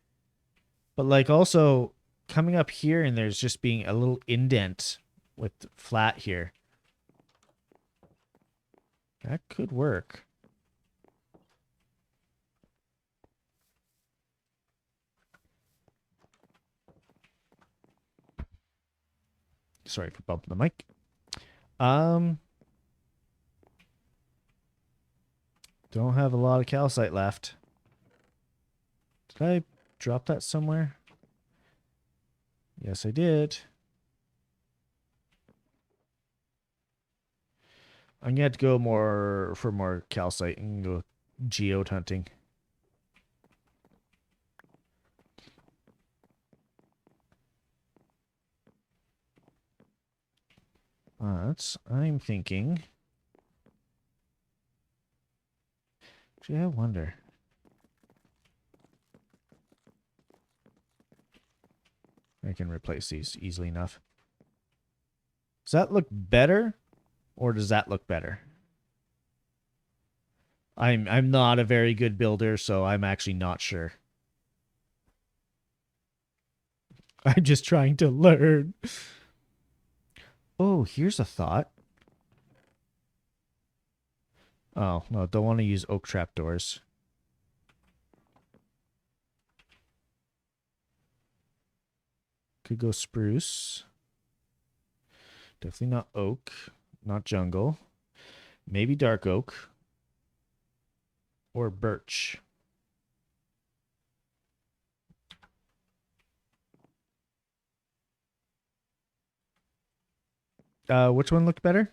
But like also coming up here and there's just being a little indent with flat here. That could work. Sorry for bumping the mic. Don't have a lot of calcite left. Did I drop that somewhere? Yes, I did. I'm gonna have to go for more calcite and go geode hunting. But I'm thinking. Actually, I wonder. I can replace these easily enough. Does that look better? Or does that look better? I'm not a very good builder, so I'm actually not sure. I'm just trying to learn. Oh, here's a thought. Oh, no, don't want to use oak trapdoors. Could go spruce. Definitely not oak. Not jungle. Maybe dark oak. Or birch. Which one looked better?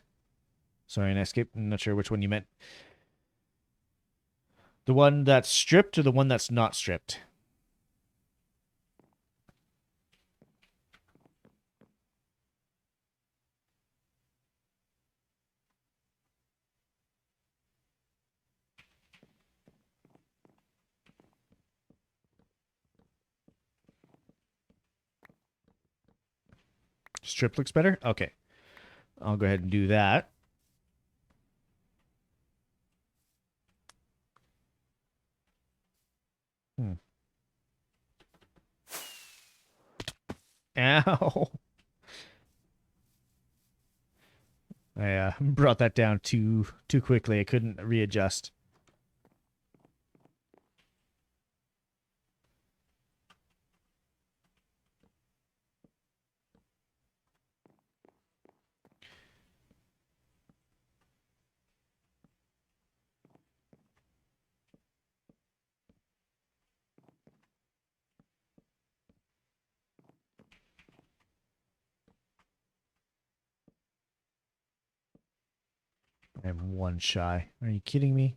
Sorry, Netscape. I'm not sure which one you meant. The one that's stripped or the one that's not stripped? Strip looks better? Okay. I'll go ahead and do that. Ow. I brought that down too quickly. I couldn't readjust. I'm one shy. Are you kidding me?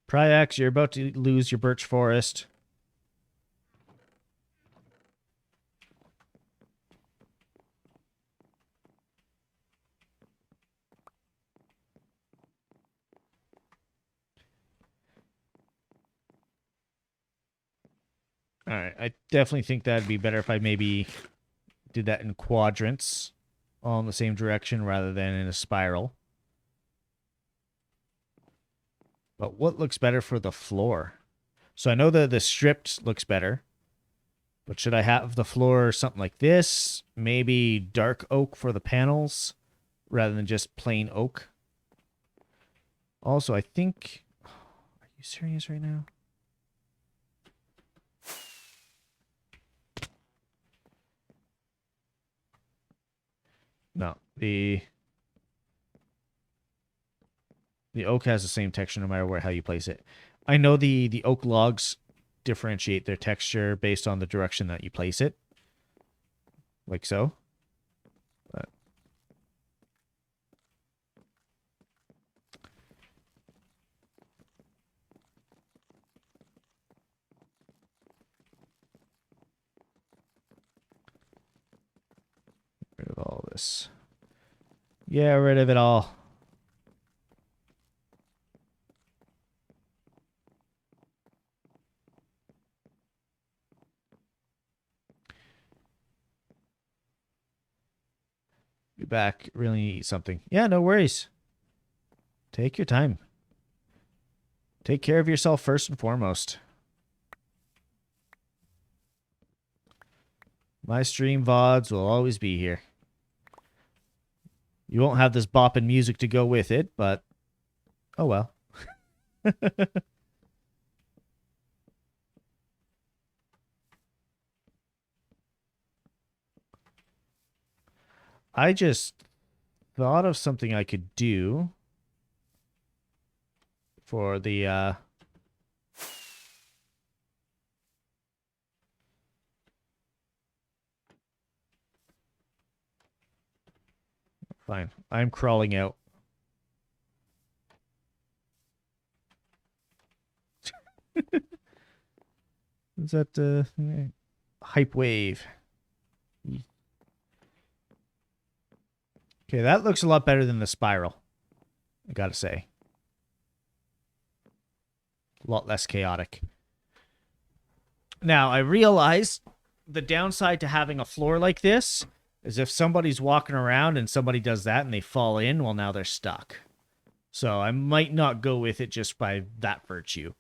Pryax, you're about to lose your birch forest. All right, I definitely think that'd be better if I maybe did that in quadrants, all in the same direction rather than in a spiral. But what looks better for the floor? So I know the stripped looks better, but should I have the floor something like this? Maybe dark oak for the panels rather than just plain oak. Also, I think... Are you serious right now? No, the oak has the same texture no matter how you place it. I know the oak logs differentiate their texture based on the direction that you place it. Like so. But rid of all this. Yeah, rid of it all. Be back. Really need to eat something. Yeah, no worries. Take your time. Take care of yourself first and foremost. My stream VODs will always be here. You won't have this bopping music to go with it, but oh well. I just thought of something I could do for the fine. I'm crawling out. Is that hype wave? Okay, that looks a lot better than the spiral. I gotta say. A lot less chaotic. Now, I realize the downside to having a floor like this is if somebody's walking around and somebody does that and they fall in, well, now they're stuck. So I might not go with it just by that virtue.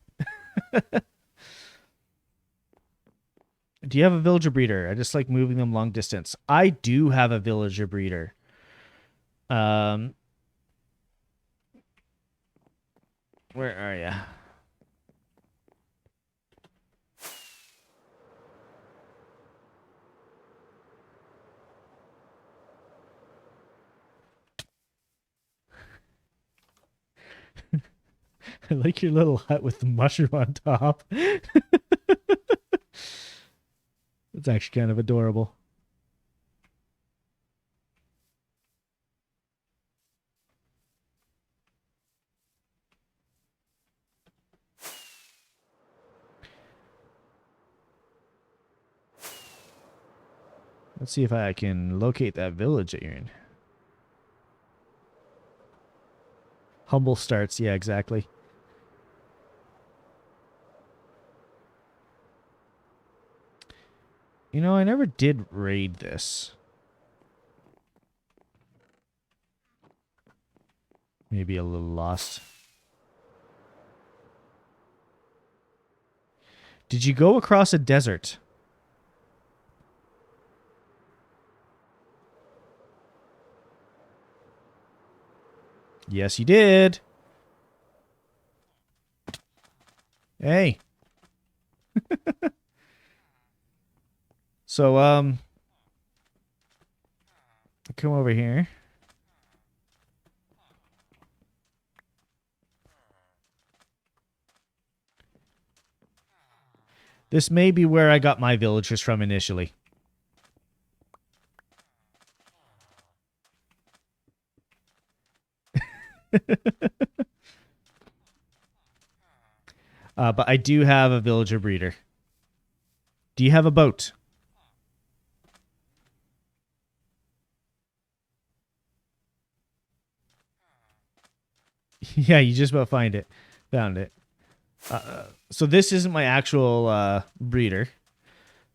Do you have a villager breeder? I just like moving them long distance. I do have a villager breeder. Where are you? I like your little hut with the mushroom on top. It's actually kind of adorable. Let's see if I can locate that village that you're in. Humble starts. Yeah, exactly. You know, I never did raid this. Maybe a little lost. Did you go across a desert? Yes, you did. Hey. So, come over here. This may be where I got my villagers from initially. But I do have a villager breeder. Do you have a boat? Yeah, you just about found it. So this isn't my actual breeder,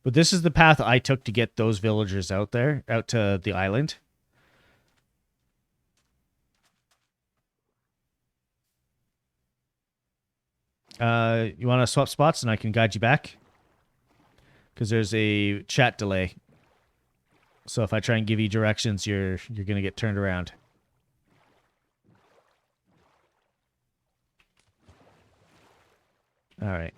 but this is the path I took to get those villagers out there, out to the island. You want to swap spots and I can guide you back? Because there's a chat delay. So if I try and give you directions, you're going to get turned around. All right.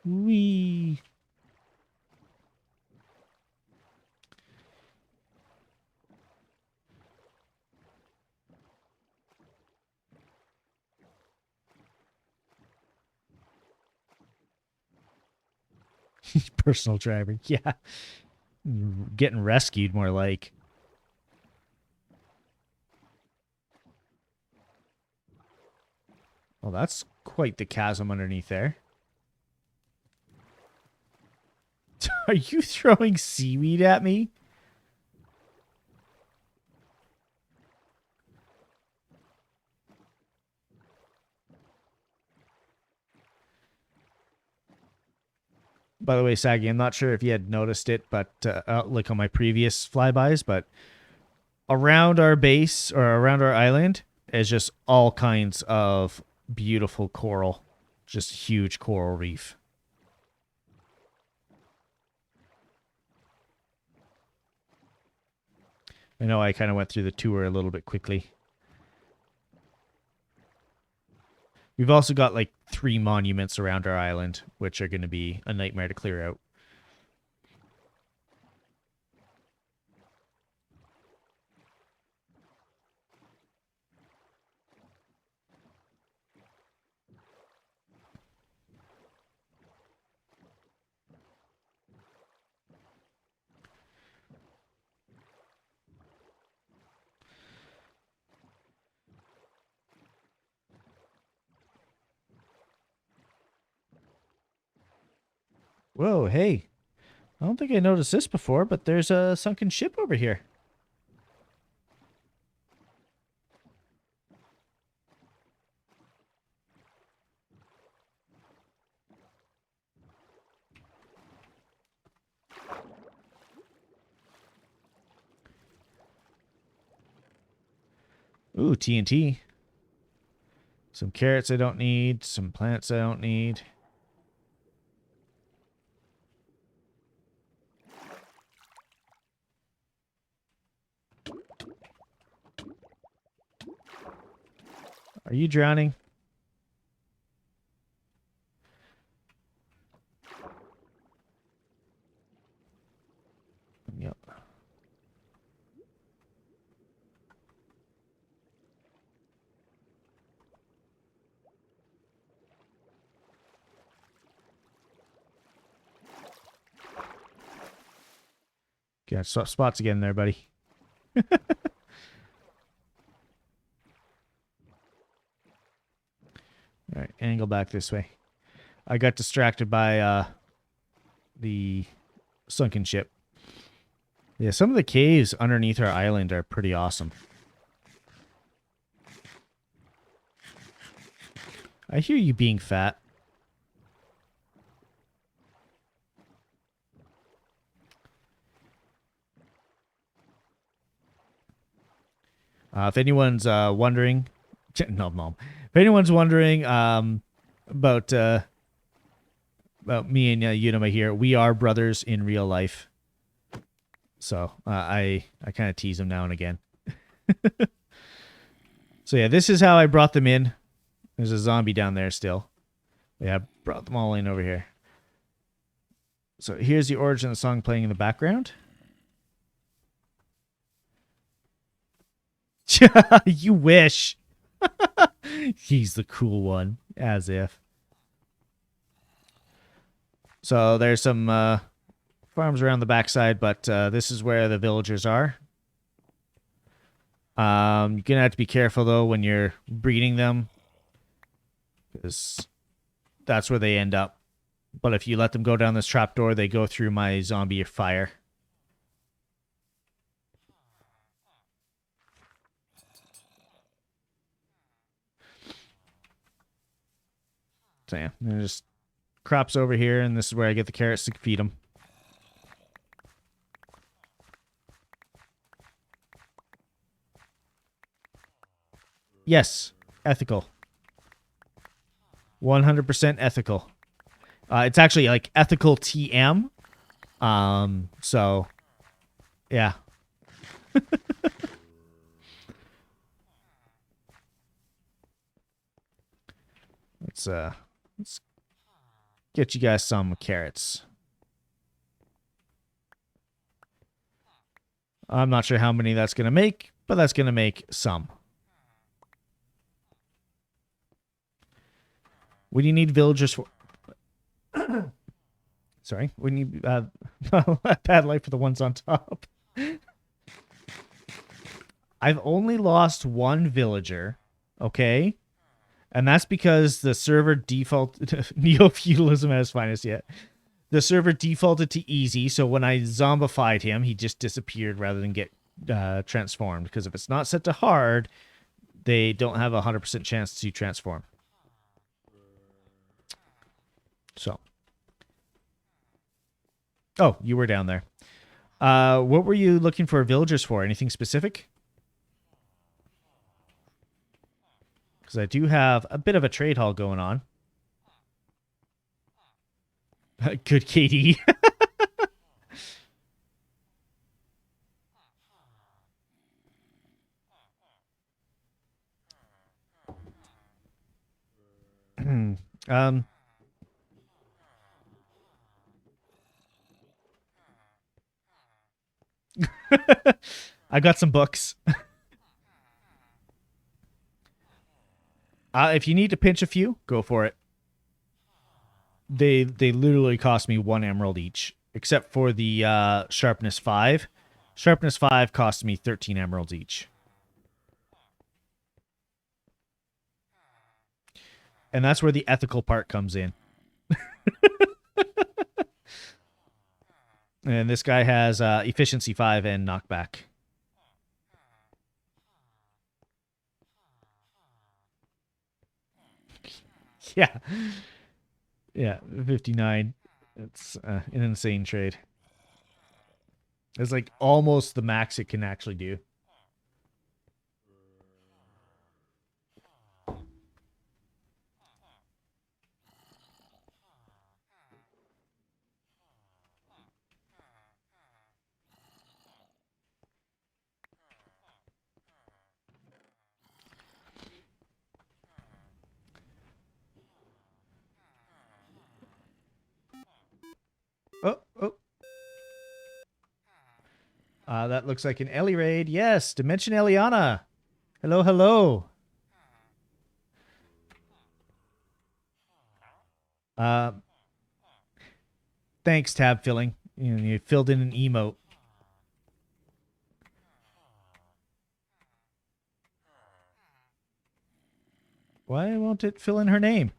Wee. Personal driver. Yeah. Getting rescued, more like. Well, that's quite the chasm underneath there. Are you throwing seaweed at me? By the way, Saggy, I'm not sure if you had noticed it, but like on my previous flybys, but around our base or around our island is just all kinds of beautiful coral. Just huge coral reef. I know I kind of went through the tour a little bit quickly. We've also got like 3 monuments around our island, which are going to be a nightmare to clear out. Whoa, hey. I don't think I noticed this before, but there's a sunken ship over here. Ooh, TNT. Some carrots I don't need. Some plants I don't need. Are you drowning? Yep. Got swap spots again there, buddy. All right, angle back this way. I got distracted by the sunken ship. Yeah, some of the caves underneath our island are pretty awesome. I hear you being fat. If anyone's wondering, no, Mom. If anyone's wondering about me and Unima here, we are brothers in real life. So I kind of tease them now and again. So yeah, this is how I brought them in. There's a zombie down there still. Yeah, I brought them all in over here. So here's the origin of the song playing in the background. You wish. He's the cool one, as if. So there's some farms around the backside, but this is where the villagers are. You're gonna have to be careful though when you're breeding them, because that's where they end up. But if you let them go down this trapdoor, they go through my zombie fire. So yeah, there's just crops over here, and this is where I get the carrots to feed them. Yes, ethical. 100% ethical. It's actually like ethical TM. So yeah. Let's get you guys some carrots. I'm not sure how many that's going to make, but that's going to make some. What do you need villagers for? Sorry, we need bad life for the ones on top. I've only lost one villager, okay? And that's because the server defaulted neo-feudalism at its finest yet. The server defaulted to easy, so when I zombified him, he just disappeared rather than get transformed. Because if it's not set to hard, they don't have a 100% chance to transform. So. Oh, you were down there. What were you looking for villagers for? Anything specific? Because I do have a bit of a trade hall going on. Good KD. I got some books. If you need to pinch a few, go for it. They literally cost me 1 emerald each, except for the sharpness 5. Sharpness 5 cost me 13 emeralds each. And that's where the ethical part comes in. And this guy has efficiency 5 and knockback. Yeah. Yeah, 59. It's an insane trade. It's like almost the max it can actually do. Oh. That looks like an Ellie raid. Yes, Dimension Eliana. Hello, hello. Thanks, tab filling. You filled in an emote. Why won't it fill in her name?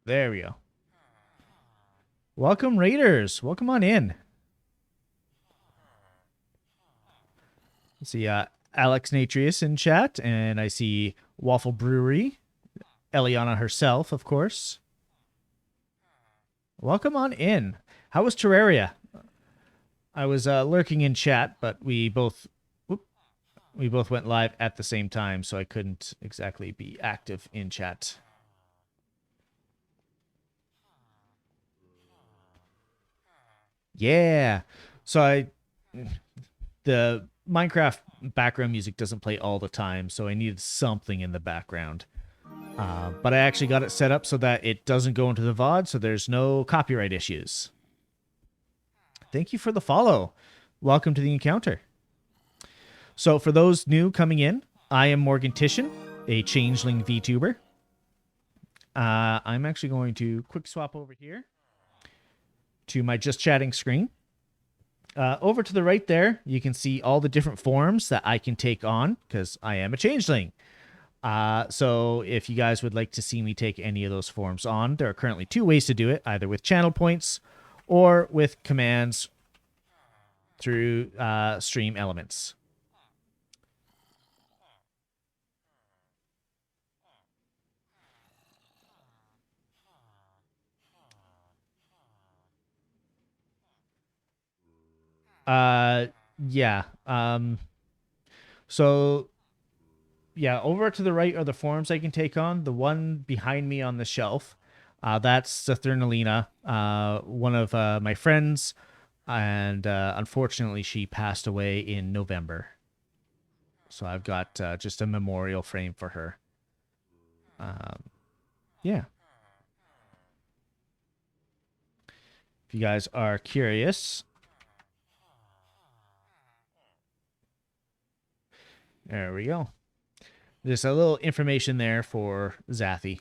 There we go. Welcome, Raiders. Welcome on in. I see Alex Natrius in chat, and I see Waffle Brewery. Eliana herself, of course. Welcome on in. How was Terraria? I was lurking in chat, but we both went live at the same time, so I couldn't exactly be active in chat. Yeah. So the Minecraft background music doesn't play all the time, so I needed something in the background. But I actually got it set up so that it doesn't go into the VOD, so there's no copyright issues. Thank you for the follow. Welcome to the encounter. So for those new coming in, I am Morgan Titian, a changeling VTuber. I'm actually going to quick swap over here to my just chatting screen. Over to the right there, you can see all the different forms that I can take on because I am a changeling. So if you guys would like to see me take any of those forms on, there are currently 2 ways to do it, either with channel points or with commands through stream elements. Yeah. So yeah, over to the right are the forms I can take on. The one behind me on the shelf, that's Saturnalina, one of my friends, and unfortunately she passed away in November. So I've got just a memorial frame for her. Yeah. If you guys are curious. There we go. There's a little information there for Zathy.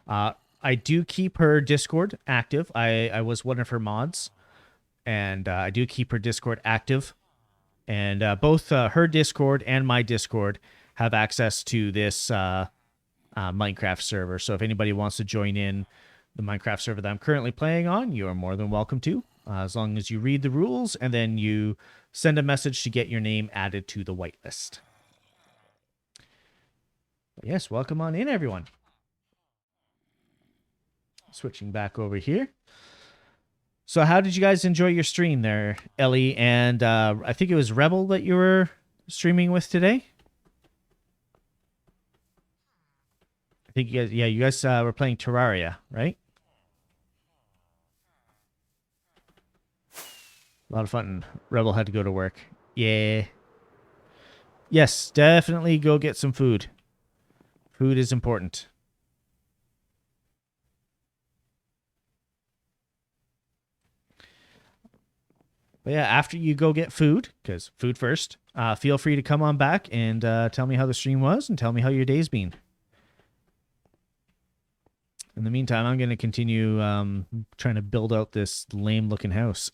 I do keep her Discord active. I was one of her mods, and I do keep her Discord active. And both her Discord and my Discord have access to this Minecraft server. So if anybody wants to join in the Minecraft server that I'm currently playing on, you are more than welcome to, as long as you read the rules and then you send a message to get your name added to the whitelist. But yes, welcome on in, everyone. Switching back over here. So how did you guys enjoy your stream there, Ellie? And I think it was Rebel that you were streaming with today. I think you guys were playing Terraria, right? A lot of fun. Rebel had to go to work. Yeah. Yes, definitely go get some food. Food is important. But yeah, after you go get food, because food first, feel free to come on back and tell me how the stream was and tell me how your day's been. In the meantime, I'm going to continue trying to build out this lame-looking house.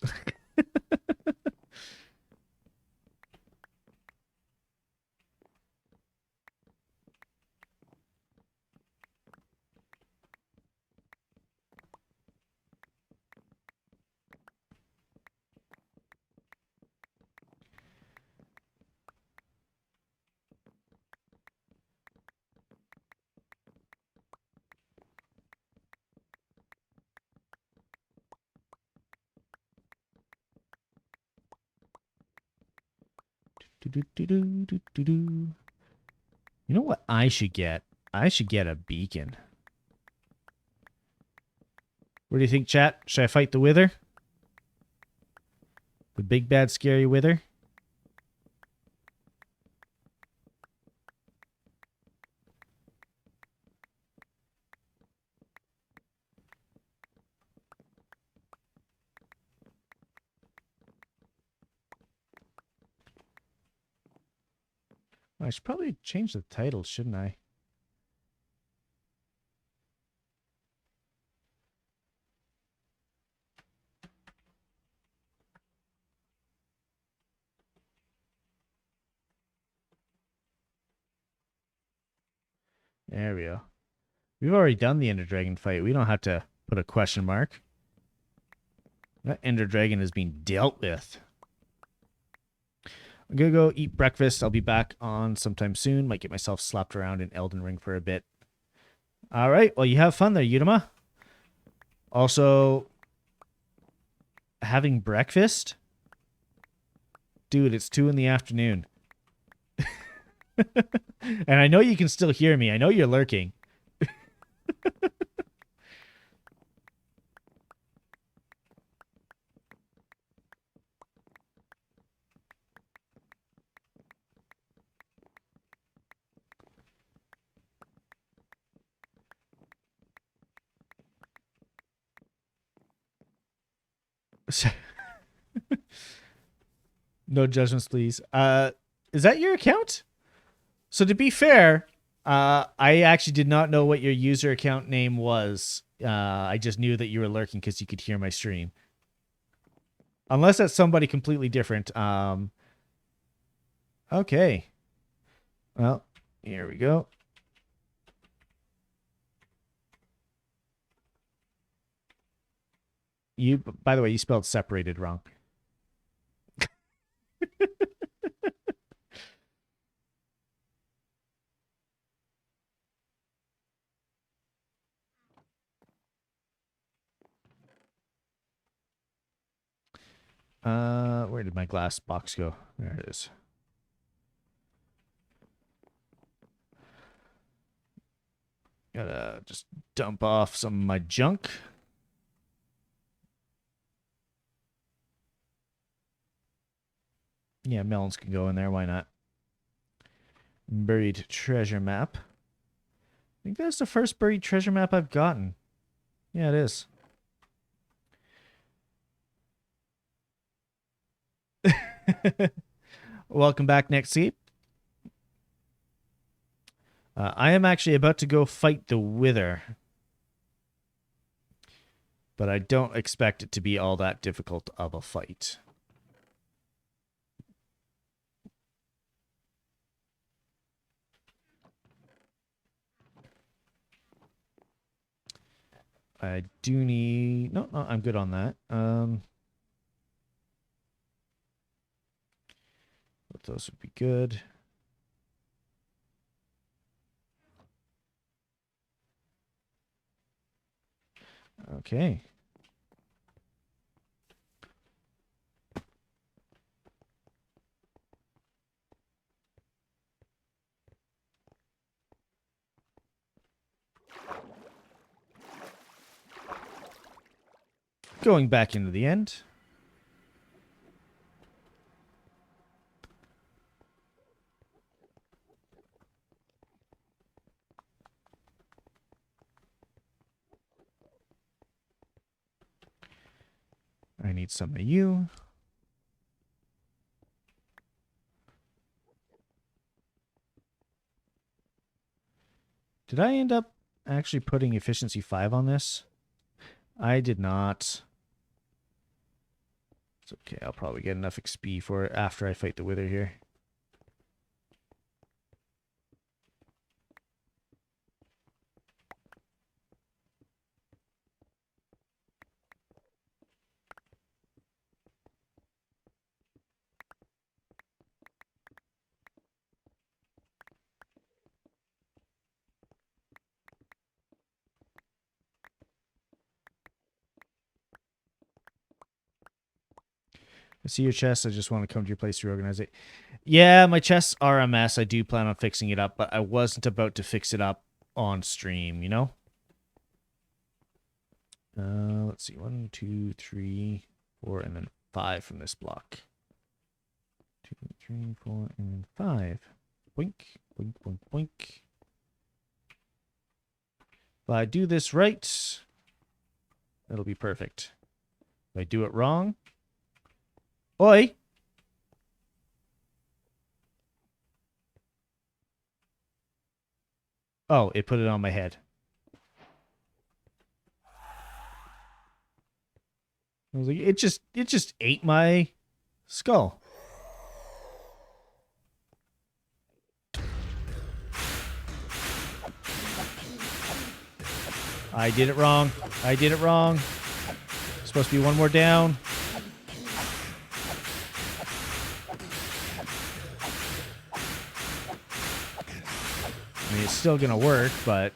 You know what I should get? I should get a beacon. What do you think, chat? Should I fight the Wither? The big, bad, scary Wither? I should probably change the title, shouldn't I? There we go. We've already done the Ender Dragon fight. We don't have to put a question mark. That Ender Dragon is being dealt with. I'm going to go eat breakfast. I'll be back on sometime soon. Might get myself slapped around in Elden Ring for a bit. All right. Well, you have fun there, Yutama. Also, having breakfast? Dude, it's 2 in the afternoon. And I know you can still hear me. I know you're lurking. No judgments, please. Is that your account? So to be fair, I actually did not know what your user account name was. I just knew that you were lurking because you could hear my stream. Unless that's somebody completely different. Okay. Well, here we go. By the way, you spelled separated wrong. Where did my glass box go? There it is. Gotta just dump off some of my junk. Yeah, melons can go in there. Why not? Buried treasure map. I think that's the first buried treasure map I've gotten. Yeah, it is. Welcome back, Next Seat. I am actually about to go fight the Wither. But I don't expect it to be all that difficult of a fight. I do need... No, I'm good on that. But those would be good. Okay. Going back into the end. I need some of you. Did I end up actually putting efficiency 5 on this? I did not. It's okay. I'll probably get enough XP for it after I fight the Wither here. I see your chest. I just want to come to your place to reorganize it. Yeah, my chests are a mess. I do plan on fixing it up, but I wasn't about to fix it up on stream, you know? Let's see. 1, 2, 3, 4, and then 5 from this block. 2, 3, 4, and then 5. Boink, boink, boink, boink. If I do this right, it'll be perfect. If I do it wrong... Oi! Oh, it put it on my head. I was like, it just ate my skull. I did it wrong. I did it wrong. Supposed to be one more down. I mean, it's still going to work, but...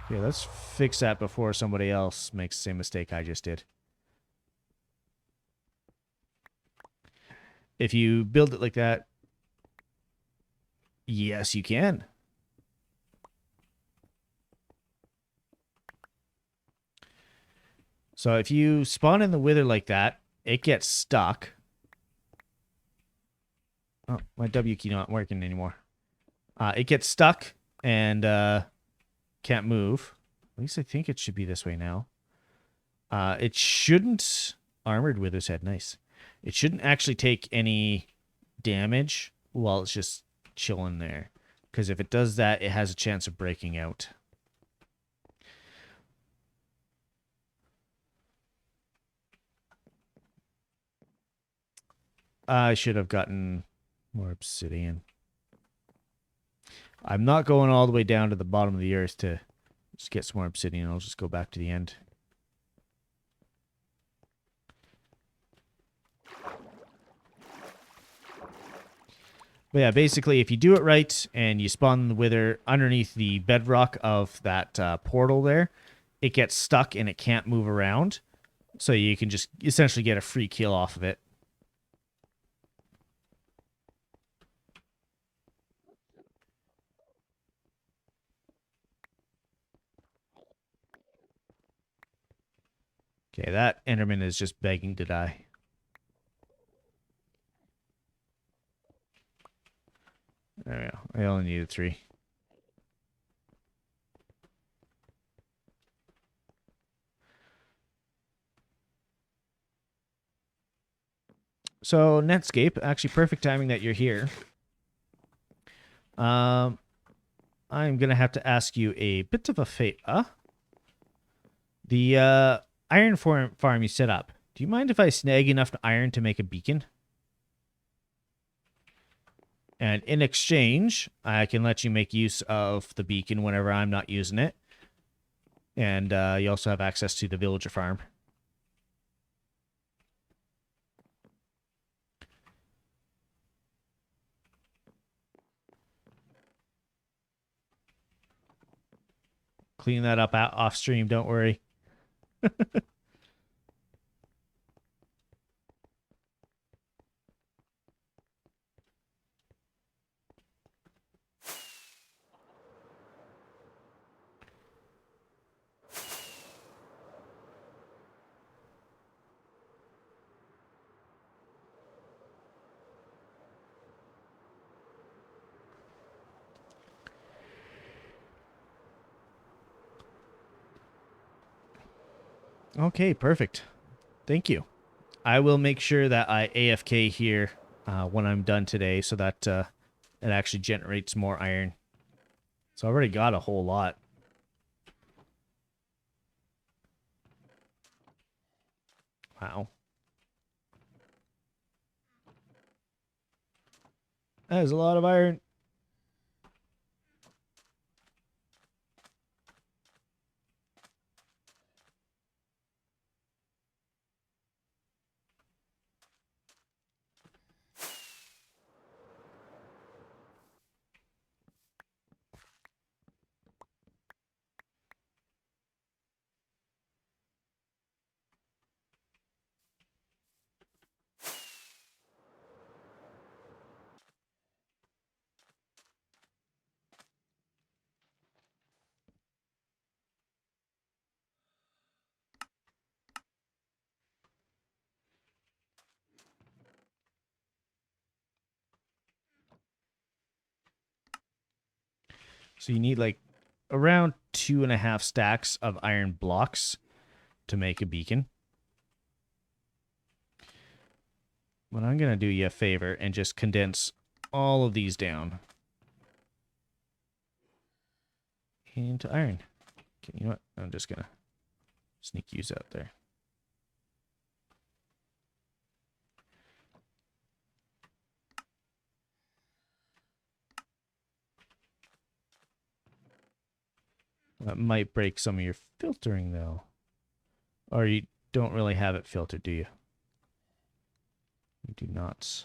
Okay, let's fix that before somebody else makes the same mistake I just did. If you build it like that, yes, you can. So if you spawn in the wither like that, it gets stuck. Oh, my W key not working anymore. It gets stuck and can't move. At least I think it should be this way now. It shouldn't... Armored wither's head, nice. It shouldn't actually take any damage while it's just chilling there. Because if it does that, it has a chance of breaking out. I should have gotten more obsidian. I'm not going all the way down to the bottom of the earth to just get some more obsidian. I'll just go back to the end. But yeah, basically, if you do it right and you spawn the wither underneath the bedrock of that portal there, it gets stuck and it can't move around. So you can just essentially get a free kill off of it. Okay, that Enderman is just begging to die. There we go. I only needed 3. So, Netscape, actually perfect timing that you're here. I'm going to have to ask you a bit of a favor. The iron farm you set up, do you mind if I snag enough iron to make a beacon? And in exchange, I can let you make use of the beacon whenever I'm not using it. And you also have access to the villager farm. Clean that up off stream, don't worry. Okay, perfect. Thank you. I will make sure that I AFK here when I'm done today so that it actually generates more iron. So I already got a whole lot. Wow. That is a lot of iron. So you need like around 2.5 stacks of iron blocks to make a beacon. But I'm going to do you a favor and just condense all of these down into iron. Okay, you know what? I'm just going to sneak use out there. That might break some of your filtering, though. Or you don't really have it filtered, do you? You do not.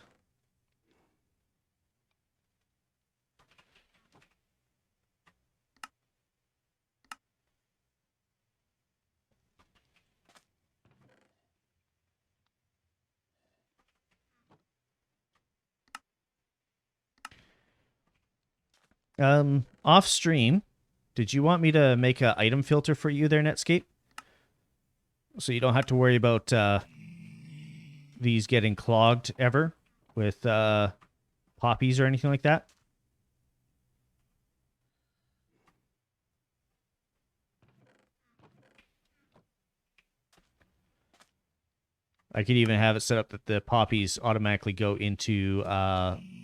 Off stream, did you want me to make an item filter for you there, Netscape? So you don't have to worry about these getting clogged ever with poppies or anything like that? I could even have it set up that the poppies automatically go into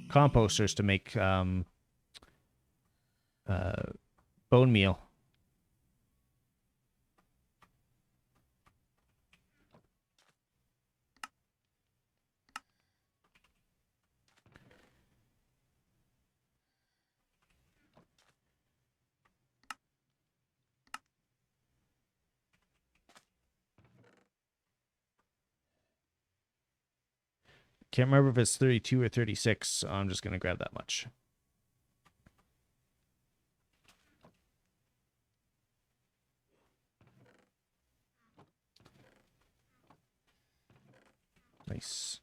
composters to make bone meal. Can't remember if it's 32 or 36, so I'm just going to grab that much. Nice.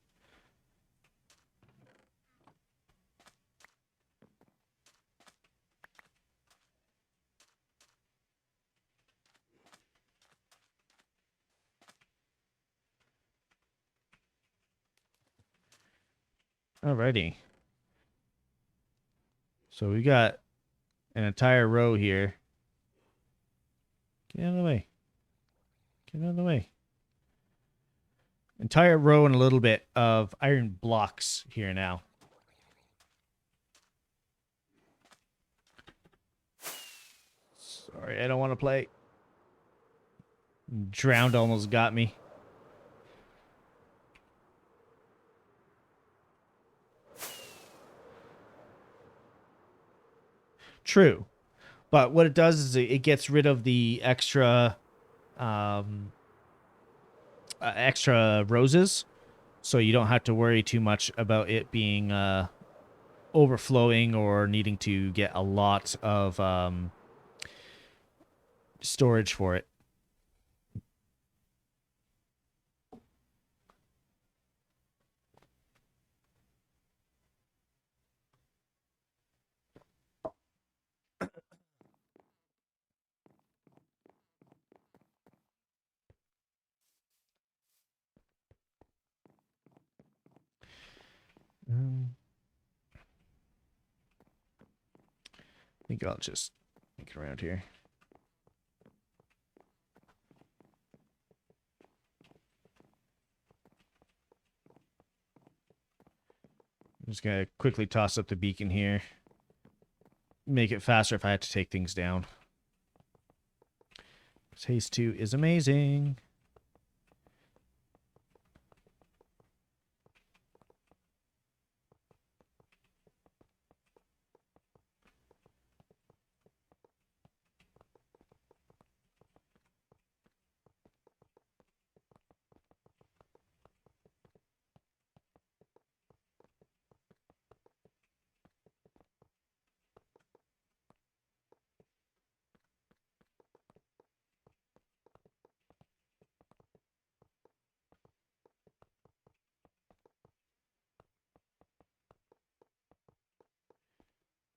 Alrighty. So we got an entire row here. Get out of the way. Get out of the way. Entire row and a little bit of iron blocks here now. Sorry, I don't want to play. Drowned almost got me. True. But what it does is it gets rid of the extra extra roses, so you don't have to worry too much about it being overflowing or needing to get a lot of storage for it. I think I'll just make it around here. I'm just going to quickly toss up the beacon here. Make it faster if I had to take things down. This Haste 2 is amazing.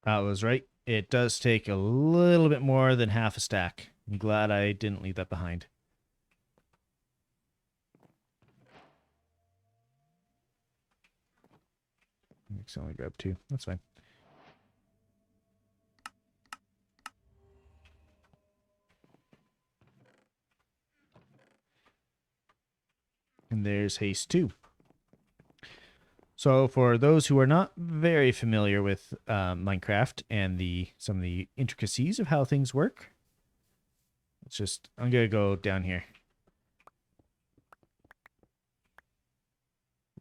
I was right. It does take a little bit more than half a stack. I'm glad I didn't leave that behind. I can only grab 2. That's fine. And there's Haste 2. So for those who are not very familiar with Minecraft and some of the intricacies of how things work, I'm going to go down here.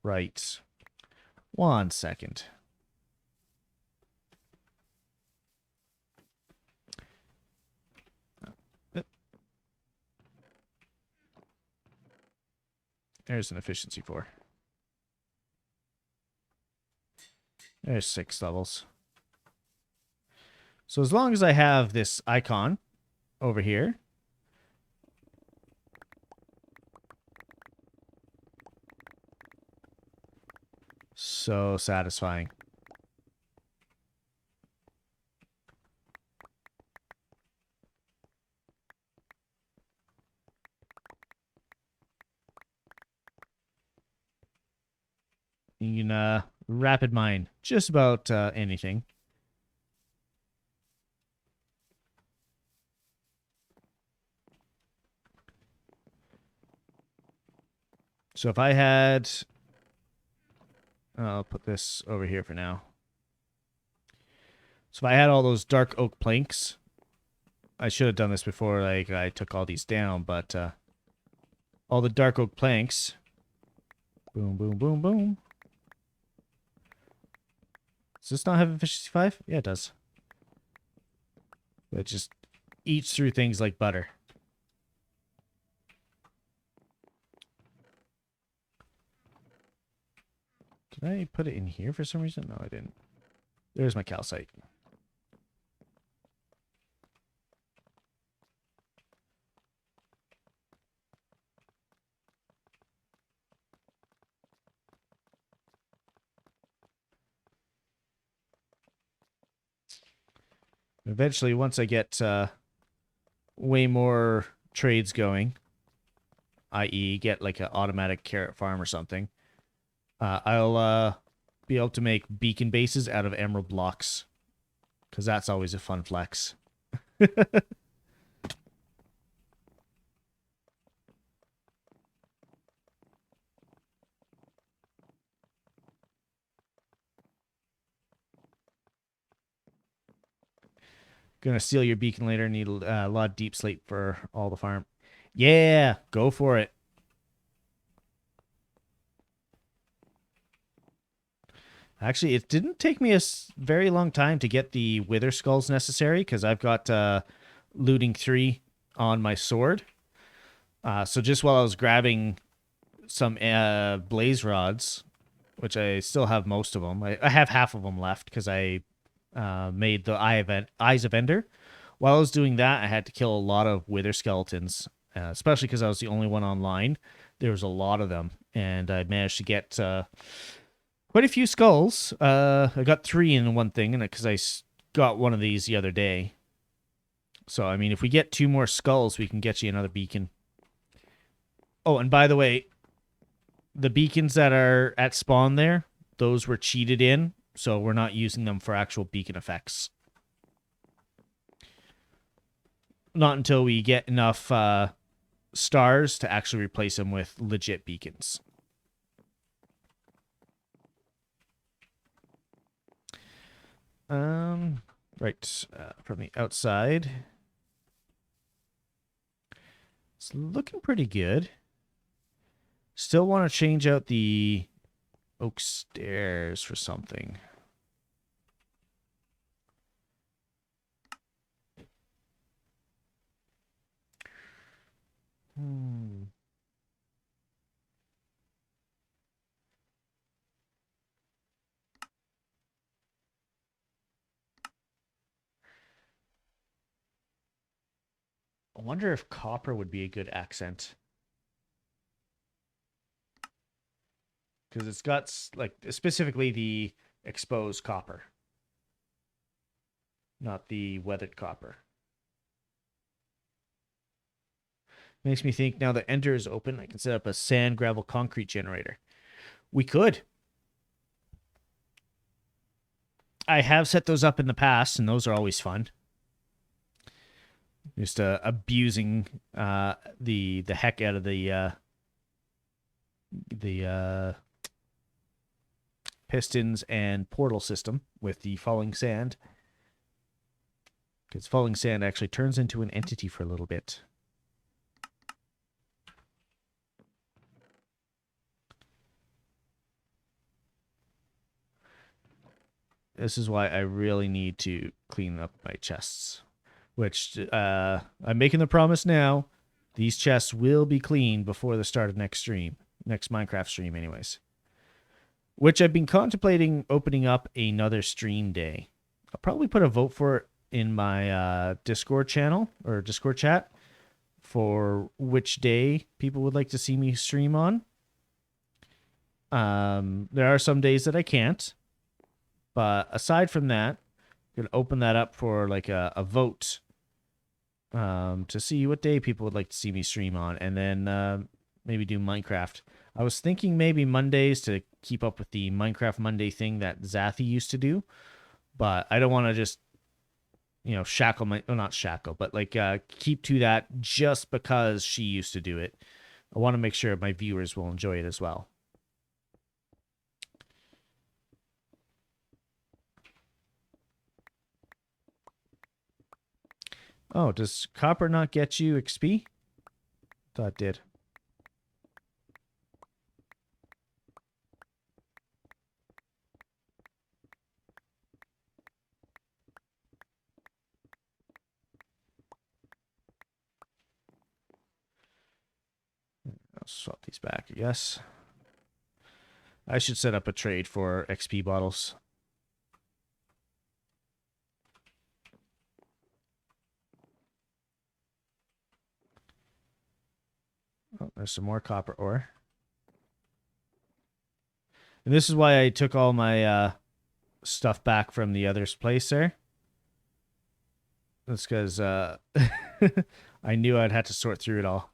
Right. 1 second. There's an efficiency 4. There's 6 levels. So as long as I have this icon over here, so satisfying. You can rapid mine just about anything. So if I had, I'll put this over here for now. So if I had all those dark oak planks, I should have done this before like I took all these down, but all the dark oak planks, boom, boom, boom, boom. Does this not have efficiency 5? Yeah, it does. It just eats through things like butter. Did I put it in here for some reason? No, I didn't. There's my calcite. Eventually, once I get way more trades going, i.e. get like an automatic carrot farm or something, I'll be able to make beacon bases out of emerald blocks, because that's always a fun flex. Gonna steal your beacon later. Need a lot of deep slate for all the farm. Yeah, go for it. Actually, it didn't take me a very long time to get the wither skulls necessary, because I've got looting 3 on my sword. So just while I was grabbing some blaze rods, which I still have most of them. I have half of them left because I made the Eyes of Ender. While I was doing that, I had to kill a lot of wither skeletons, especially because I was the only one online. There was a lot of them, and I managed to get quite a few skulls. I got 3 in one thing, and because I got one of these the other day. So, I mean, if we get 2 more skulls, we can get you another beacon. Oh, and by the way, the beacons that are at spawn there, those were cheated in, so we're not using them for actual beacon effects. Not until we get enough stars to actually replace them with legit beacons. Right, from the outside, it's looking pretty good. Still want to change out the oak stairs for something. I wonder if copper would be a good accent. Because it's got, like, specifically the exposed copper. Not the weathered copper. Makes me think now that Ender is open, I can set up a sand, gravel, concrete generator. We could. I have set those up in the past, and those are always fun. Just abusing the heck out of the pistons and portal system with the falling sand. Because falling sand actually turns into an entity for a little bit. This is why I really need to clean up my chests. Which, I'm making the promise now. These chests will be cleaned before the start of next stream. Next Minecraft stream, anyways. Which I've been contemplating opening up another stream day. I'll probably put a vote for it in my Discord channel or Discord chat for which day people would like to see me stream on. There are some days that I can't, but aside from that, I'm gonna open that up for like a vote to see what day people would like to see me stream on, and then maybe do Minecraft. I was thinking maybe Mondays to keep up with the Minecraft Monday thing that Zathy used to do, but I don't want to just, you know, shackle my, well, not shackle, but like keep to that just because she used to do it. I want to make sure my viewers will enjoy it as well. Oh, does copper not get you XP? Thought it did. I'll swap these back, I guess. I should set up a trade for XP bottles. Oh, there's some more copper ore. And this is why I took all my stuff back from the other place there. That's because I knew I'd have to sort through it all.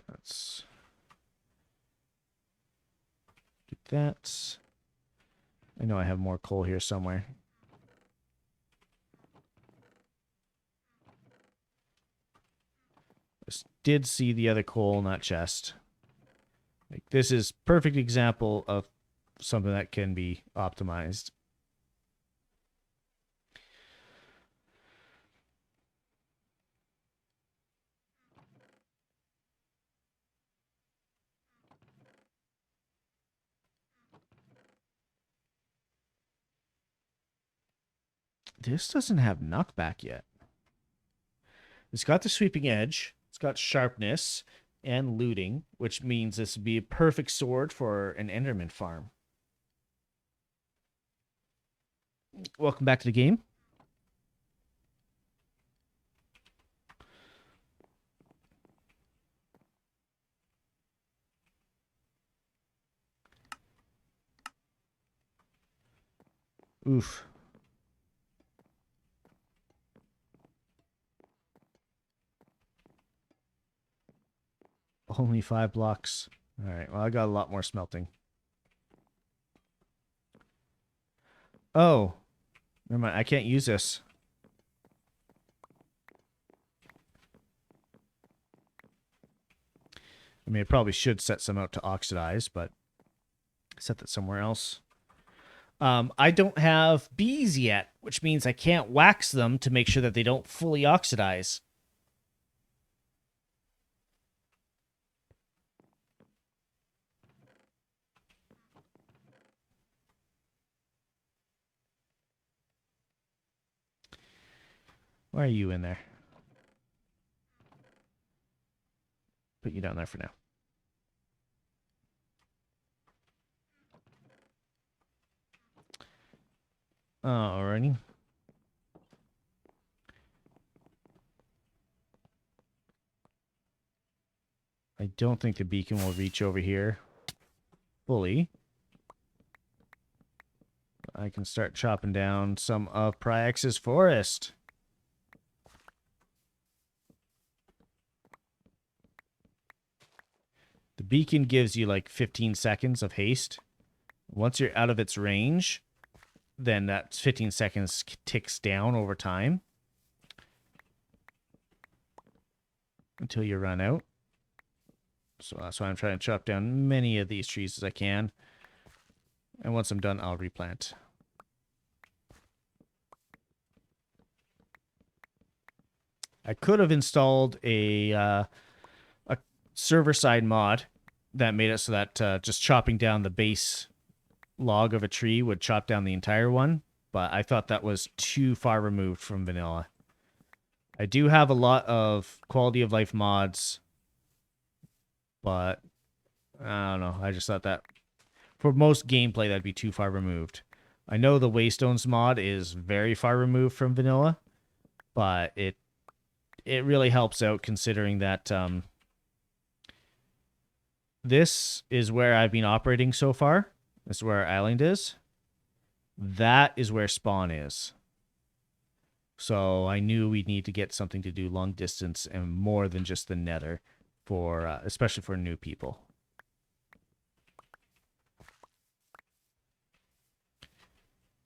Let's do that. I know I have more coal here somewhere. Just did see the other coal in that chest. Like, this is perfect example of something that can be optimized. This doesn't have knockback yet. It's got the sweeping edge. It's got sharpness and looting, which means this would be a perfect sword for an Enderman farm. Welcome back to the game. Oof. Only 5 blocks. All right, well, I got a lot more smelting. Oh, never mind. I can't use this. I mean, I probably should set some out to oxidize, but set that somewhere else. I don't have bees yet, which means I can't wax them to make sure that they don't fully oxidize. Why are you in there? Put you down there for now. Alrighty. I don't think the beacon will reach over here fully. I can start chopping down some of Pryx's forest. The beacon gives you like 15 seconds of haste. Once you're out of its range, then that 15 seconds ticks down over time until you run out. So that's why I'm trying to chop down many of these trees as I can. And once I'm done, I'll replant. I could have installed a server-side mod that made it so that just chopping down the base log of a tree would chop down the entire one, but I thought that was too far removed from vanilla. I do have a lot of quality of life mods, but I don't know. I just thought that for most gameplay, that'd be too far removed. I know the Waystones mod is very far removed from vanilla, but it really helps out considering that this is where I've been operating so far. This is where our island is. That is where spawn is. So I knew we'd need to get something to do long distance and more than just the nether, for especially for new people.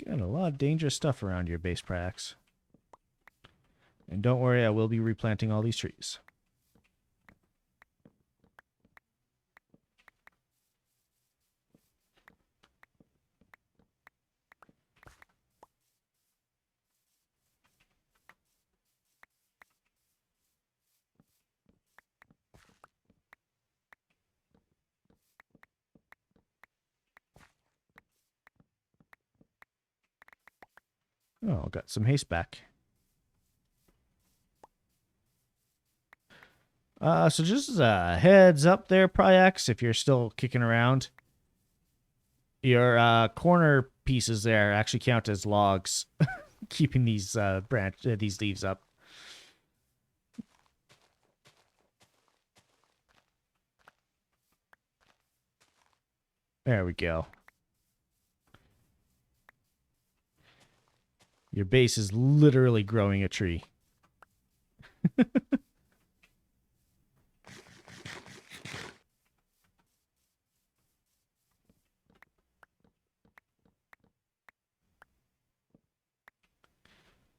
Got a lot of dangerous stuff around your base, Prax. And don't worry, I will be replanting all these trees. Oh, got some haste back. So just as a heads up there, Pryax, if you're still kicking around, your corner pieces there actually count as logs, keeping these these leaves up. There we go. Your base is literally growing a tree.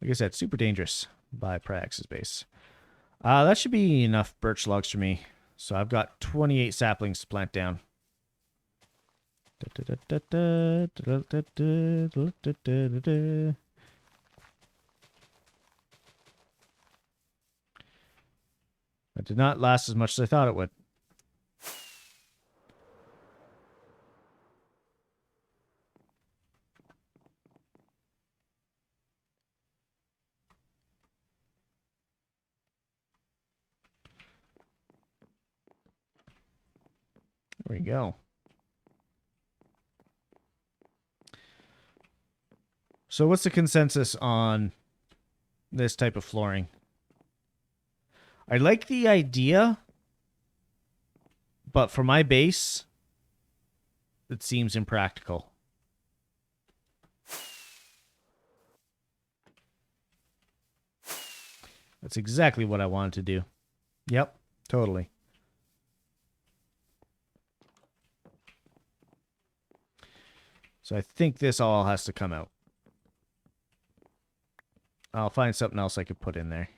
Like I said, super dangerous by Praxis base. That should be enough birch logs for me. So I've got 28 saplings to plant down. That did not last as much as I thought it would. There we go. So what's the consensus on this type of flooring? I like the idea, but for my base, it seems impractical. That's exactly what I wanted to do. Yep, totally. So I think this all has to come out. I'll find something else I could put in there.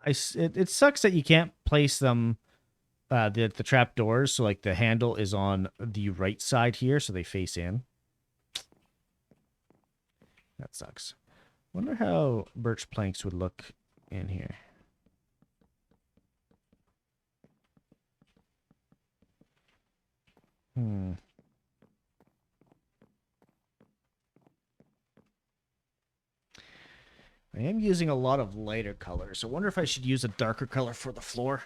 It sucks that you can't place them, the trap doors, so like the handle is on the right side here, so they face in. That sucks. Wonder how birch planks would look in here. I am using a lot of lighter colors. I wonder if I should use a darker color for the floor.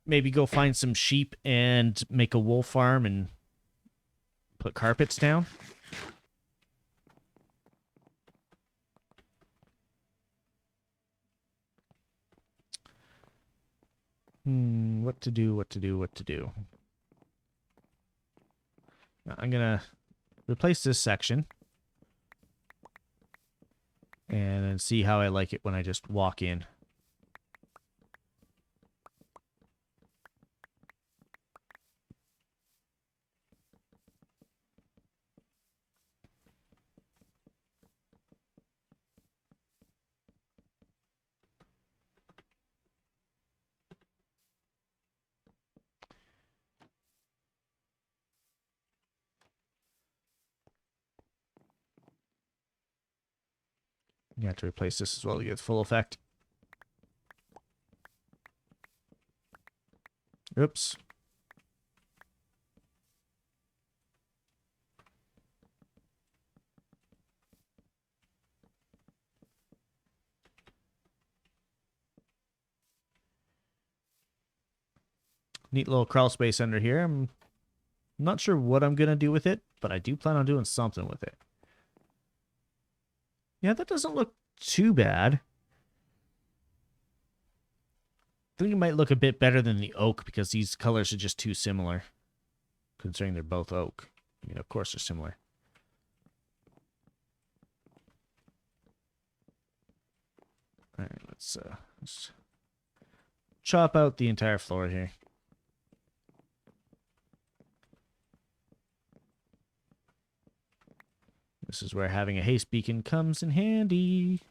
Maybe go find some sheep and make a wool farm and put carpets down. What to do, what to do, what to do. I'm going to replace this section. and then see how I like it when I just walk in. You have to replace this as well to get full effect. Oops. Neat little crawl space under here. I'm not sure what I'm going to do with it, but I do plan on doing something with it. Yeah, that doesn't look too bad. I think it might look a bit better than the oak because these colors are just too similar, considering they're both oak. I mean, of course they're similar. All right, let's chop out the entire floor here. This is where having a haste beacon comes in handy.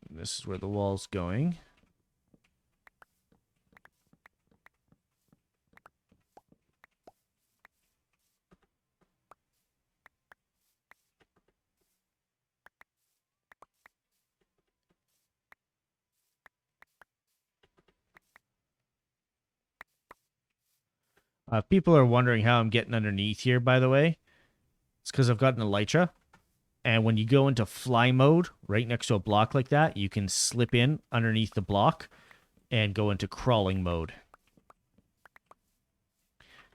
This is where the wall's going. People are wondering how I'm getting underneath here, by the way. It's because I've got an elytra. And when you go into fly mode, right next to a block like that, you can slip in underneath the block and go into crawling mode.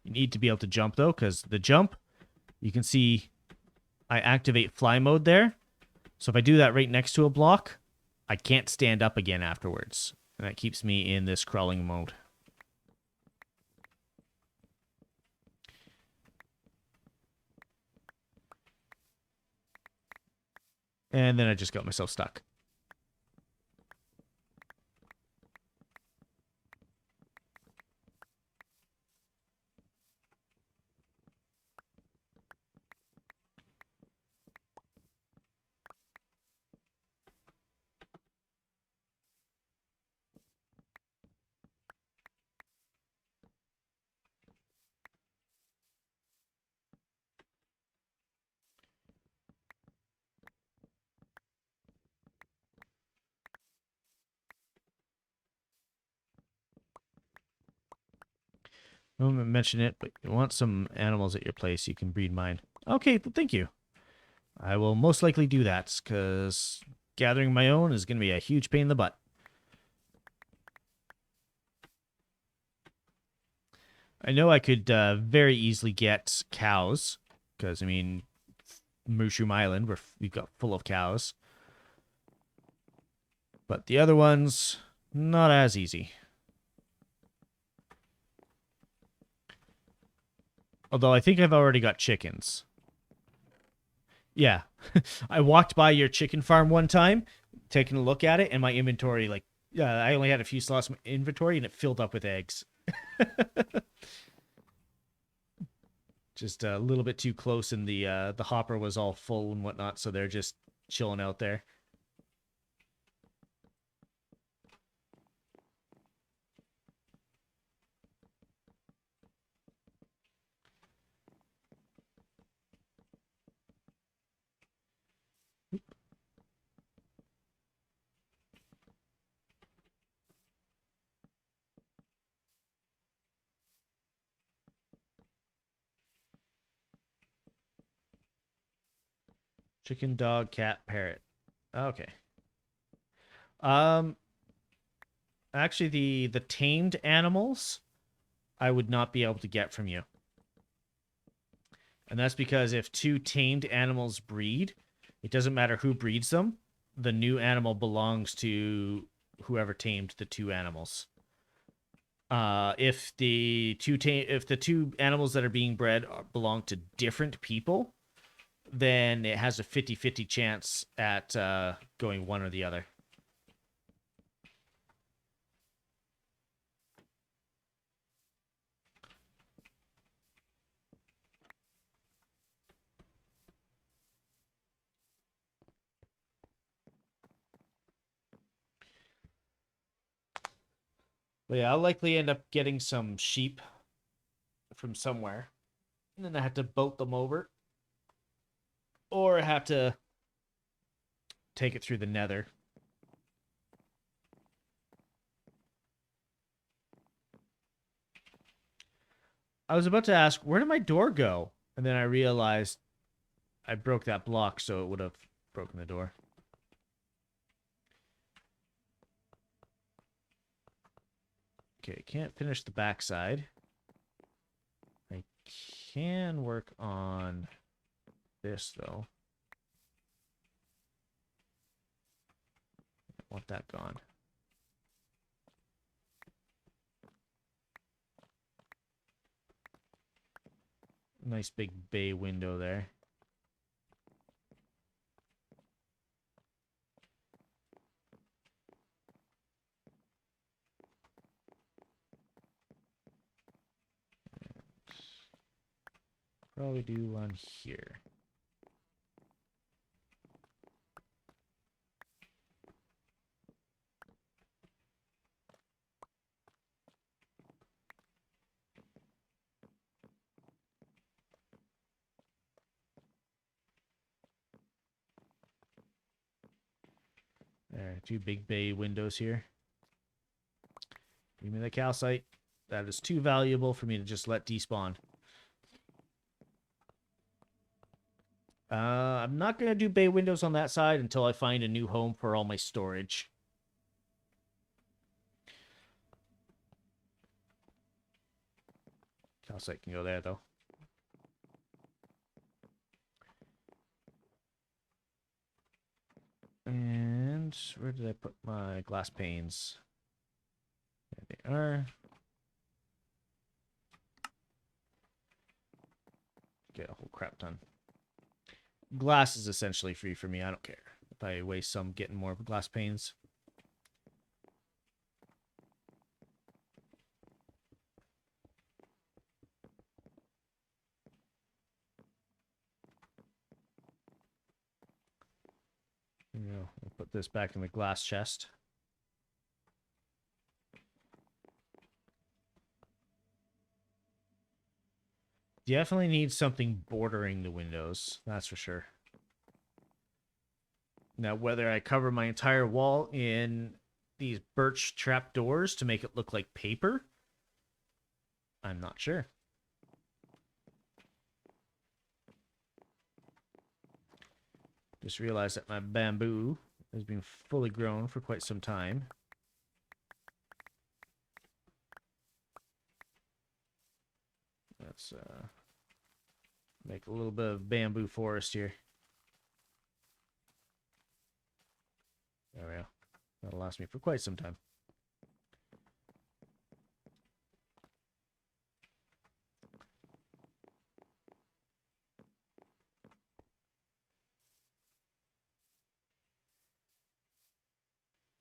You need to be able to jump, though, because the jump, you can see I activate fly mode there. So if I do that right next to a block, I can't stand up again afterwards. And that keeps me in this crawling mode. And then I just got myself stuck. I won't mention it, but you want some animals at your place, you can breed mine. Okay, well, thank you. I will most likely do that, because gathering my own is going to be a huge pain in the butt. I know I could very easily get cows, because, I mean, Mushroom Island, we've got full of cows. But the other ones, not as easy. Although I think I've already got chickens. Yeah. I walked by your chicken farm one time, taking a look at it, and my inventory, like, I only had a few slots in my inventory, and it filled up with eggs. Just a little bit too close, and the hopper was all full and whatnot, so they're just chilling out there. Chicken, dog, cat, parrot. Okay. Um, actually, the tamed animals, I would not be able to get from you. And that's because if two tamed animals breed, it doesn't matter who breeds them. The new animal belongs to whoever tamed the two animals. If the two animals that are being bred belong to different people, then it has a 50-50 chance at going one or the other. But yeah, I'll likely end up getting some sheep from somewhere. And then I have to boat them over. Or I have to take it through the nether. I was about to ask, where did my door go? And then I realized I broke that block, so it would have broken the door. Okay, can't finish the backside. I can work on this, though. I want that gone. Nice big bay window there. Probably do one here. There, two big bay windows here. Give me the calcite. That is too valuable for me to just let despawn. I'm not going to do bay windows on that side until I find a new home for all my storage. Calcite can go there, though. And where did I put my glass panes? There they are. Get a whole crap ton. Glass is essentially free for me. I don't care if I waste some getting more glass panes. You know, I'll put this back in the glass chest. Definitely need something bordering the windows, that's for sure. Now, whether I cover my entire wall in these birch trapdoors to make it look like paper, I'm not sure. Just realized that my bamboo has been fully grown for quite some time. Let's make a little bit of bamboo forest here. There we go. That'll last me for quite some time.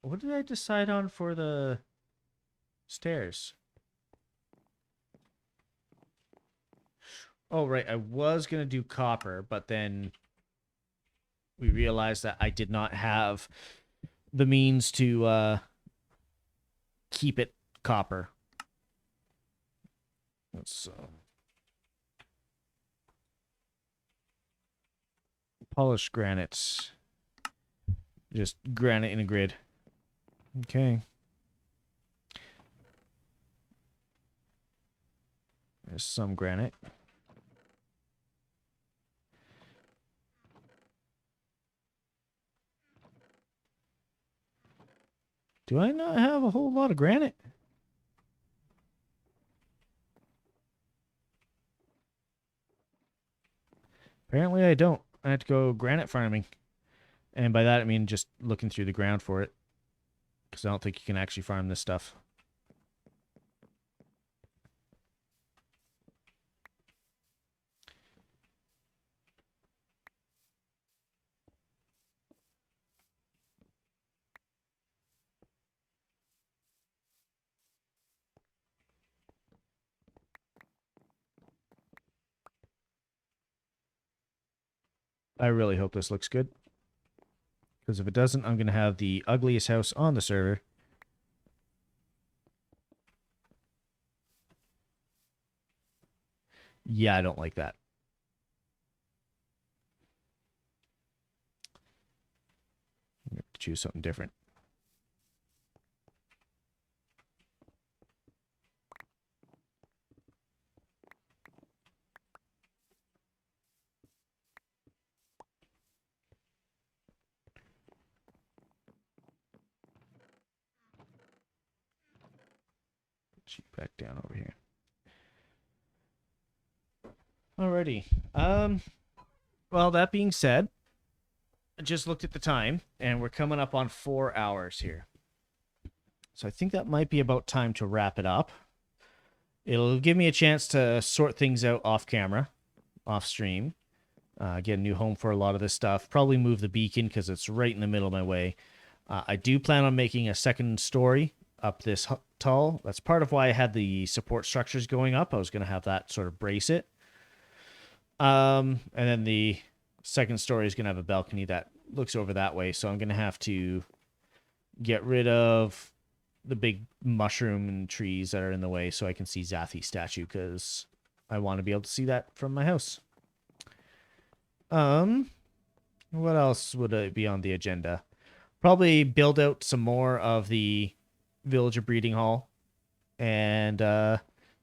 What did I decide on for the stairs? Oh, right. I was going to do copper, but then we realized that I did not have the means to keep it copper. Let's polished granite. Just granite in a grid. Okay. There's some granite. Do I not have a whole lot of granite? Apparently I don't. I have to go granite farming. And by that I mean just looking through the ground for it. Because I don't think you can actually farm this stuff. I really hope this looks good. Because if it doesn't, I'm going to have the ugliest house on the server. Yeah, I don't like that. I'm going to choose something different. Put you back down over here. Alrighty. Well, that being said, I just looked at the time, and we're coming up on 4 hours here. So I think that might be about time to wrap it up. It'll give me a chance to sort things out off camera, off stream, get a new home for a lot of this stuff. Probably move the beacon because it's right in the middle of my way. I do plan on making a second story up this tall. That's part of why I had the support structures going up. I was going to have that sort of brace it. And then the second story is going to have a balcony that looks over that way. So I'm going to have to get rid of the big mushroom and trees that are in the way so I can see Zathy's statue because I want to be able to see that from my house. What else would be on the agenda? Probably build out some more of the villager breeding hall and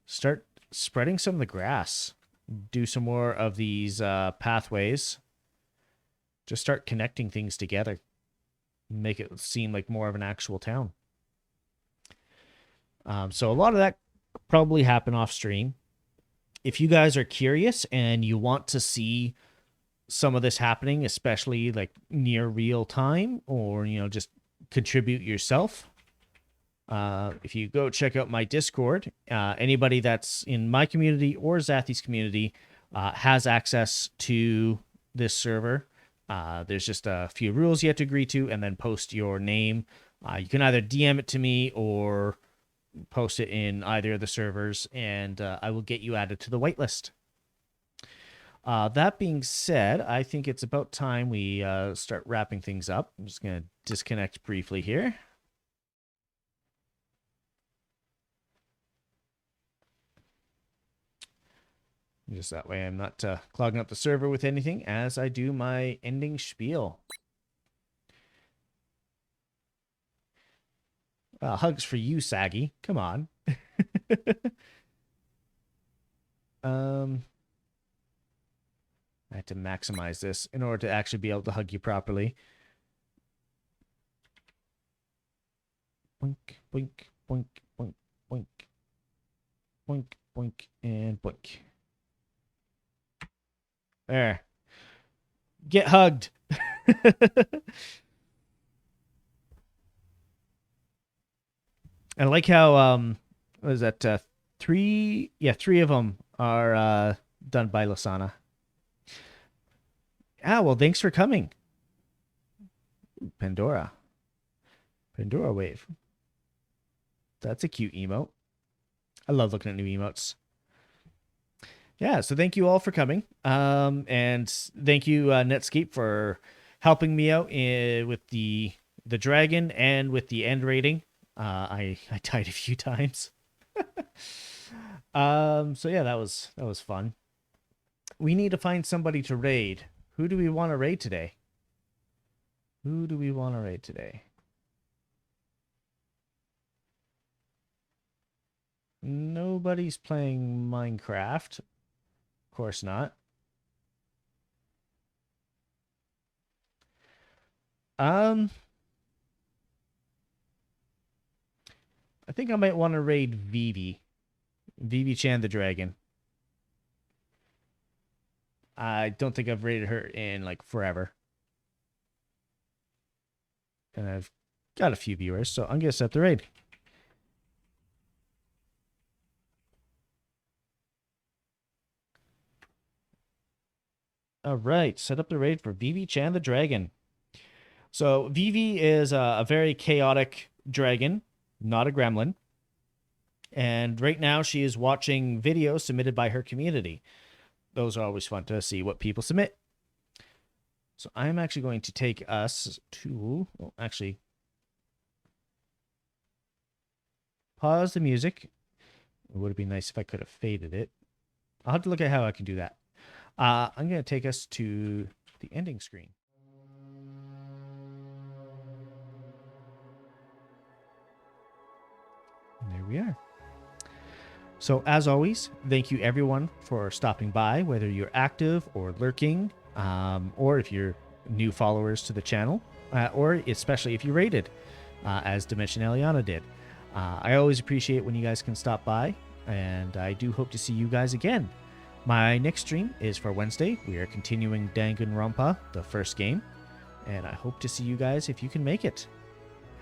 start spreading some of the grass. Do some more of these pathways. Just start connecting things together. Make it seem like more of an actual town. So a lot of that probably happen off stream. If you guys are curious and you want to see some of this happening, especially like near real time, or just contribute yourself, if you go check out my Discord, anybody that's in my community or Zathy's community has access to this server. There's just a few rules you have to agree to, and then post your name. You can either DM it to me or post it in either of the servers, and I will get you added to the whitelist. That being said, I think it's about time we start wrapping things up. I'm just going to disconnect briefly here. Just that way I'm not clogging up the server with anything as I do my ending spiel. Hugs for you, Saggy. Come on. I had to maximize this in order to actually be able to hug you properly. Boink, boink, boink, boink, boink. Boink, boink, and boink. There. Get hugged. I like how, what is that, three of them are done by Lasana. Well, thanks for coming. Pandora wave. That's a cute emote. I love looking at new emotes. Yeah, so thank you all for coming. And thank you, Netscape, for helping me out with the dragon and with the end rating. I died a few times. So yeah, that was fun. We need to find somebody to raid. Who do we want to raid today? Nobody's playing Minecraft. Of course not. I think I might want to raid Vivi. Vivi Chan the Dragon. I don't think I've raided her in like forever. And I've got a few viewers, so I'm gonna set the raid. All right, set up the raid for Vivi Chan the Dragon. So Vivi is a very chaotic dragon, not a gremlin. And right now she is watching videos submitted by her community. Those are always fun to see what people submit. So I'm actually going to take us to, well, actually, pause the music. It would have been nice if I could have faded it. I'll have to look at how I can do that. I'm going to take us to the ending screen. And there we are. So as always, thank you everyone for stopping by, whether you're active or lurking, or if you're new followers to the channel, or especially if you rated, as Dimension Eliana did. I always appreciate when you guys can stop by, and I do hope to see you guys again. My next stream is for Wednesday. We are continuing Danganronpa, the first game, and I hope to see you guys if you can make it.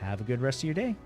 Have a good rest of your day.